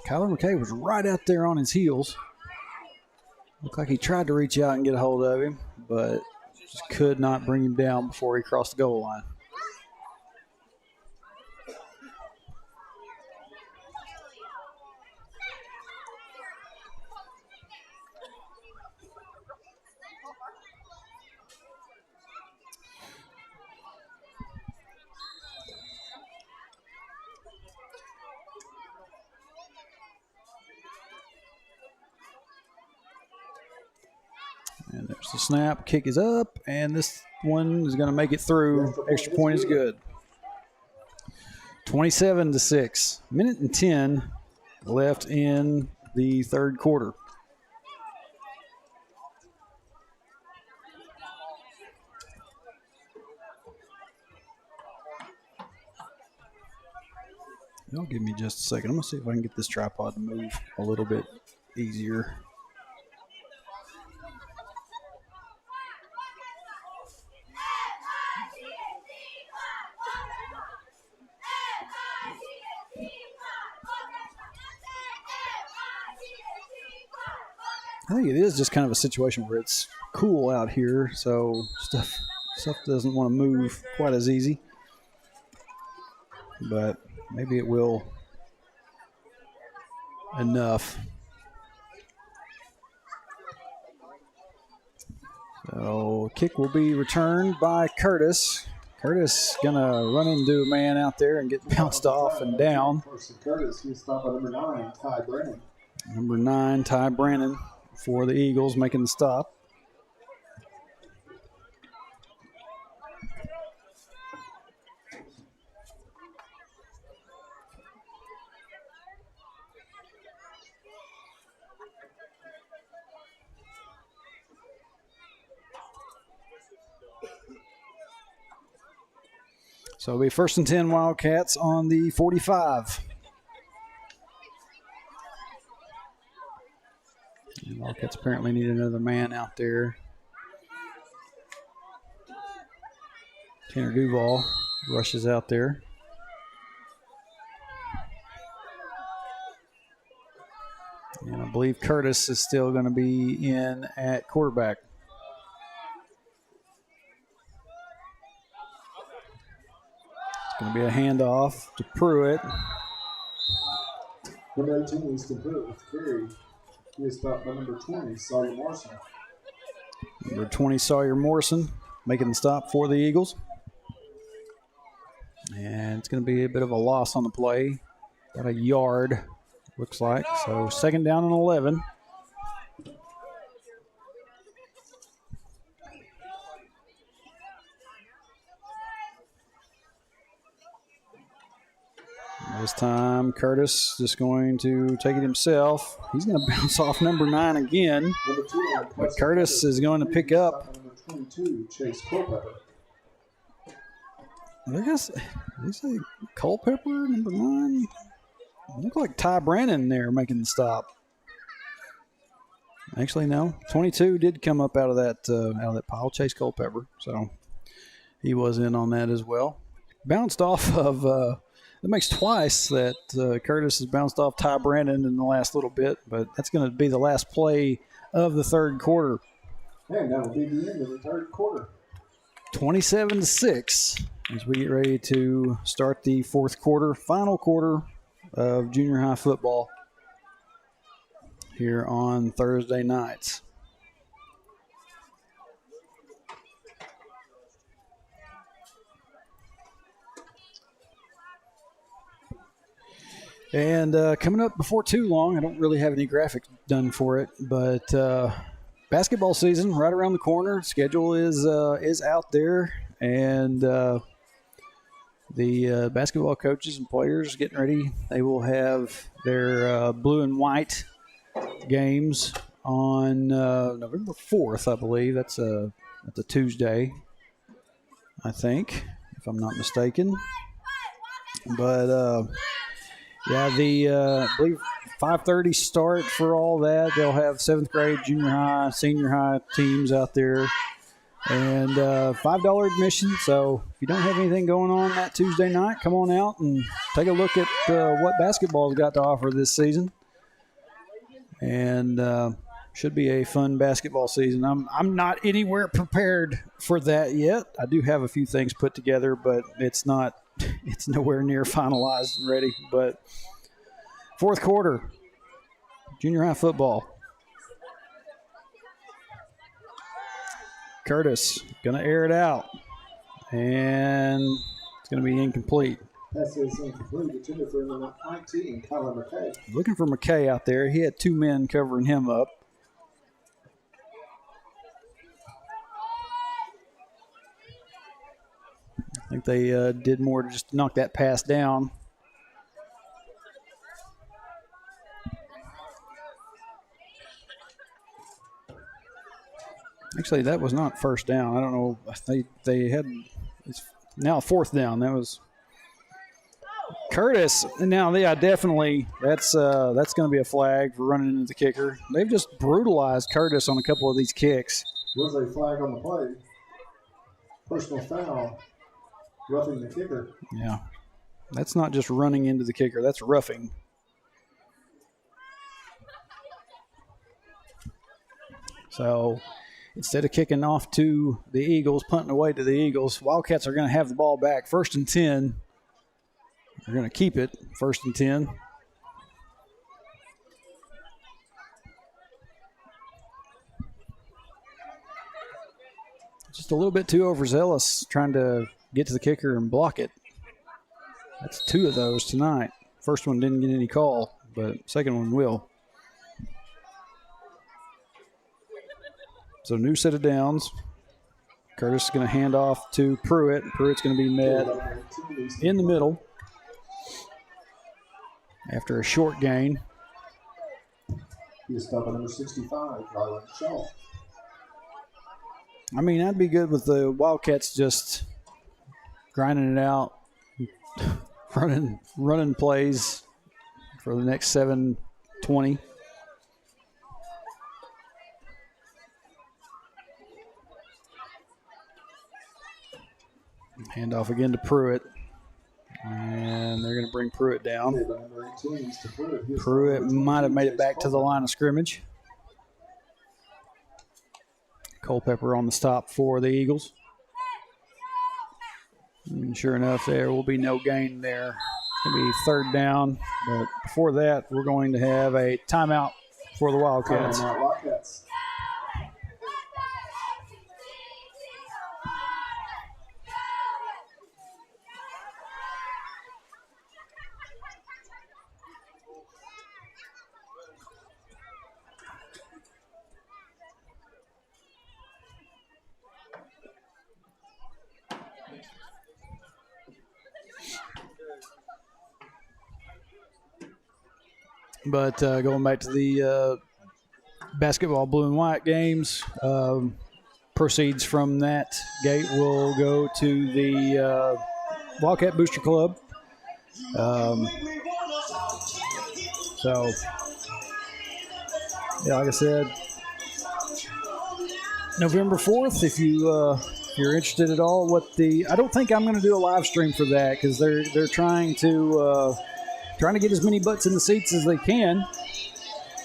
Kyler McKay was right out there on his heels. Looked like he tried to reach out and get a hold of him, but just could not bring him down before he crossed the goal line. And there's the snap. Kick is up, and this one is going to make it through. Extra point is good. 27-6. Minute and 10 left in the third quarter. Y'all give me just a second. I'm going to see if I can get this tripod to move a little bit easier. I think it is just kind of a situation where it's cool out here, so stuff doesn't want to move quite as easy. But maybe it will enough. So kick will be returned by Curtis. Curtis gonna run into a man out there and get bounced off and down. Curtis, he's stopped by number 9, Ty Brannon. Number 9, Ty Brannon for the Eagles making the stop. So it'll be 1st and 10 Wildcats on the 45. The Wildcats apparently need another man out there. Tanner Duval rushes out there. And I believe Curtis is still going to be in at quarterback. Going to be a handoff to Pruitt. Number 18 is Pruitt with the carry. He is stopped by number 20, Sawyer Morrison. Number 20, Sawyer Morrison, making the stop for the Eagles. And it's going to be a bit of a loss on the play. About a yard, looks like. So 2nd down and 11. This time, Curtis just going to take it himself. He's going to bounce off number 9 again. But Curtis is going to pick up. Number 22, Chase Culpepper. I guess, did he say Culpepper, number 9? Look like Ty Brannon there making the stop. Actually, no. 22 did come up out of that pile, Chase Culpepper. So he was in on that as well. Bounced off of. That makes twice that Curtis has bounced off Ty Brannon in the last little bit, but that's going to be the last play of the third quarter. And that will be the end of the third quarter. 27-6 as we get ready to start the fourth quarter, final quarter of junior high football here on Thursday nights. And coming up before too long, I don't really have any graphics done for it, but basketball season right around the corner. Schedule is out there, and the basketball coaches and players getting ready. They will have their blue and white games on November 4th, I believe. That's a Tuesday, I think, if I'm not mistaken. But I believe 5:30 start for all that. They'll have 7th grade, junior high, senior high teams out there, and $5 admission. So if you don't have anything going on that Tuesday night, come on out and take a look at what basketball's got to offer this season. And should be a fun basketball season. I'm not anywhere prepared for that yet. I do have a few things put together, but it's nowhere near finalized and ready. But fourth quarter, junior high football. Curtis going to air it out, and it's going to be incomplete. Pass is incomplete. Intended for number 19, Colin McKay. Looking for McKay out there. He had 2 men covering him up. I think they did more to just knock that pass down. Actually, that was not first down. I don't know. They had it's now 4th down. That was Curtis. Now, yeah, definitely that's going to be a flag for running into the kicker. They've just brutalized Curtis on a couple of these kicks. Was a flag on the play. Personal foul. Roughing the kicker. Yeah. That's not just running into the kicker. That's roughing. So instead of kicking off to the Eagles, punting away to the Eagles, Wildcats are going to have the ball back. 1st and 10. They're going to keep it. 1st and 10. Just a little bit too overzealous trying to get to the kicker and block it. That's 2 of those tonight. First one didn't get any call, but second one will. So new set of downs. Curtis is going to hand off to Pruitt. Pruitt's going to be met in the middle after a short gain. He is stopping number 65, Ryland Shaw. I mean, I'd be good with the Wildcats just grinding it out, running plays for the next 7:20. Hand off again to Pruitt. And they're going to bring Pruitt down. Pruitt might have made it back to the line of scrimmage. Culpepper on the stop for the Eagles. And sure enough, there will be no gain there. It's going to be 3rd down. But before that, we're going to have a timeout for the Wildcats. But going back to the basketball blue and white games, proceeds from that gate will go to the Wildcat Booster Club. So, yeah, like I said, November 4th, if you're interested at all, I don't think I'm going to do a live stream for that because they're trying to get as many butts in the seats as they can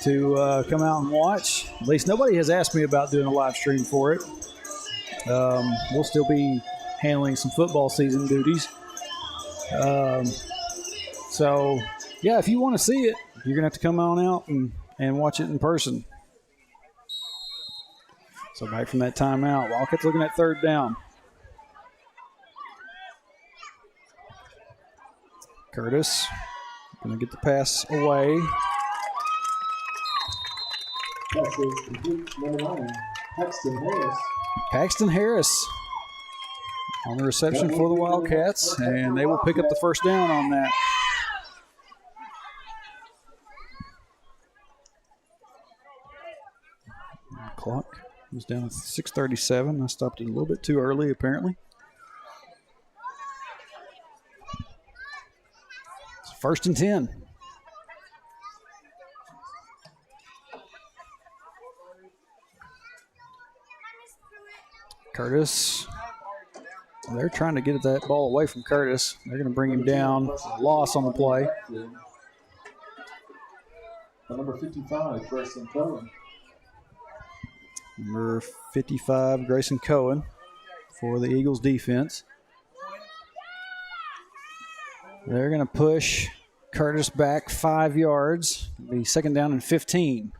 to come out and watch. At least nobody has asked me about doing a live stream for it. We'll still be handling some football season duties. So, yeah, if you want to see it, you're going to have to come on out and watch it in person. So back from that timeout, Wildcats looking at 3rd down. Curtis Going to get the pass away. Pass is complete. Number 9, Paxton Harris. Paxton Harris on the reception for the Wildcats, and they will pick up the first down on that. The clock was down at 6:37. I stopped it a little bit too early, apparently. It's 1st and 10. Curtis, they're trying to get that ball away from Curtis. They're going to bring him down. Loss on the play. Number 55, Grayson Cohen. Number 55, Grayson Cohen for the Eagles defense. They're going to push Curtis back 5 yards. It'll be 2nd down and 15.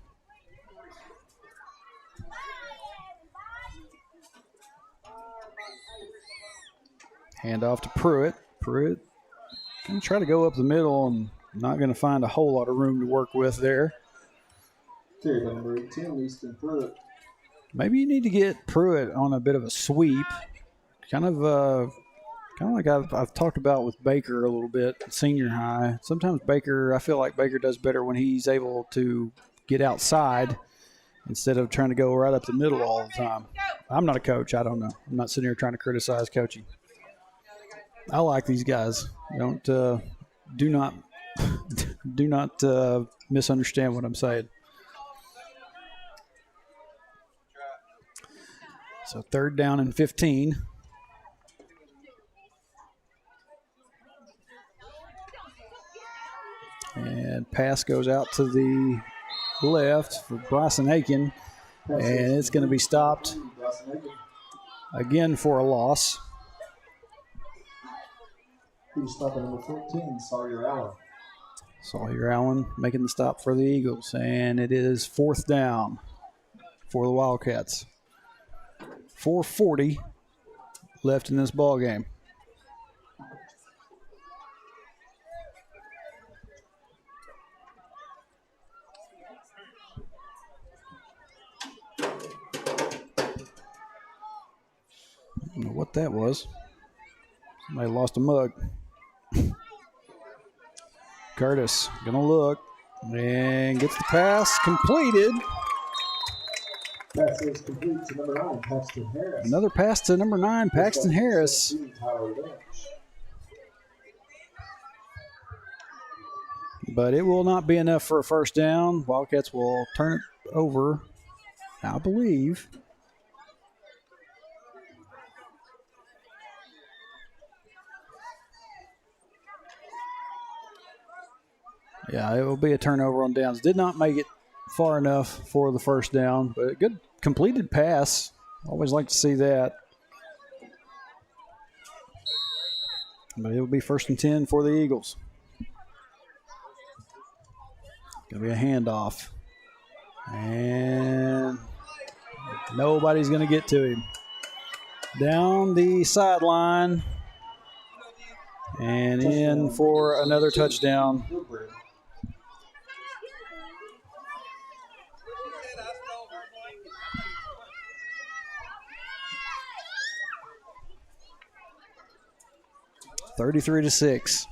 Hand off to Pruitt. Pruitt going to try to go up the middle and not going to find a whole lot of room to work with there. Carry number 18, Easton Pruitt. Maybe you need to get Pruitt on a bit of a sweep. Kind of like I've talked about with Baker a little bit, senior high. Sometimes I feel like Baker does better when he's able to get outside instead of trying to go right up the middle all the time. I'm not a coach. I don't know. I'm not sitting here trying to criticize coaching. I like these guys. Do not misunderstand what I'm saying. So 3rd down and 15. And pass goes out to the left for Bryson Aiken. And it's going to be stopped again for a loss. Who's stopping number 14, Sawyer Allen. Sawyer Allen making the stop for the Eagles. And it is 4th down for the Wildcats. 4:40 left in this ball game. I don't know what that was. Somebody lost a mug. Curtis gonna look and gets the pass completed. Pass is complete to number 9, Paxton Harris. Another pass to number 9, Paxton Harris. But it will not be enough for a first down. Wildcats will turn it over, I believe. Yeah, it will be a turnover on downs. Did not make it far enough for the first down, but a good completed pass. Always like to see that. But it will be 1st and 10 for the Eagles. Going to be a handoff. And nobody's going to get to him. Down the sideline. And in for another touchdown. (33-6).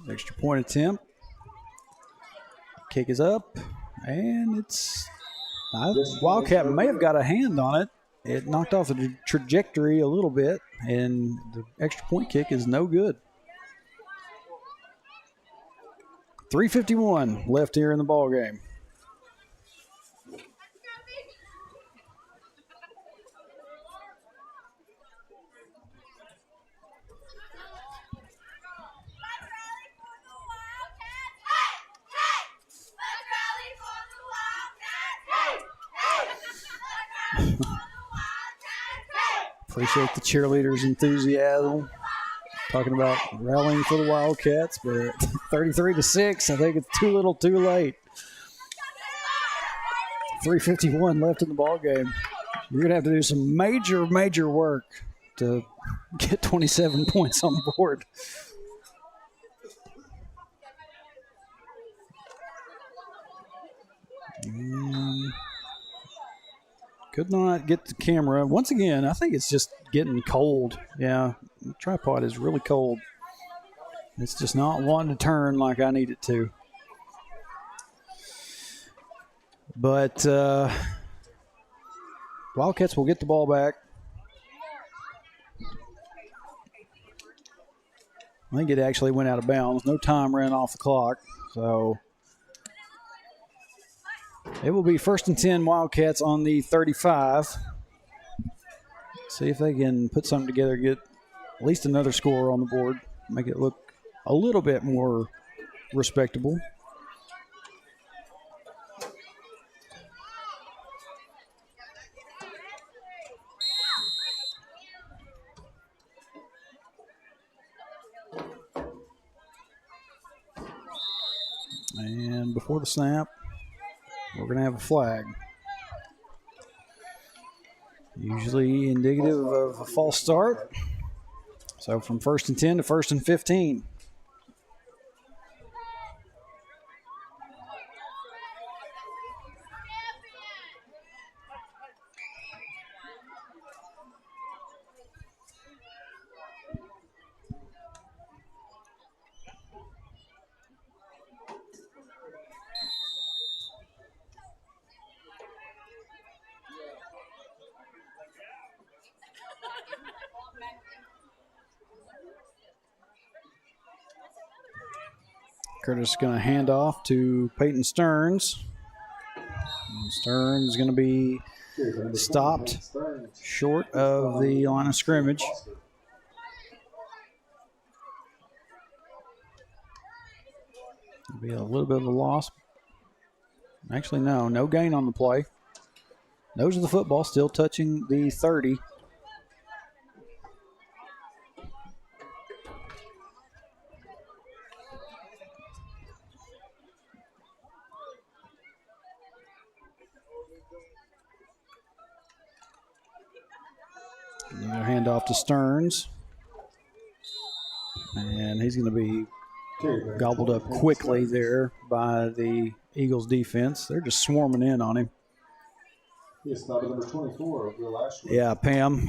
Extra point attempt. Kick is up, and it's Wildcat may have got a hand on it. It knocked off the trajectory a little bit, and the extra point kick is no good. 3:51 left here in the ball game. Appreciate the cheerleaders' enthusiasm. Talking about rallying for the Wildcats, but 33-6, I think it's too little, too late. 3:51 left in the ball game. You're gonna have to do some major work to get 27 points on the board. And could not get the camera. Once again, I think it's just getting cold. Yeah, the tripod is really cold. It's just not wanting to turn like I need it to. But Wildcats will get the ball back. I think it actually went out of bounds. No time ran off the clock. So it will be 1st and 10 Wildcats on the 35. See if they can put something together, get at least another score on the board, make it look a little bit more respectable. And before the snap, we're going to have a flag. Usually indicative of a false start. So from 1st and 10 to 1st and 15. Curtis is going to hand off to Peyton Stearns. And Stearns is going to be stopped short of the line of scrimmage. It'll be a little bit of a loss. Actually, no gain on the play. Nose of the football still touching the 30. Another handoff to Stearns. And he's going to be gobbled up quickly there by the Eagles defense. They're just swarming in on him. Yes, number 24 of Will Ashworth. Yeah, Pam.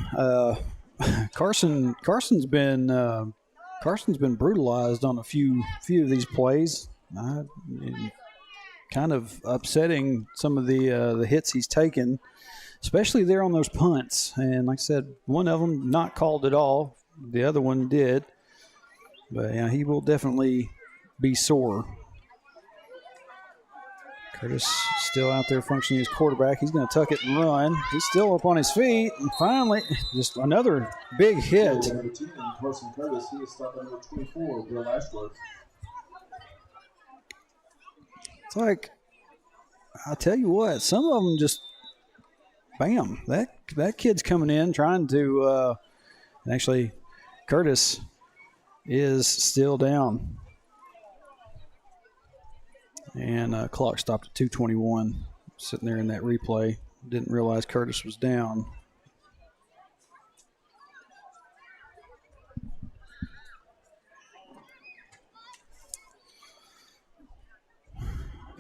Carson's been brutalized on a few of these plays. Kind of upsetting some of the hits he's taken, especially there on those punts. And like I said, one of them not called at all. The other one did. But yeah, he will definitely be sore. Curtis still out there functioning as quarterback. He's going to tuck it and run. He's still up on his feet. And finally, just another big hit. Number 10, Carson Curtis. He is stopped at number 24, Will Ashworth. It's like, I tell you what, some of them just, bam, that kid's coming in trying to, actually, Curtis is still down. And clock stopped at 2:21. Sitting there in that replay. Didn't realize Curtis was down.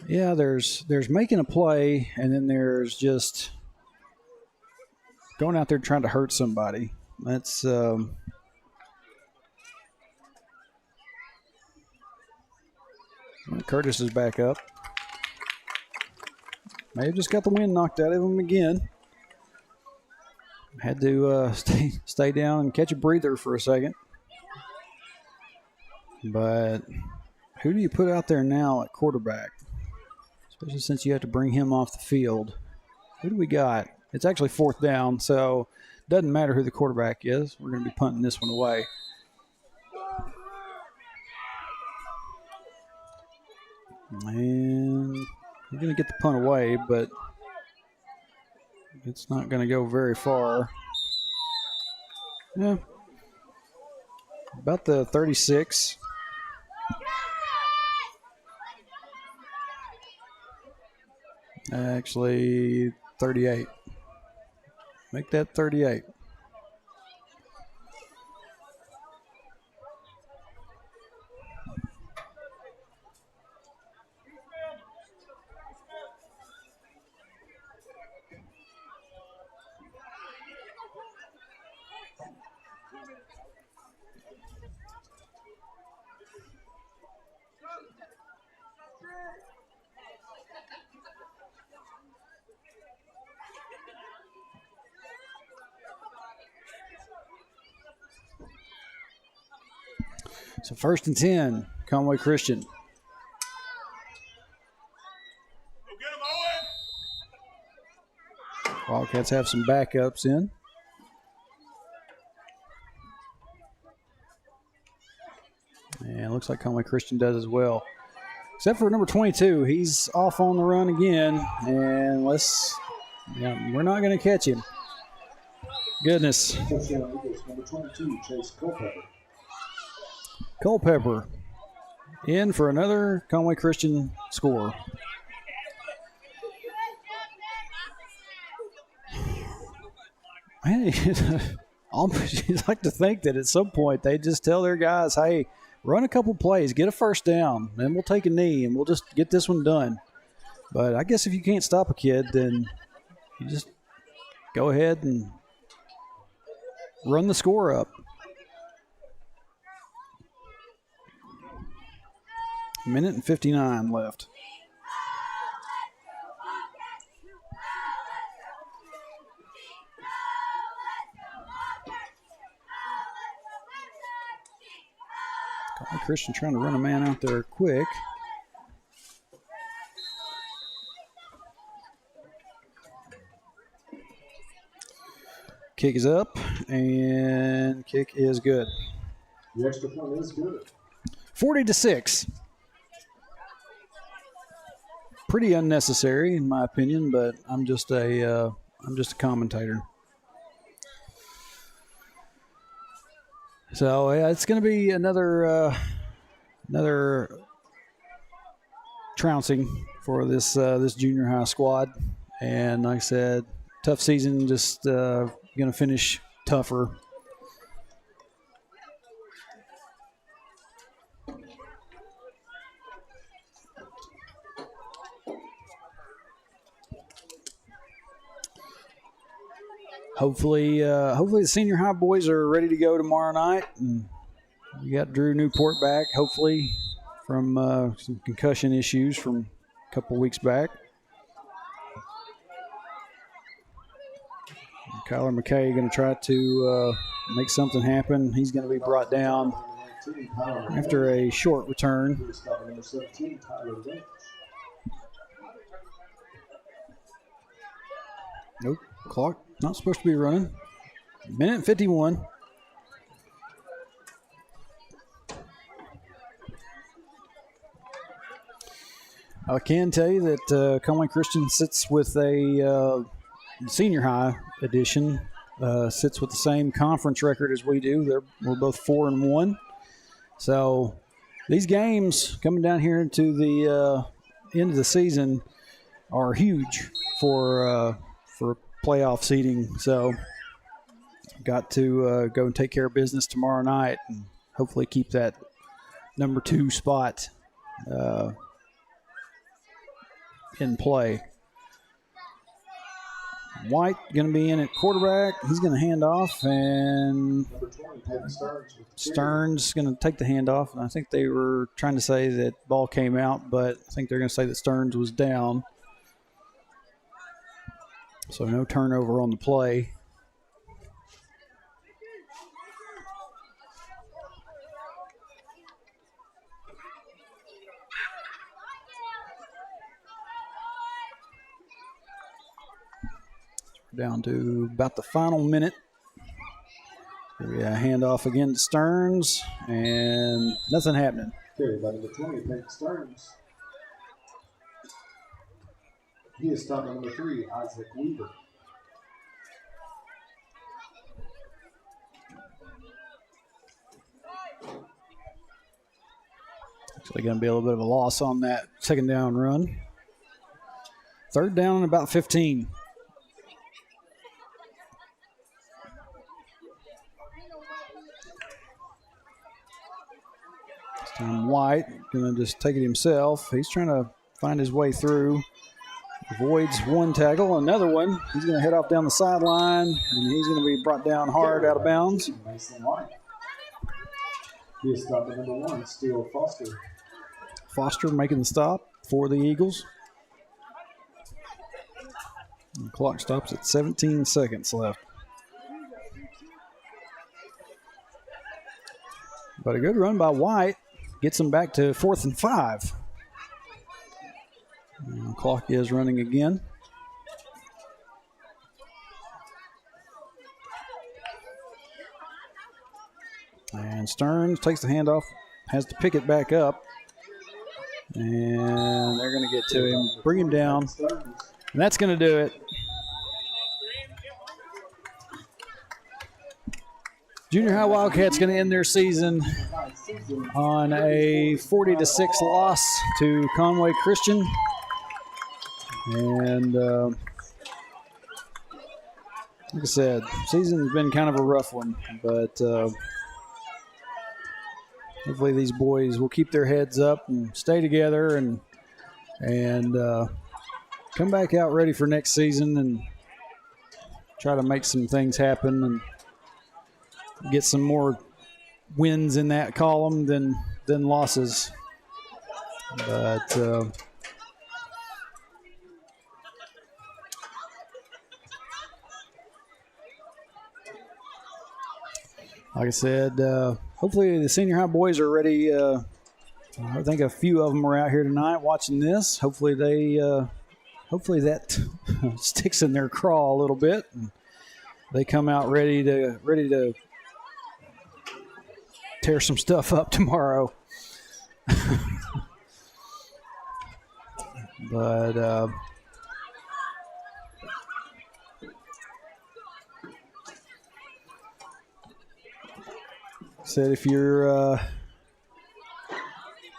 Yeah, there's making a play, and then there's just going out there trying to hurt somebody. That's Curtis is back up. May have just got the wind knocked out of him again. Had to stay down and catch a breather for a second. But who do you put out there now at quarterback? Especially since you have to bring him off the field. Who do we got? It's actually 4th down, so it doesn't matter who the quarterback is. We're going to be punting this one away. And we're going to get the punt away, but It's not going to go very far. Yeah. About the 36. Actually, 38. Make that 38. So 1st and 10, Conway Christian. Wildcats have some backups in. And it looks like Conway Christian does as well. Except for number 22. He's off on the run again. And we're not going to catch him. Goodness. Touchdown Eagles, number 22, Chase Culpepper. Culpepper in for another Conway Christian score. Hey, you'd like to think that at some point they just tell their guys, hey, run a couple plays, get a first down, then we'll take a knee and we'll just get this one done. But I guess if you can't stop a kid, then you just go ahead and run the score up. A minute and 59 left. Christian trying to run a man out there quick. Kick is up, and kick is good. The extra point is good. 40-6. Pretty unnecessary in my opinion, but I'm just a commentator. So yeah, it's going to be another trouncing for this junior high squad, and like I said, tough season. Just going to finish tougher. Hopefully the senior high boys are ready to go tomorrow night. And we got Drew Newport back, hopefully, from some concussion issues from a couple weeks back. Kyler McKay going to try to make something happen. He's going to be brought down after a short return. Nope, clock not supposed to be running. Minute and 51. I can tell you that Conway Christian sits with a senior high edition, sits with the same conference record as we do. We're both 4-1. So these games coming down here into the end of the season are huge for playoff seeding. So got to go and take care of business tomorrow night and hopefully keep that number 2 spot in play. White going to be in at quarterback. He's going to hand off, and Stearns going to take the handoff. And I think they were trying to say that ball came out, but I think they're going to say that Stearns was down. So no turnover on the play. We're down to about the final minute. Handoff again to Stearns, and nothing happening. Okay, by number 20, Peyton Stearns. He is stopped at number 3, Isaac Weaver. Actually going to be a little bit of a loss on that second down run. Third down and about 15. This time White going to just take it himself. He's trying to find his way through. Avoids one tackle, another one. He's going to head off down the sideline, and he's going to be brought down hard out of bounds. Mason White. He is stopped at number 1, Steele Foster. Foster making the stop for the Eagles. The clock stops at 17 seconds left. But a good run by White gets him back to 4th and 5. And the clock is running again. And Stearns takes the handoff, has to pick it back up. And they're going to get to him, bring him down. And that's going to do it. Junior High Wildcats going to end their season on a 40-6 loss to Conway Christian. And like I said, season's been kind of a rough one, but hopefully these boys will keep their heads up and stay together and come back out ready for next season and try to make some things happen and get some more wins in that column than losses. But like I said, hopefully the senior high boys are ready. I think a few of them are out here tonight watching this. Hopefully that sticks in their craw a little bit, and they come out ready to tear some stuff up tomorrow. But said if you're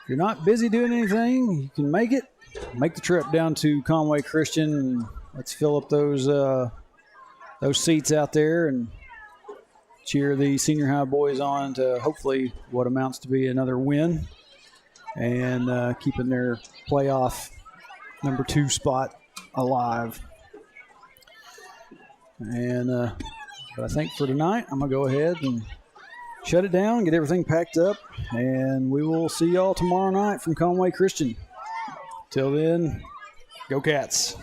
not busy doing anything, you can make the trip down to Conway Christian, and let's fill up those seats out there and cheer the senior high boys on to hopefully what amounts to be another win and keeping their playoff number 2 spot alive. And but I think for tonight, I'm going to go ahead and shut it down, get everything packed up, and we will see y'all tomorrow night from Conway Christian. Till then, go Cats.